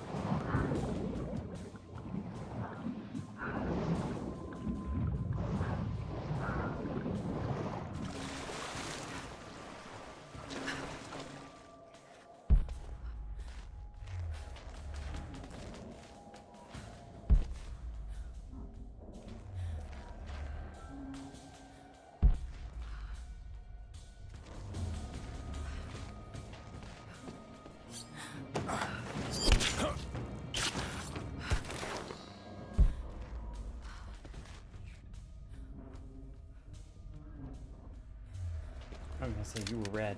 I was gonna say you were red.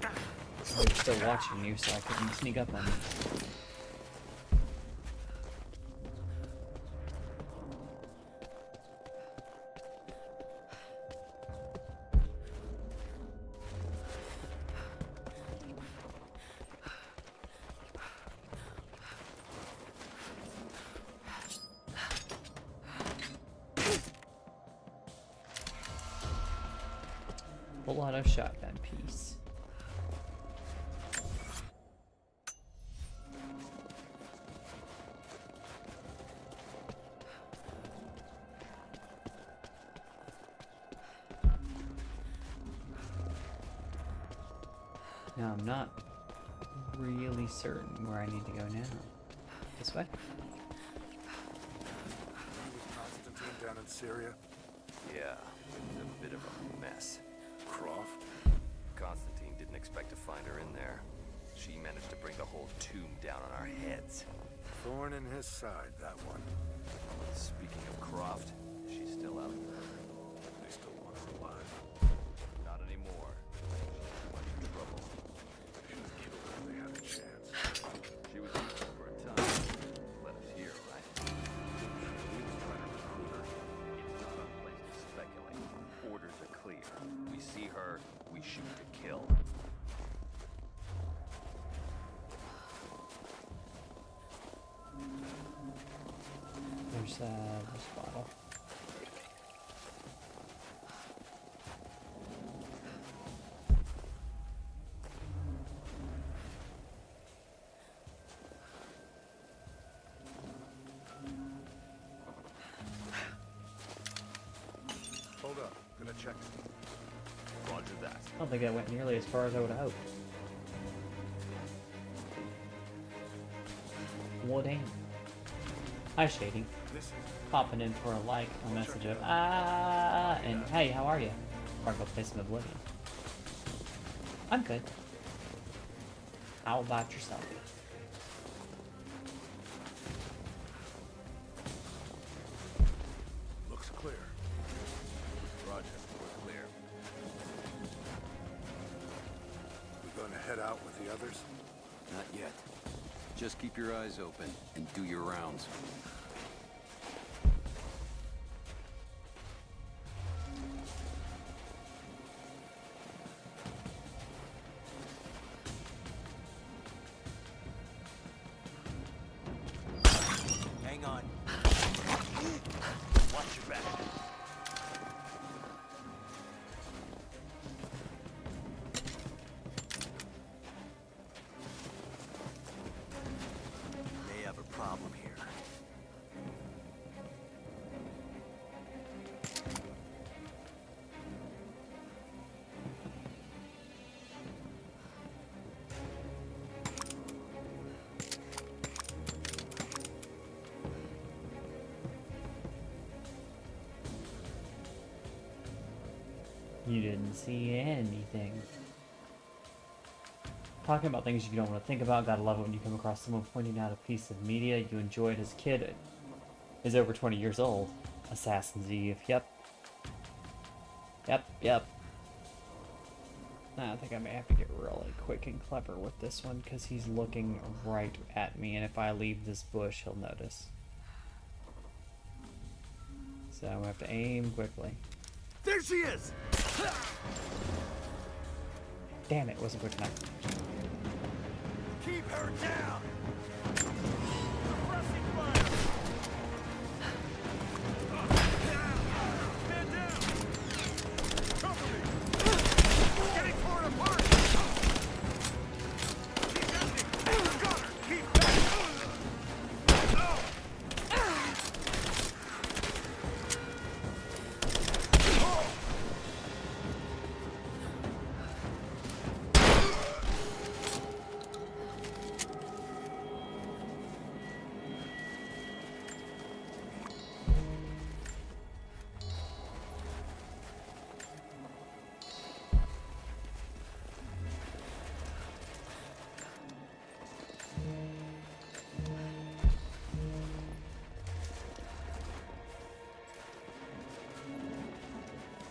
I was still watching you, so I couldn't sneak up on you. A lot of shotgun piece. Now I'm not really certain where I need to go now. This way? Was Constantine down in Syria? Yeah, it was a bit of a mess. Croft? Constantine didn't expect to find her in there. She managed to bring the whole tomb down on our heads. Thorn in his side, that one. Speaking of Croft, she's still out there. They still want her alive. Not anymore. She's too much trouble. Should have killed her if they had a chance. She was useful for a time. Let us hear, right? We was trying to recruit her. It's not our place to speculate. Orders are clear. We see her, we shoot to kill. There's this bottle. Hold up. Gonna check it. Roger that. I don't think that went nearly as far as I would have hoped. Well, damn. Hi, Shady. This is... Popping in for a like, a message of and hey, how are you? Or go play some Oblivion. I'm good. How about yourself? Looks clear. Roger, we're clear. We gonna head out with the others? Not yet. Just keep your eyes open and do your rounds. You didn't see anything. Talking about things you don't want to think about. Gotta love it when you come across someone pointing out a piece of media you enjoyed as a kid. Is over 20 years old. Assassin's Eve. Yep. Yep. I think I may have to get really quick and clever with this one because he's looking right at me, and if I leave this bush, he'll notice. So I have to aim quickly. There she is! Damn it, wasn't quick enough. Keep her down! Suppressing fire! Man down! Cover me! Getting torn apart! Keep empty! Got her! Keep back!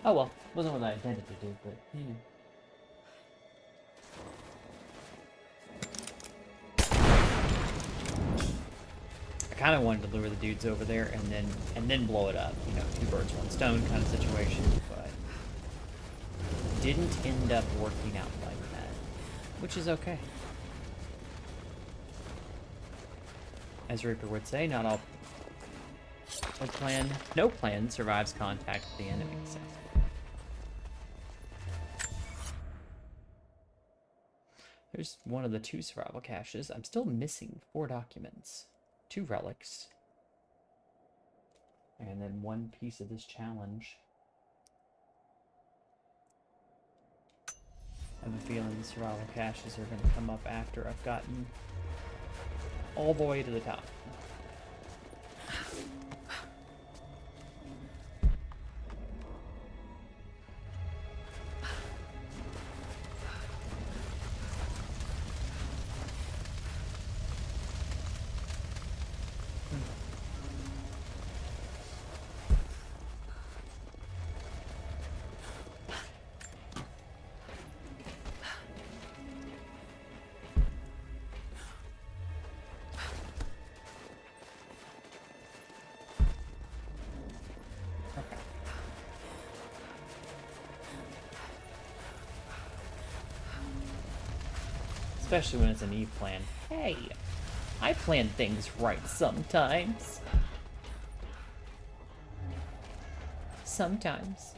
Oh well, wasn't what I intended to do, but you know. I kind of wanted to lure the dudes over there and then blow it up, you know, 2 birds, 1 stone kind of situation, but didn't end up working out like that, which is okay. As Reaper would say, not all no plan survives contact with the enemy. So. There's one of the 2 survival caches. I'm still missing 4 documents, 2 relics, and then 1 piece of this challenge. I have a feeling the survival caches are going to come up after I've gotten all the way to the top. Especially when it's an Eve plan. Hey, I plan things right sometimes. Sometimes.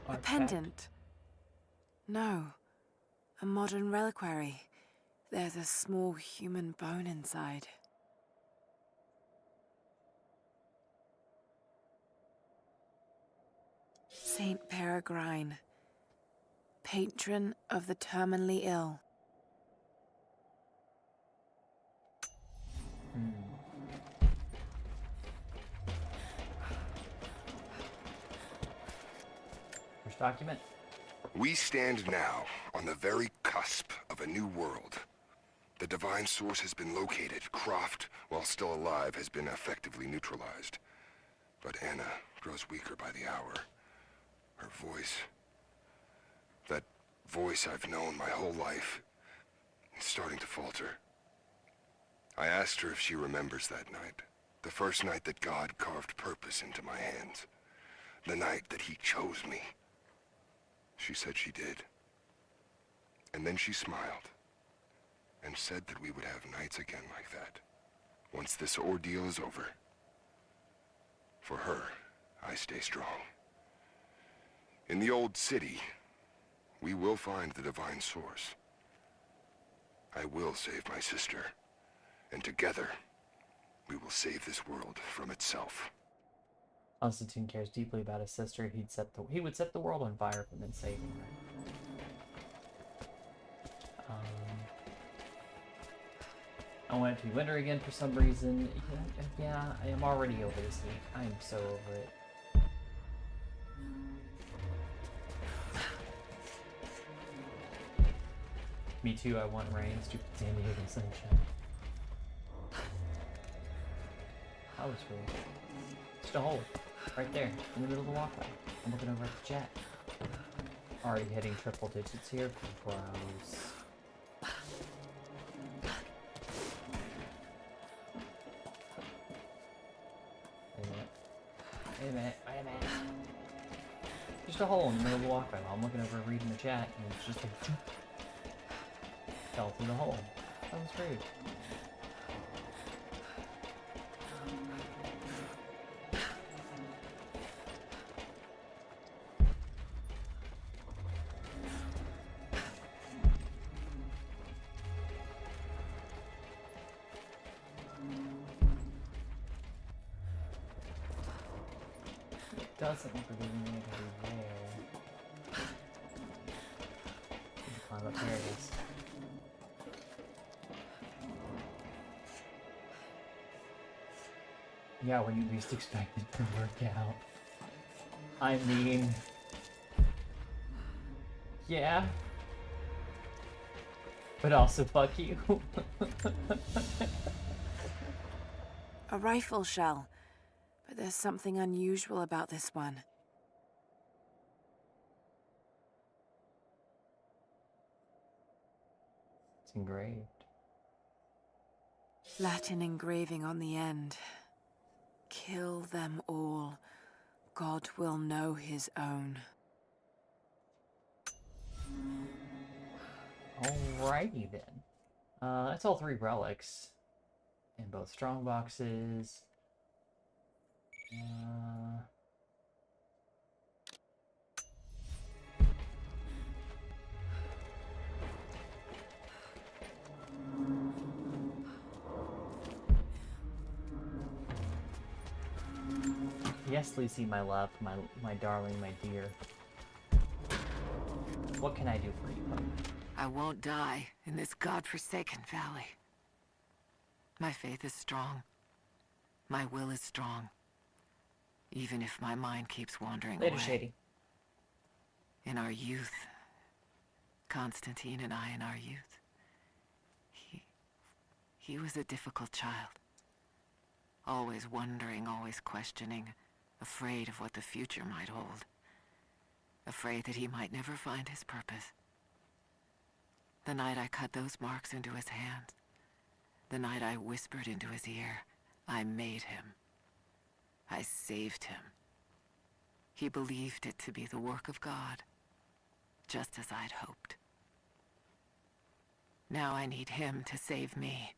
A pendant? No. A modern reliquary. There's a small human bone inside. Saint Peregrine, patron of the terminally ill. First document. We stand now on the very cusp of a new world. The divine source has been located. Croft, while still alive, has been effectively neutralized. But Anna grows weaker by the hour. Her voice, that voice I've known my whole life, is starting to falter. I asked her if she remembers that night. The first night that God carved purpose into my hands. The night that he chose me. She said she did. And then she smiled and said that we would have nights again like that. once this ordeal is over. For her, I stay strong. In the old city, we will find the divine source. I will save my sister, and together, we will save this world from itself. Constantine cares deeply about his sister. He would set the world on fire for then saving her. I want it to be winter again for some reason. Yeah, I am already over this heat. I am so over it. Me too, I want rain. Stupid San Diego sunshine. That was rude. Just a hole. Right there, in the middle of the walkway. I'm looking over at the chat. Already hitting triple digits here. Gross. Wait a minute. Just a hole in the middle of the walkway while I'm looking over reading the chat, and it's just like fell through the hole. That was rude. Doesn't look like we need to be there. Need to climb up here, I guess. Yeah, when you least expect it to work out. I mean... yeah. But also, fuck you. A rifle shell. But there's something unusual about this one. It's engraved. Latin engraving on the end. Kill them all. God will know his own. Alrighty then. That's all 3 relics. In both strong boxes. Yes, Lucy, my love, my darling, my dear. What can I do for you, puppy? I won't die in this godforsaken valley. My faith is strong. My will is strong. Even if my mind keeps wandering Later, away. Shady. In our youth, Constantine and I in our youth, he was a difficult child. Always wondering, always questioning, afraid of what the future might hold. Afraid that he might never find his purpose. The night I cut those marks into his hands, the night I whispered into his ear, I made him. I saved him. He believed it to be the work of God, just as I'd hoped. Now I need him to save me.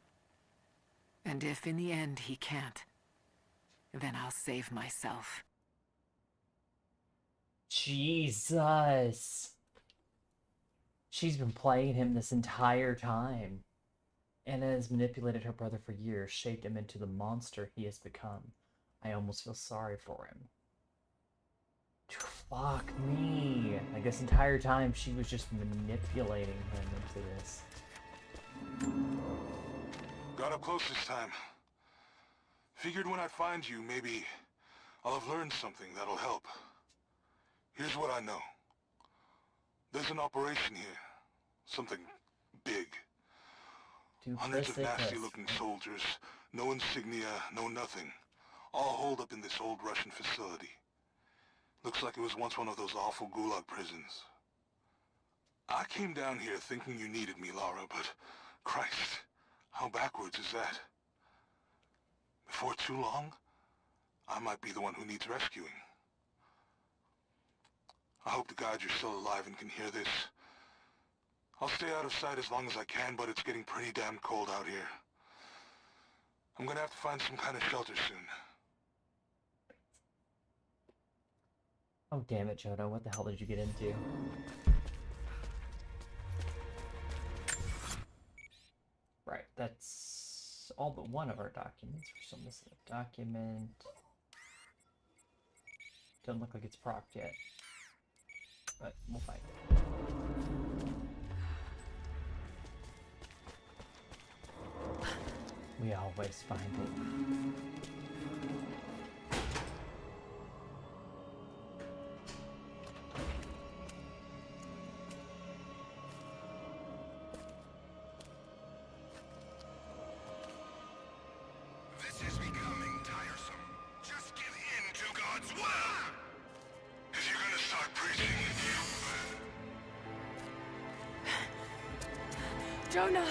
And if in the end he can't, then I'll save myself. Jesus! She's been playing him this entire time. Anna has manipulated her brother for years, shaped him into the monster he has become. I almost feel sorry for him. Fuck me. Like this entire time she was just manipulating him into this. Got up close this time. Figured when I find you, maybe I'll have learned something that'll help. Here's what I know. There's an operation here. Something big. Hundreds of nasty-looking soldiers. No insignia, no nothing. All holed up in this old Russian facility. Looks like it was once one of those awful gulag prisons. I came down here thinking you needed me, Lara, but Christ, how backwards is that? Before too long, I might be the one who needs rescuing. I hope to God you're still alive and can hear this. I'll stay out of sight as long as I can, but it's getting pretty damn cold out here. I'm gonna have to find some kind of shelter soon. Oh, damn it, Jonah. What the hell did you get into? Right, that's all but one of our documents. We're still missing a document. Doesn't look like it's procced yet. But we'll find it. We always find it. This is becoming tiresome. Just give in to God's will! If you're gonna start preaching, Jonah!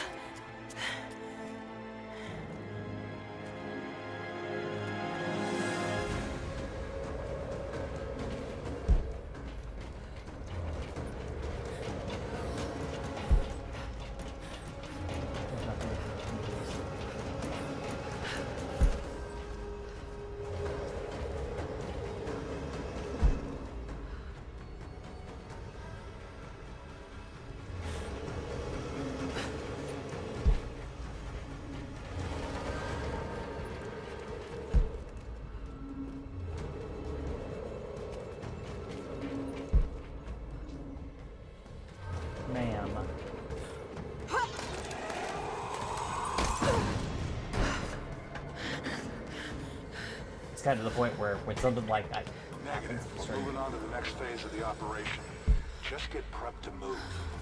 Ma'am. It's kind of the point where when something like that happens, We're moving on to the next phase of the operation. Just get prepped to move.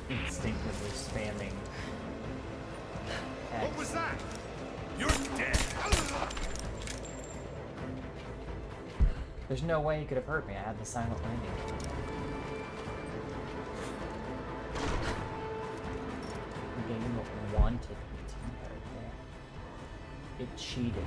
Instinctively spamming. What was that? You're dead. There's no way he could have hurt me. I had the silent landing. The game wanted me to be right there. It cheated.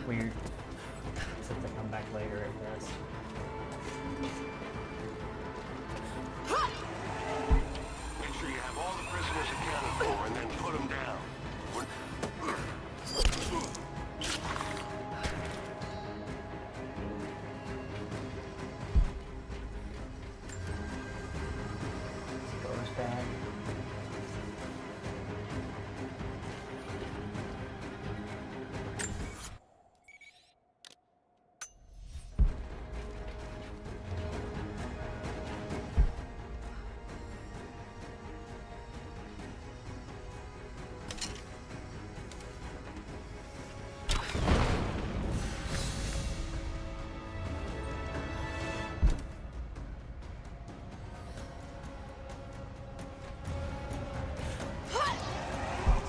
Weird. Except they come back later at best. Make sure you have all the prisoners accounted for and then put them down. Goes bad.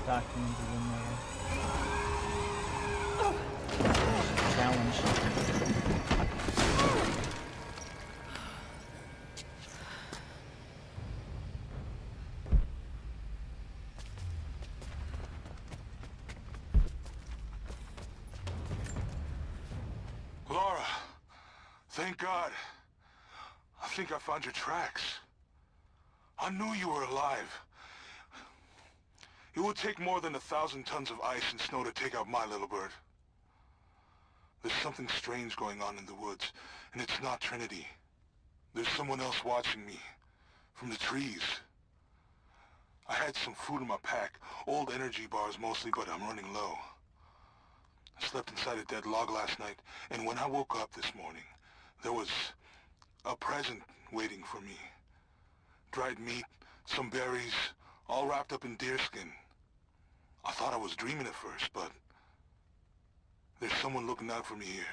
Documents is in there. Challenge. Thank God. I think I found your tracks. I knew you were alive. It would take more than 1,000 tons of ice and snow to take out my little bird. There's something strange going on in the woods, and it's not Trinity. There's someone else watching me, from the trees. I had some food in my pack, old energy bars mostly, but I'm running low. I slept inside a dead log last night, and when I woke up this morning, there was a present waiting for me. Dried meat, some berries, all wrapped up in deerskin. I thought I was dreaming at first, but there's someone looking out for me here.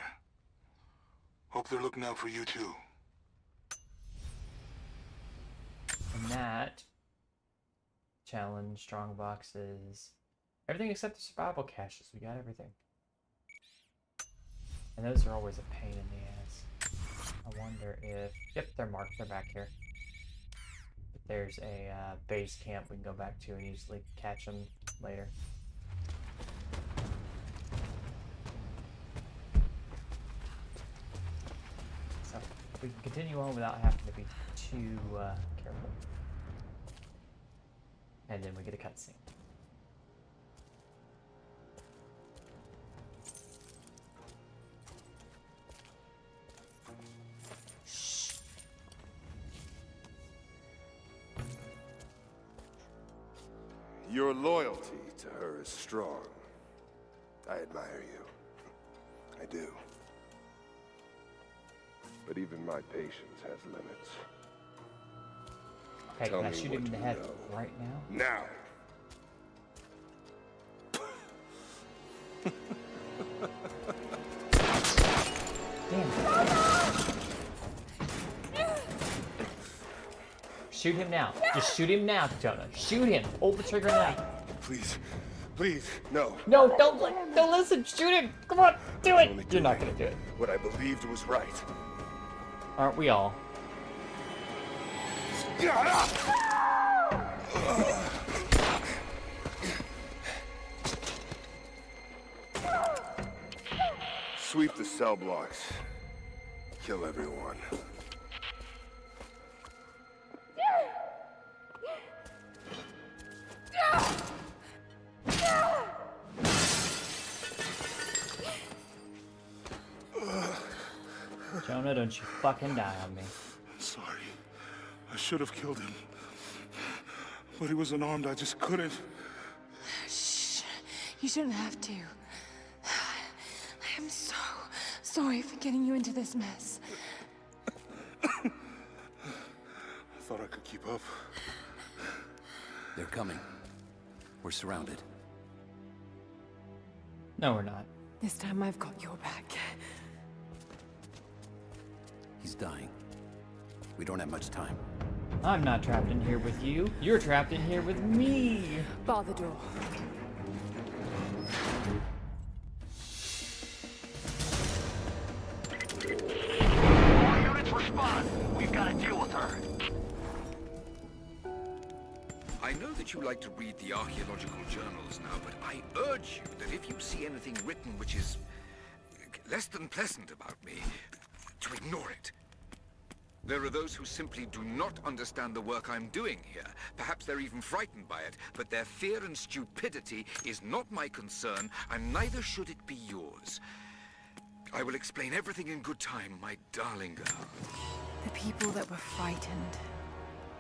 Hope they're looking out for you too. And that challenge, strong boxes, everything except the survival caches. We got everything. And those are always a pain in the ass. I wonder if... Yep, they're marked. They're back here. But there's a base camp we can go back to and easily catch them later. So, we can continue on without having to be too careful. And then we get a cutscene. Your loyalty to her is strong. I admire you. I do. But even my patience has limits. Okay, Tell can I me shoot what him in the you head know. right now? Now! Shoot him now. Just shoot him now, Jonah. Shoot him. Pull the trigger now. Please. Please, no. No, don't listen. Shoot him. Come on, do it. You're not gonna do it. What I believed was right. Aren't we all? Sweep the cell blocks. Kill everyone. Jonah, don't you fucking die on me. Sorry. I should have killed him. But he was unarmed, I just couldn't. Shh. You shouldn't have to. I am so sorry for getting you into this mess. I thought I could keep up. They're coming. We're surrounded. No, we're not. This time I've got your back. He's dying. We don't have much time. I'm not trapped in here with you. You're trapped in here with me. Bar the door. All units respond. We've got to deal with her. I know that you like to read the archaeological journals now, but I urge you that if you see anything written which is less than pleasant about me, to ignore it. There are those who simply do not understand the work I'm doing here. Perhaps they're even frightened by it, but their fear and stupidity is not my concern, and neither should it be yours. I will explain everything in good time, my darling girl. The people that were frightened,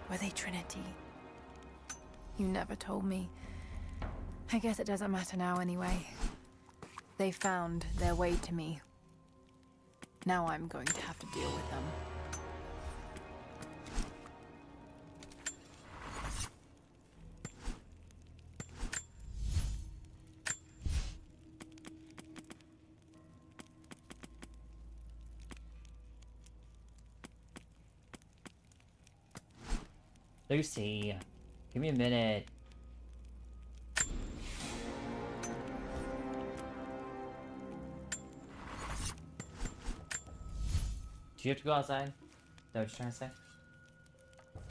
were they Trinity? You never told me. I guess it doesn't matter now anyway. They found their way to me. Now I'm going to have to deal with them. Lucy, give me a minute. Do you have to go outside? Is that what you're trying to say?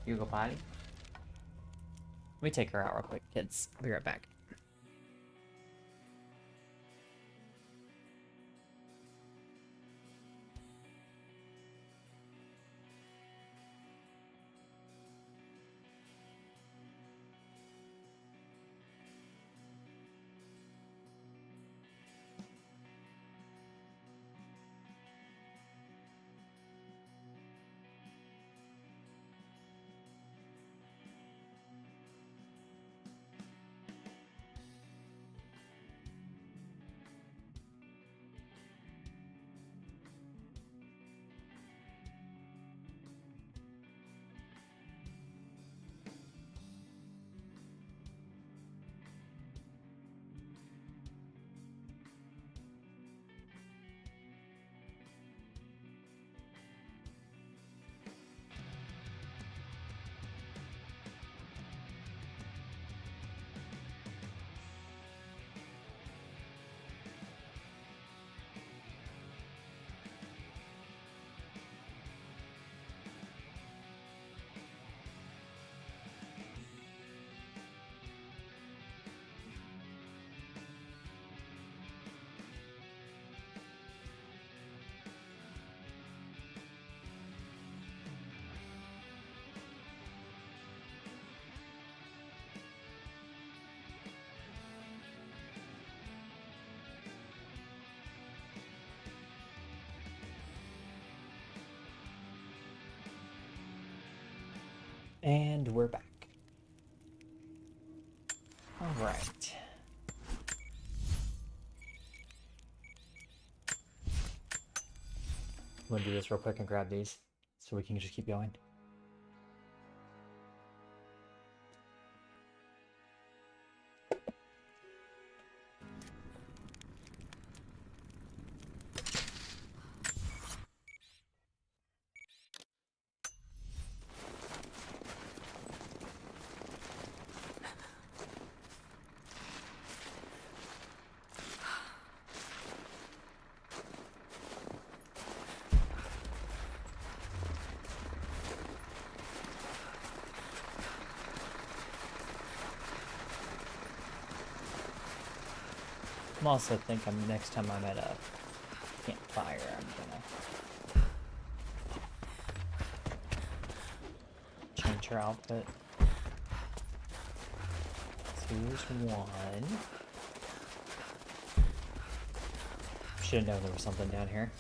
You go potty? Let me take her out real quick, kids. I'll be right back. And we're back. Alright. I'm gonna do this real quick and grab these so we can just keep going. I'm also thinking next time I'm at a campfire, I'm gonna change her outfit. So here's one. Should've known there was something down here.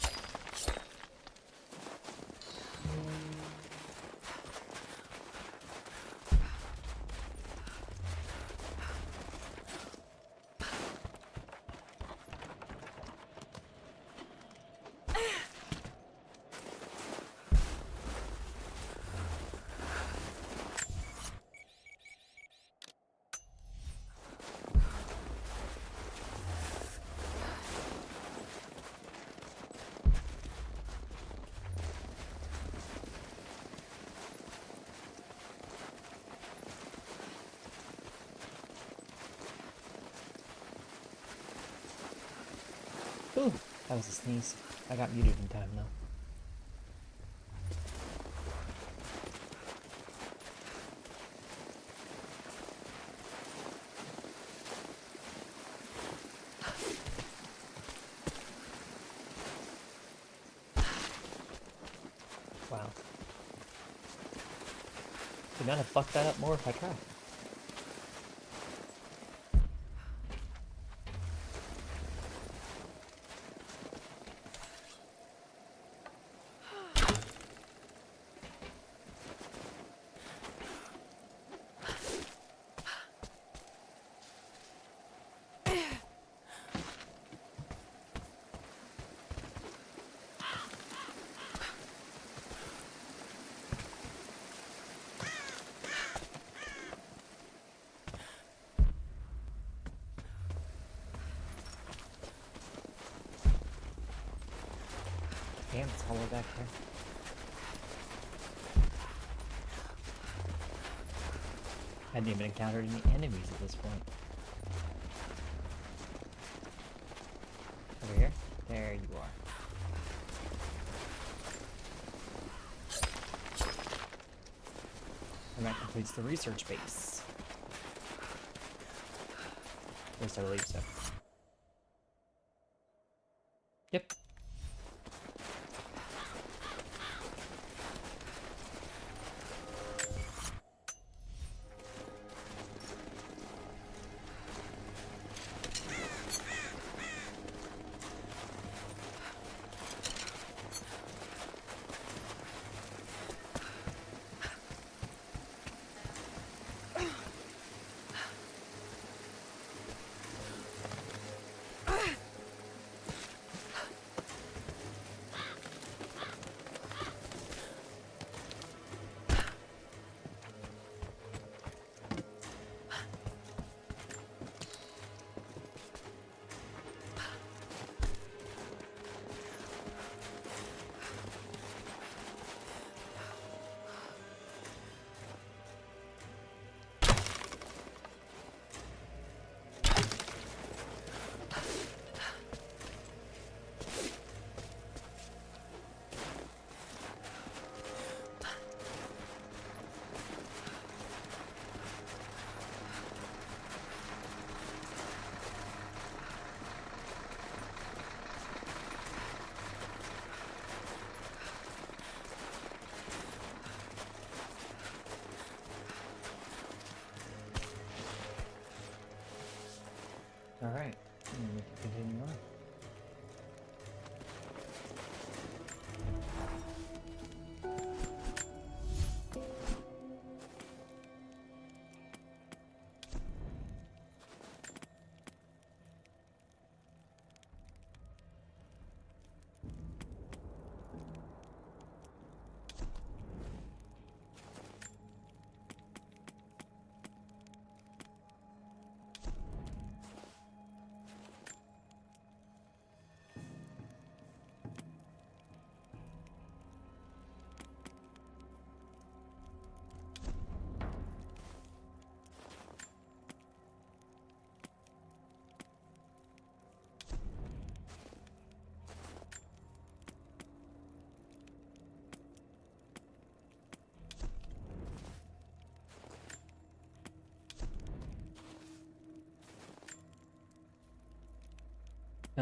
Ooh, that was a sneeze. I got muted in time though. Wow. Could not have fucked that up more if I tried. Damn, it's hollow back there. I hadn't even encountered any enemies at this point. Over here? There you are. And that completes the research base. At least I believe so. Yep.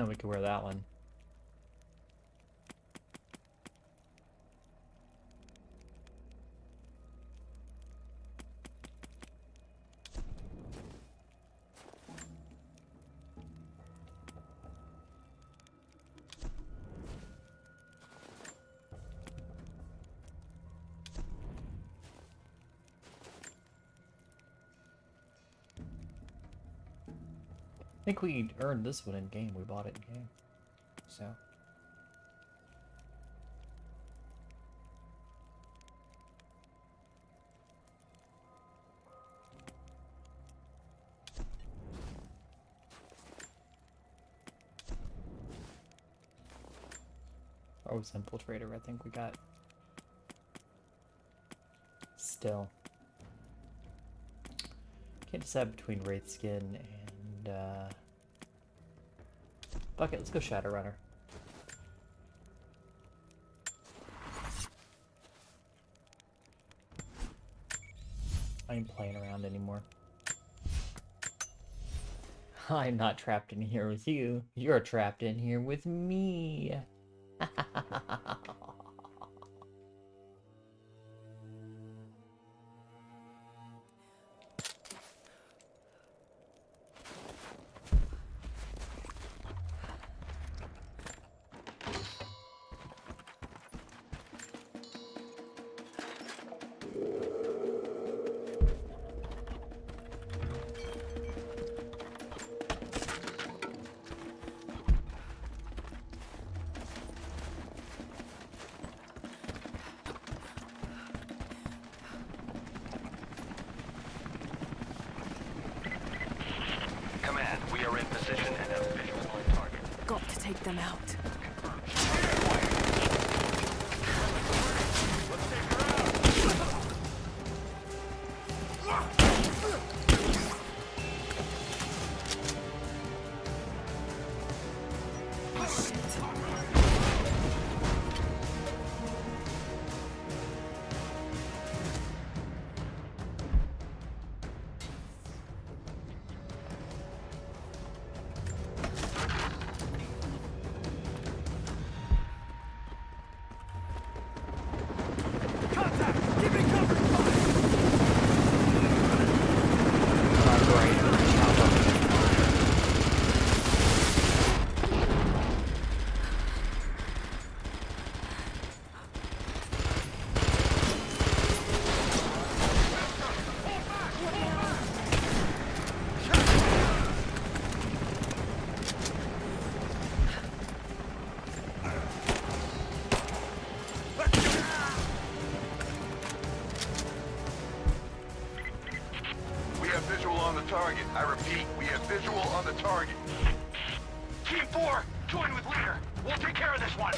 We could wear that one. I think we earned this one in game. We bought it in game. So. Oh, it's Infiltrator, I think we got. Still. Can't decide between Wraith Skin and fuck it, let's go Shadowrunner. I ain't playing around anymore. I'm not trapped in here with you. You're trapped in here with me. Command, we are in position and have visual on target. Got to take them out. Target. I repeat, we have visual on the target. Team 4, join with leader. We'll take care of this one.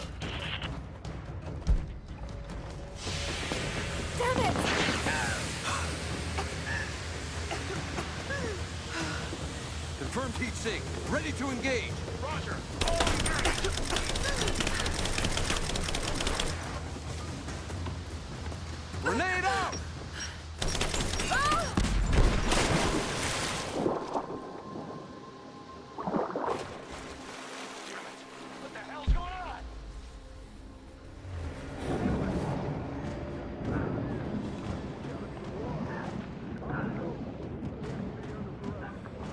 Damn it! Confirmed heat sink. Ready to engage. Roger. All engaged. Grenade out!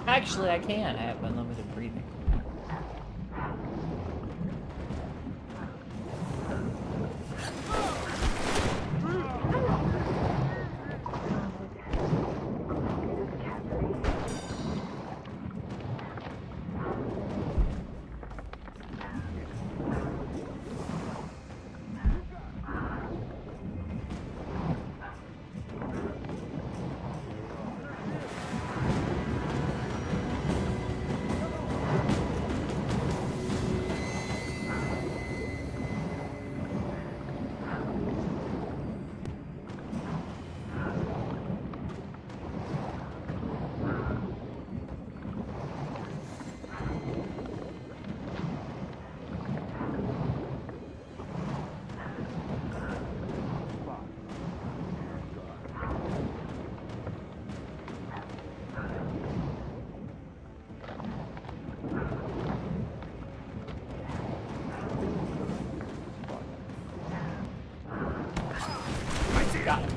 Actually, I can. I have unlimited breathing. Got him.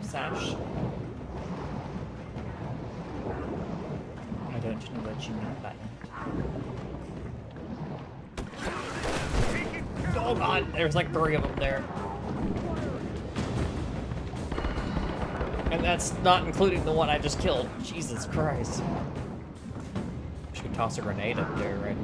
Sash. I don't know what you mean by that. Oh god, there's like 3 of them there. And that's not including the one I just killed. Jesus Christ. Should toss a grenade up there, right?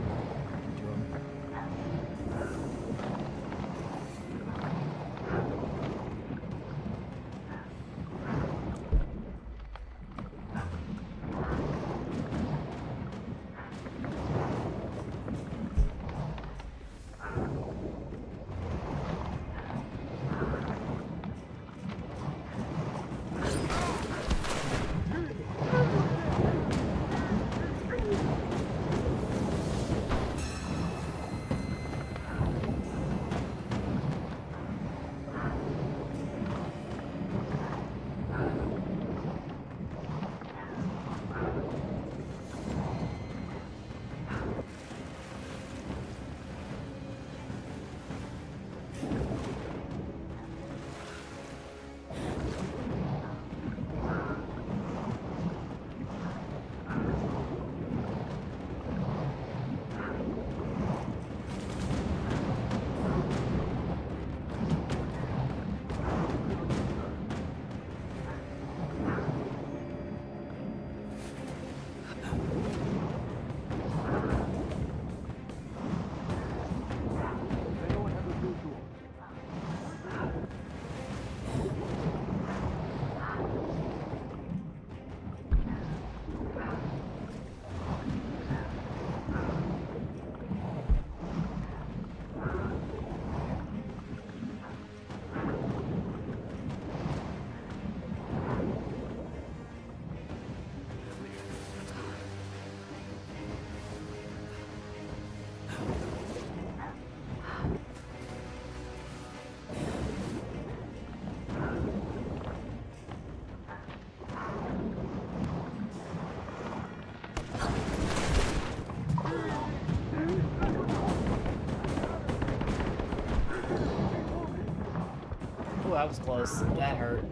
That was close. That hurt.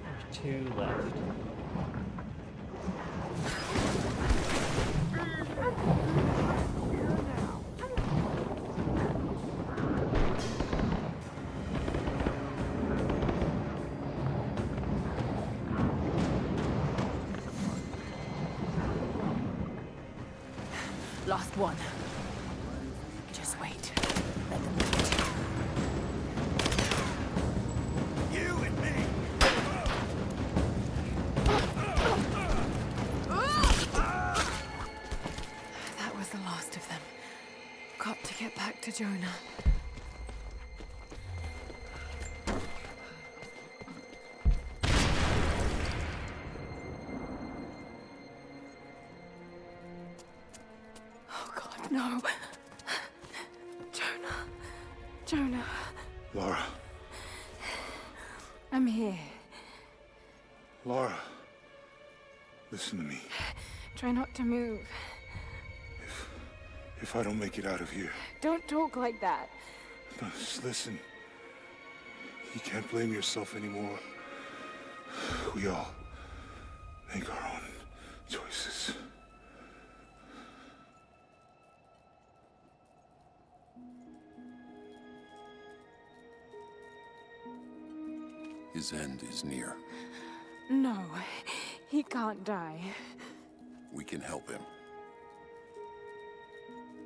There's 2 left. Lost one. Just wait. Let them wait. You and me! That was the last of them. Got to get back to Jonah. No. Jonah. Jonah. Lara. I'm here. Lara. Listen to me. Try not to move. If I don't make it out of here. Don't talk like that. No, just listen. You can't blame yourself anymore. We all make our own choices. His end is near. No, he can't die. We can help him.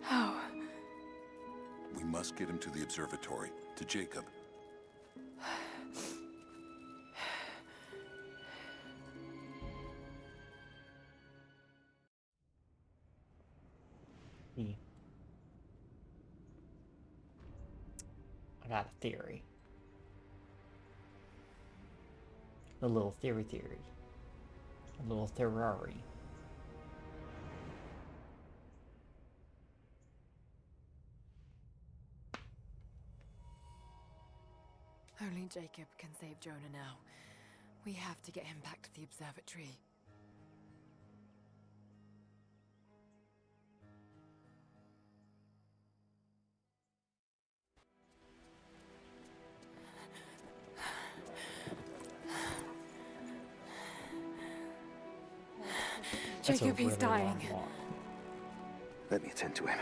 How? We must get him to the observatory, to Jacob. I got a theory. A little theory. A little Ferrari. Only Jacob can save Jonah now. We have to get him back to the observatory. Jacob, he's dying. Let me attend to him.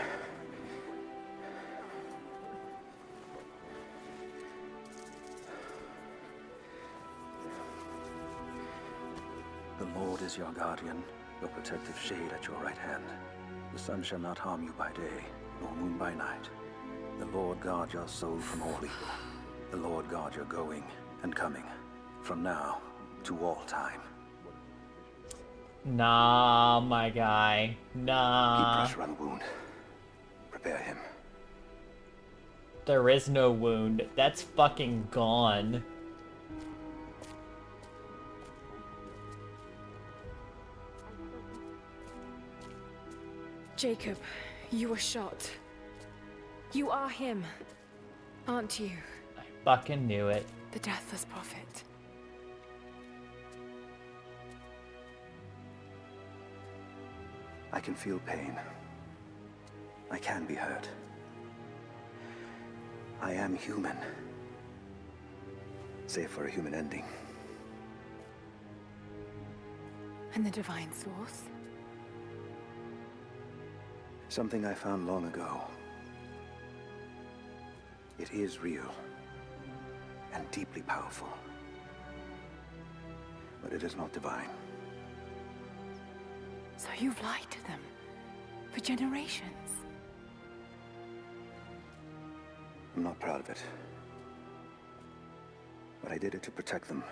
The Lord is your guardian, your protective shade at your right hand. The sun shall not harm you by day, nor moon by night. The Lord guard your soul from all evil. The Lord guard your going and coming, from now to all time. Nah, my guy. Nah. Keep pressure on the wound. Prepare him. There is no wound. That's fucking gone. Jacob, you were shot. You are him, aren't you? I fucking knew it. The Deathless Prophet. I can feel pain. I can be hurt. I am human. Save for a human ending. And the Divine Source? Something I found long ago. It is real. And deeply powerful. But it is not divine. So you've lied to them for generations. I'm not proud of it. But I did it to protect them.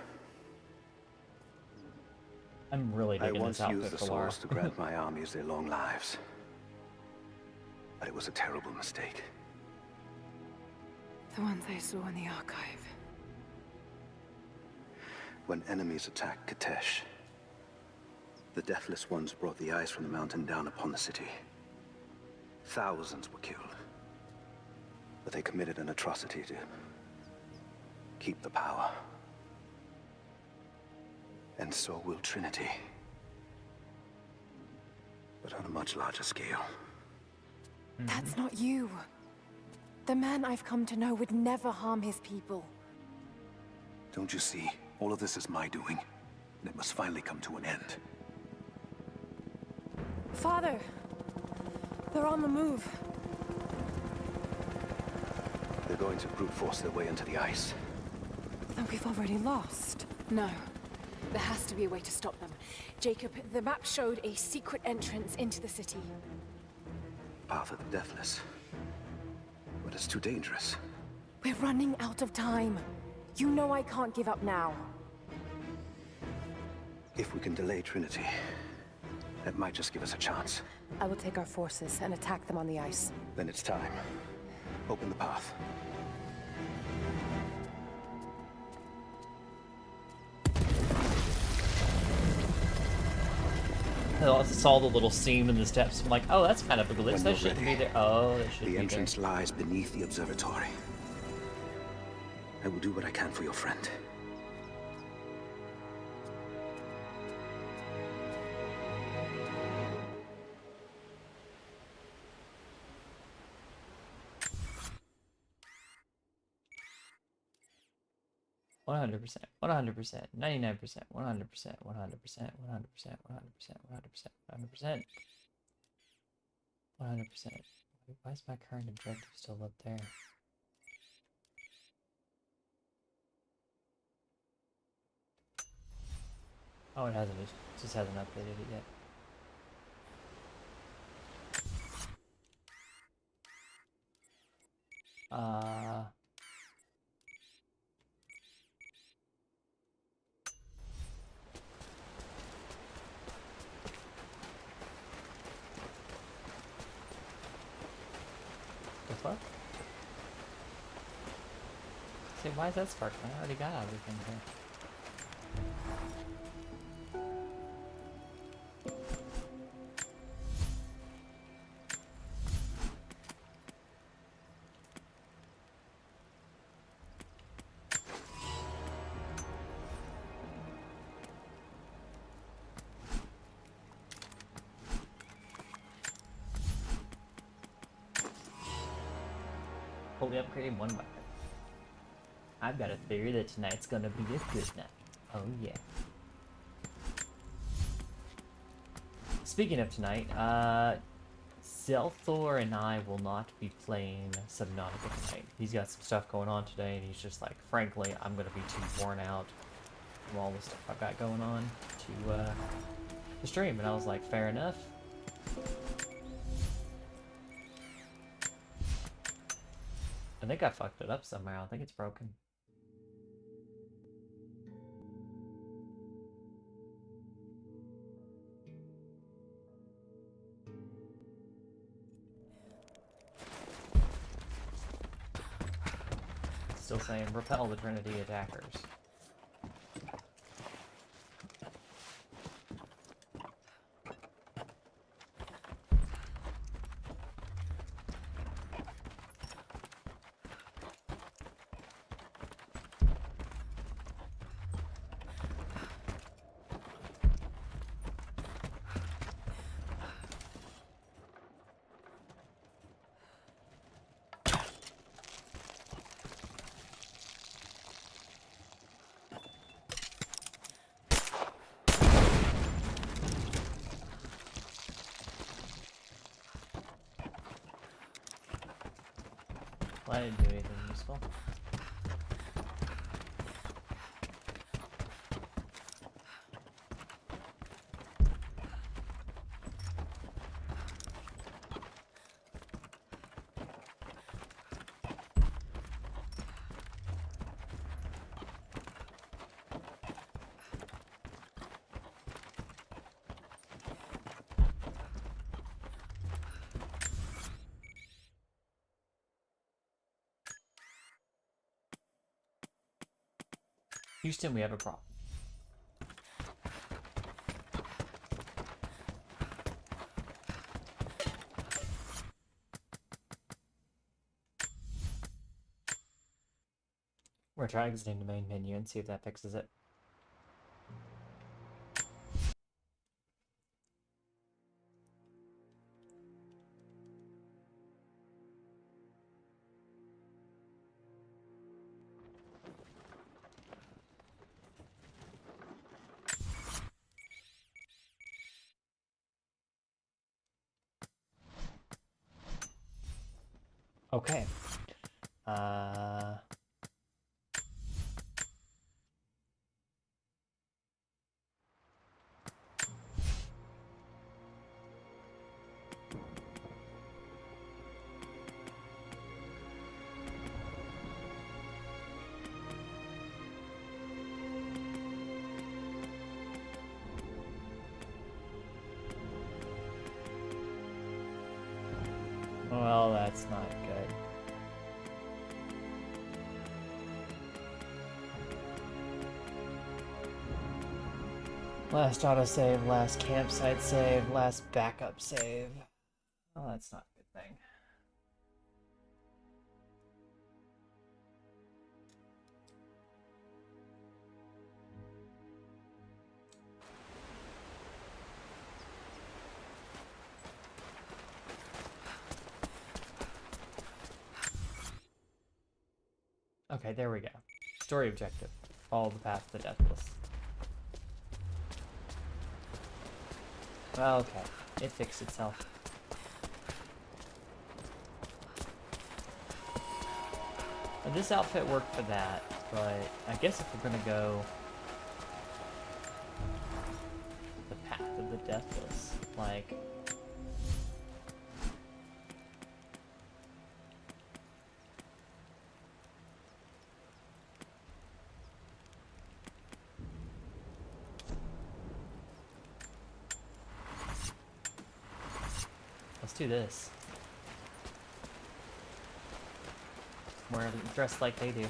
I'm really I digging once this used outfit the for Lara. Source to grant my armies their long lives. But it was a terrible mistake. The ones I saw in the archive. When enemies attacked Katesh, the Deathless Ones brought the ice from the mountain down upon the city. Thousands were killed. But they committed an atrocity to keep the power. And so will Trinity. But on a much larger scale. That's not you. The man I've come to know would never harm his people. Don't you see? All of this is my doing. And it must finally come to an end. Father! They're on the move. They're going to brute force their way into the ice. Then we've already lost. No. There has to be a way to stop them. Jacob, the map showed a secret entrance into the city. Path of the Deathless. But it's too dangerous. We're running out of time. You know I can't give up now. If we can delay Trinity, that might just give us a chance. I will take our forces and attack them on the ice. Then it's time. Open the path. I saw the little seam in the steps. I'm like, oh, that's kind of a glitch. When That you're shouldn't be ready, there. Oh, that should the be entrance there. lies beneath the observatory. I will do what I can for your friend. One 100%, 100%, 99%, 100%, 100%, 100%, 100%, 100%, 100%, 100%. Why is my current objective still up there? Oh, it hasn't. It just hasn't updated it yet. The fuck? See, why is that sparking? I already got everything here. Fully upgraded one weapon. I've got a theory that tonight's gonna be a good night. Oh yeah. Speaking of tonight, Zelthor and I will not be playing Subnautica tonight. He's got some stuff going on today, and he's just like, frankly, I'm gonna be too worn out from all the stuff I've got going on to stream. And I was like, fair enough. I think I fucked it up somehow. I think it's broken. Still saying repel the Trinity attackers. Well, I didn't do anything useful. Houston, we have a problem. We're trying exiting the main menu and see if that fixes it. Okay. Well, that's not good. Last autosave, last campsite save, last backup save. Oh, that's not a good thing. Okay, there we go. Story objective. Follow the path to the deathless. Okay, it fixed itself. Now, this outfit worked for that, but I guess if we're gonna go deathless. Like... Let's do this. We're dressed like they do.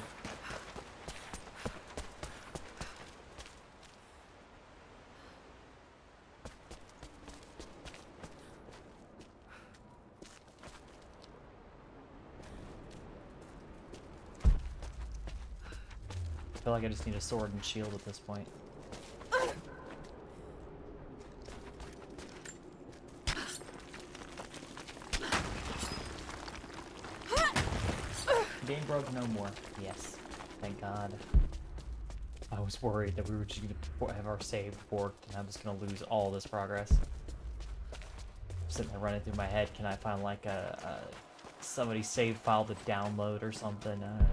I feel like I just need a sword and shield at this point. Game broke no more. Yes. Thank God. I was worried that we were just gonna have our save forked and I was gonna lose all this progress. I'm sitting there running through my head, can I find like a somebody's save file to download or something? I don't know.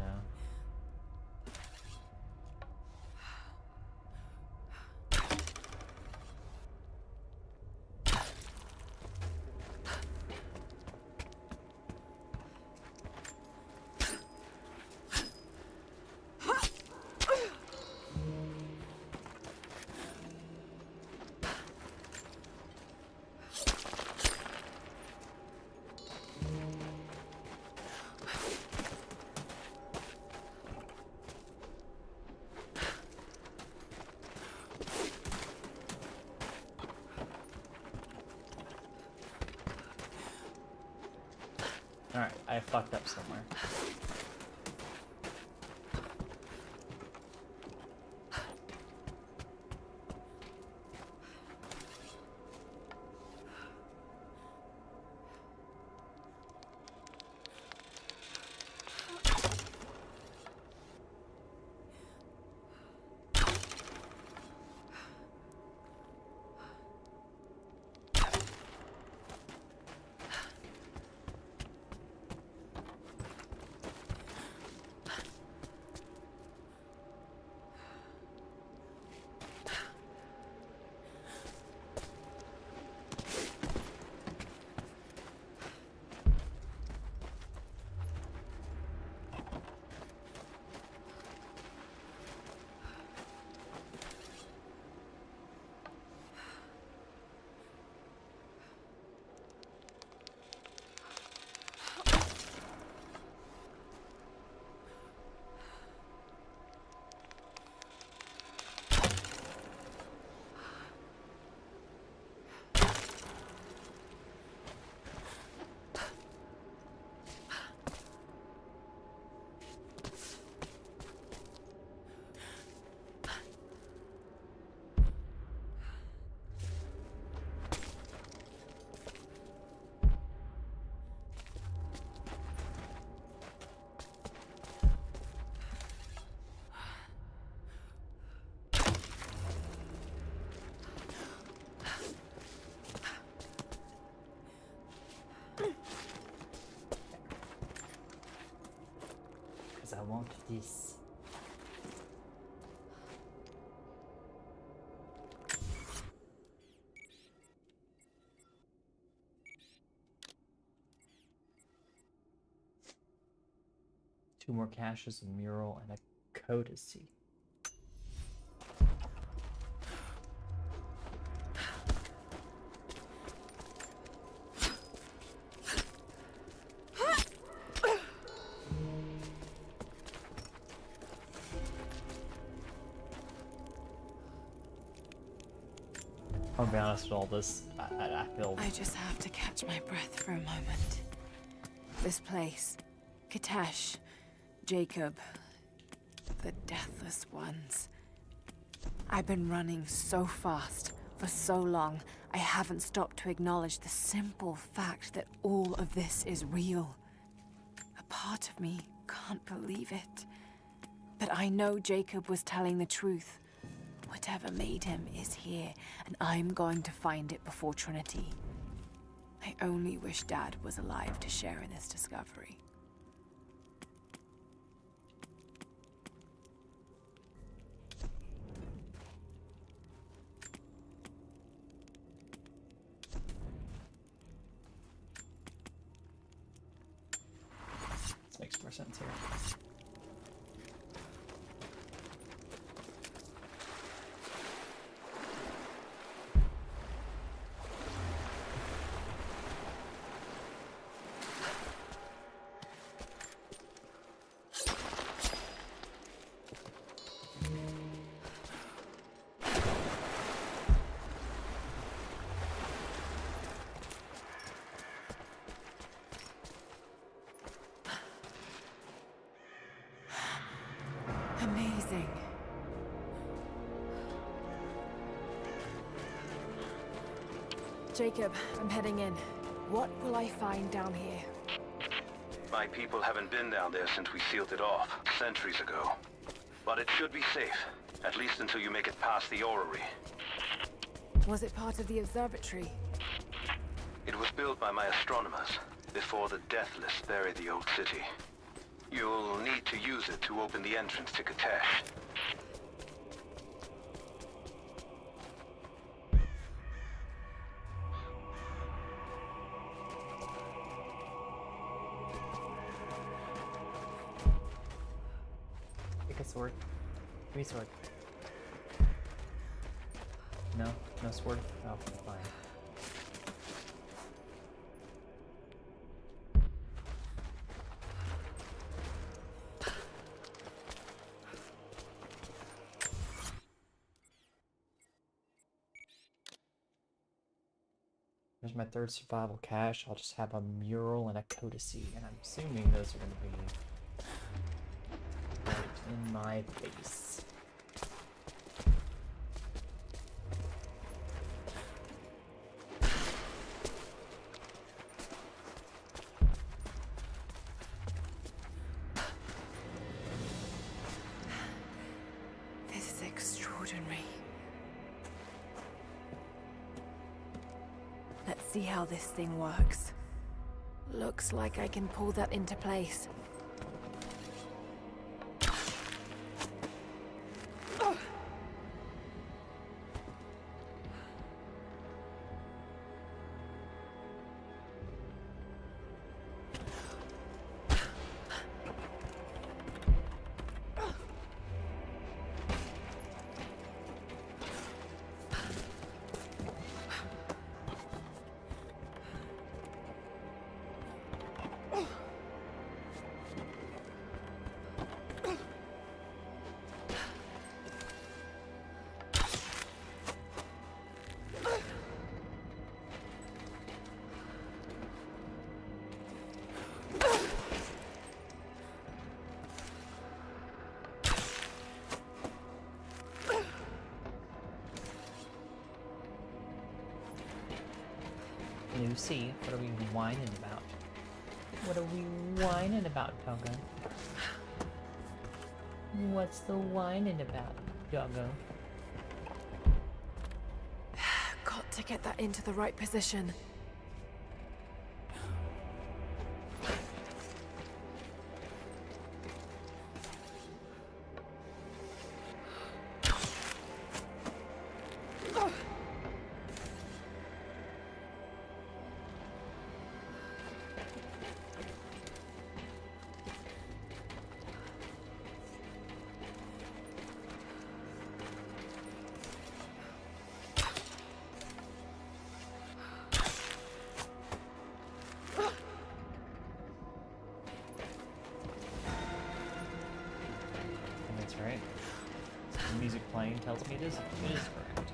Alright, I fucked up somewhere. I want this. Two more caches, a mural, and a codicy. I'll be honest with all this, I feel... I just have to catch my breath for a moment. This place, Kitesh, Jacob, the Deathless Ones. I've been running so fast for so long, I haven't stopped to acknowledge the simple fact that all of this is real. A part of me can't believe it. But I know Jacob was telling the truth. Whatever made him is here, and I'm going to find it before Trinity. I only wish Dad was alive to share in this discovery. more sense here. Amazing. Jacob, I'm heading in. What will I find down here? My people haven't been down there since we sealed it off, centuries ago. But it should be safe, at least until you make it past the orrery. Was it part of the observatory? It was built by my astronomers, before the Deathless buried the old city. You'll need to use it to open the entrance to Katesh. Pick a sword. Give me a sword. No? No sword? Oh, fine. There's my third survival cache. I'll just have a mural and a codicy, and I'm assuming those are going to be right in my face. This is extraordinary. Let's see how this thing works. Looks like I can pull that into place. Lucy, what are we whining about? What are we whining about, Doggo? What's the whining about, Doggo? Got to get that into the right position. Right? The music playing tells me it is correct.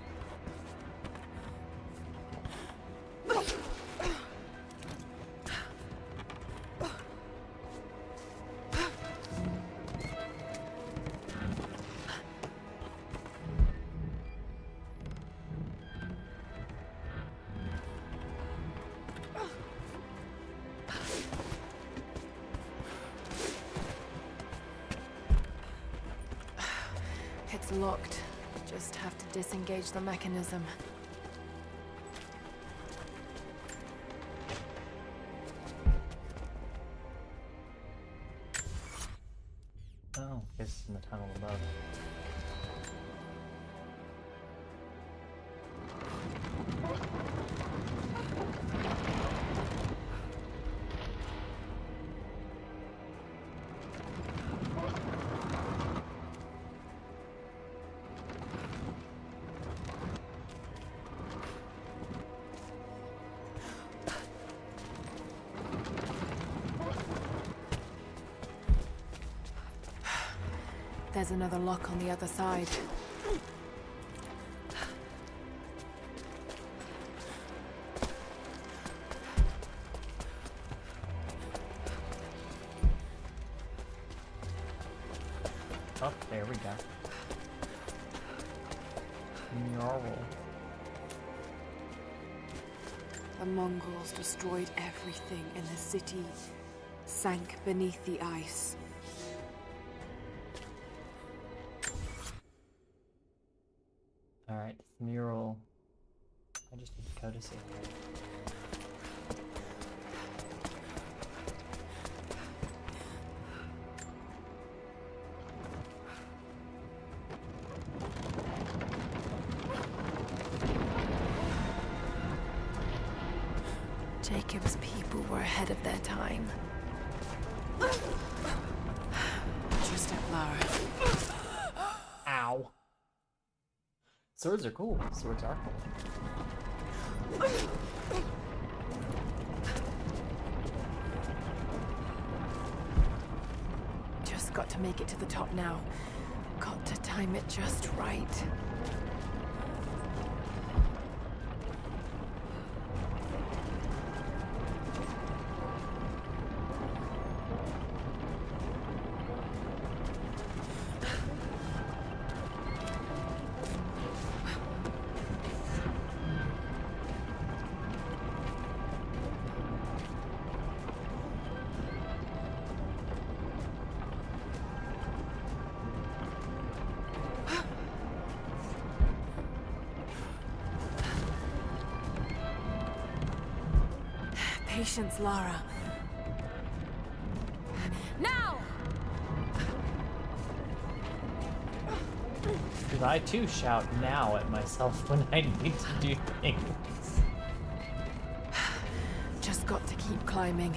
It's locked. Just have to disengage the mechanism. Oh, it's in the tunnel above. There's another lock on the other side. Oh, there we go. Mural. The Mongols destroyed everything, and the city sank beneath the ice. Alright, mural. I just need courtesy. Jacob's people were ahead of their time. Just up, Lara. Ow. Swords are cool. Swords are cool. Just got to make it to the top now. Got to time it just right. Patience, Lara. Now! Because I too shout now at myself when I need to do things. Just got to keep climbing.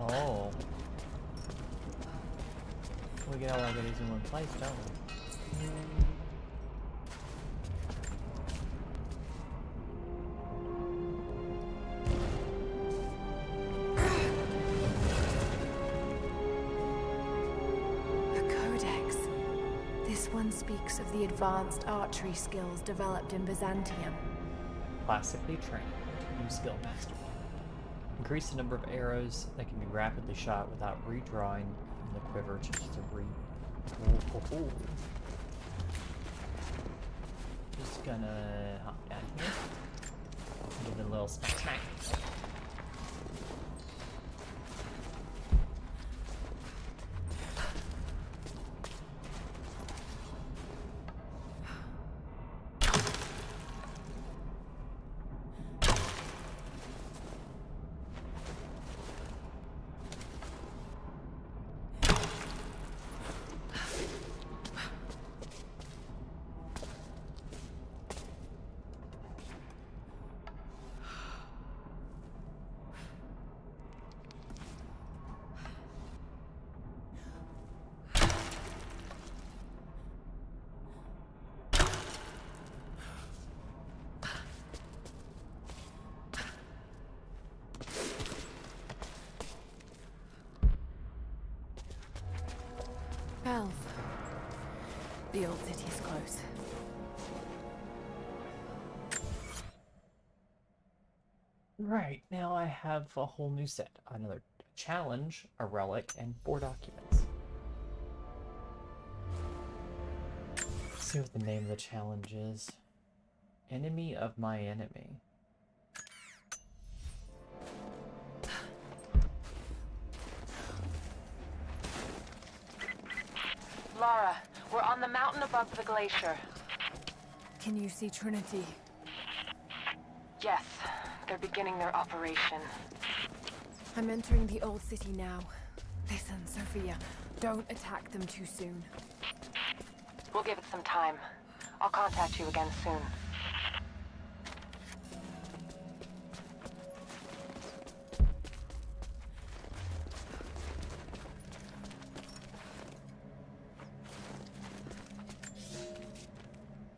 Oh. We get all our goodies in one place, don't we? The Codex. This one speaks of the advanced archery skills developed in Byzantium. Classically trained. New skill master. Increase the number of arrows that can be rapidly shot without redrawing from the quiver to Just gonna hop down here. Give it a little smack smack. Elf. The old city is close. Right, now I have a whole new set. Another challenge, a relic, and 4 documents. Let's see what the name of the challenge is. Enemy of my enemy. Lara, we're on the mountain above the glacier. Can you see Trinity? Yes, they're beginning their operation. I'm entering the old city now. Listen, Sophia, don't attack them too soon. We'll give it some time. I'll contact you again soon.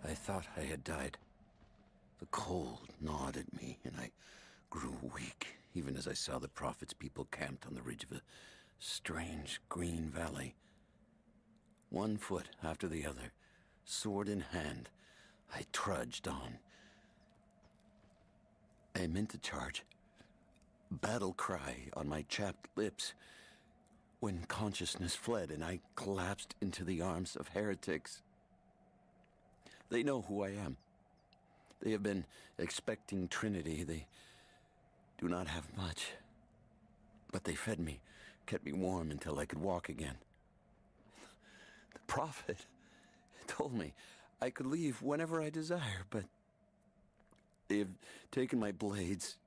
I thought I had died. The cold gnawed at me, and I grew weak, even as I saw the Prophet's people camped on the ridge of a strange green valley. One foot after the other, sword in hand, I trudged on. I meant to charge, battle cry on my chapped lips, when consciousness fled and I collapsed into the arms of heretics. They know who I am. They have been expecting Trinity. They do not have much. But they fed me, kept me warm until I could walk again. The Prophet told me I could leave whenever I desire, but they have taken my blades,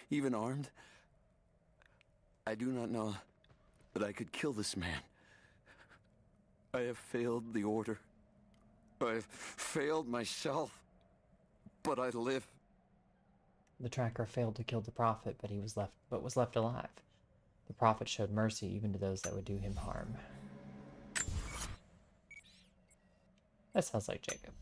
even armed. I do not know that I could kill this man. I have failed the Order. I have failed myself, but I live. The tracker failed to kill the Prophet, but was left alive. The Prophet showed mercy even to those that would do him harm. That sounds like Jacob.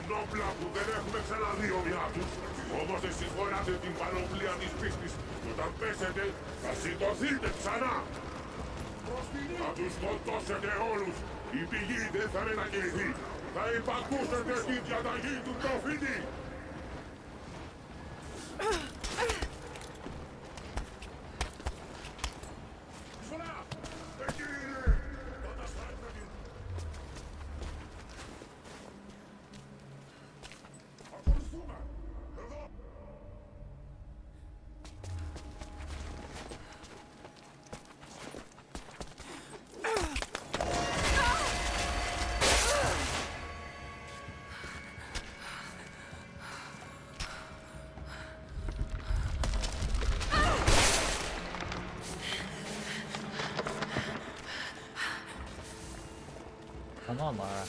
Νόπλα που δεν έχουμε ξαναδεί ομοιά τους. Όμως εσείς φοράτε την πανοπλία της πίστης και όταν πέσετε θα σηκωθείτε ξανά. Θα τους σκοτώσετε όλους. Η πηγή δεν θα μετακινηθεί. Θα υπακούσετε στην διαταγή του προφήτη. Come on, Lara.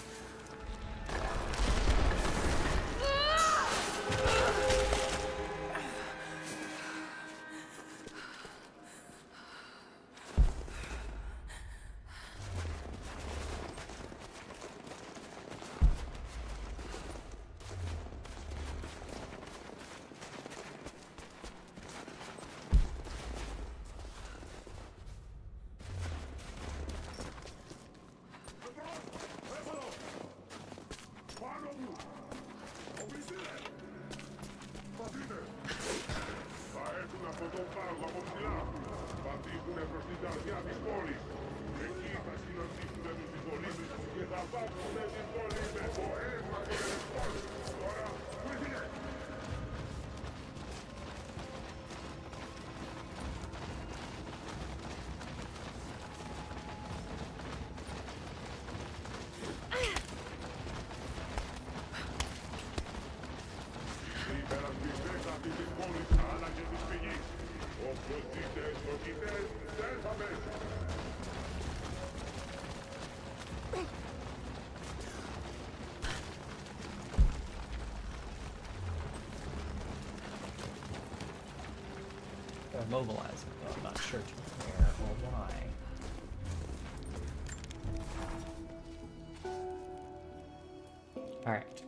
They're mobilizing, though I'm not sure to where or why. Alright.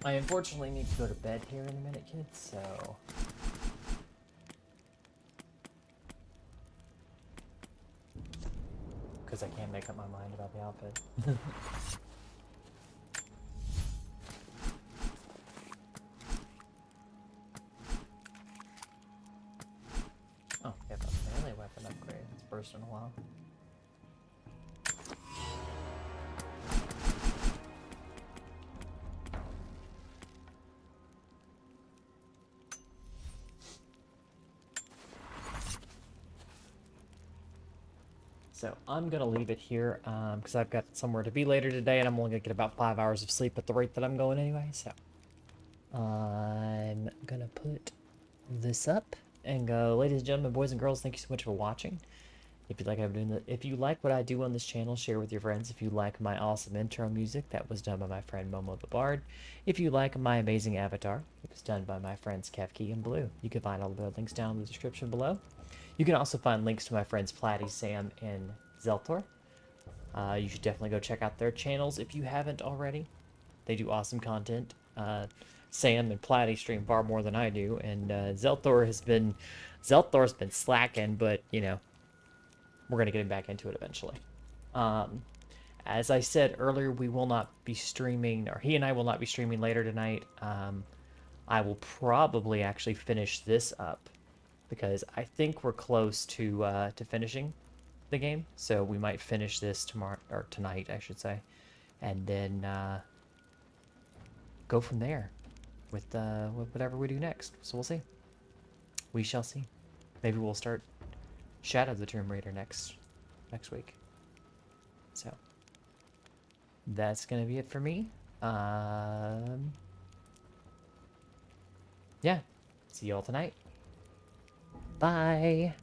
I unfortunately need to go to bed here in a minute, kids, so... Because I can't make up my mind about the outfit. Oh, we have a melee weapon upgrade. It's first in a while. So I'm gonna leave it here because I've got somewhere to be later today, and I'm only gonna get about 5 hours of sleep at the rate that I'm going anyway. So I'm gonna put this up and go, ladies and gentlemen, boys and girls, thank you so much for watching. If you like what I do on this channel, share with your friends. If you like my awesome intro music, that was done by my friend Momo the Bard. If you like my amazing avatar, it was done by my friends Kevkey and Blue. You can find all the links down in the description below. You can also find links to my friends Platty, Sam, and Zeltor. You should definitely go check out their channels if you haven't already. They do awesome content. Sam and Platty stream far more than I do, and Zelthor's been slacking, but you know, we're gonna get him back into it eventually. As I said earlier, we will not be streaming, or he and I will not be streaming later tonight. I will probably actually finish this up because I think we're close to finishing the game, so we might finish this tomorrow or tonight, I should say, and then go from there with whatever we do next. So we'll see. We shall see. Maybe we'll start Shadow of the Tomb Raider next week. So that's gonna be it for me. Yeah. See you all tonight. Bye.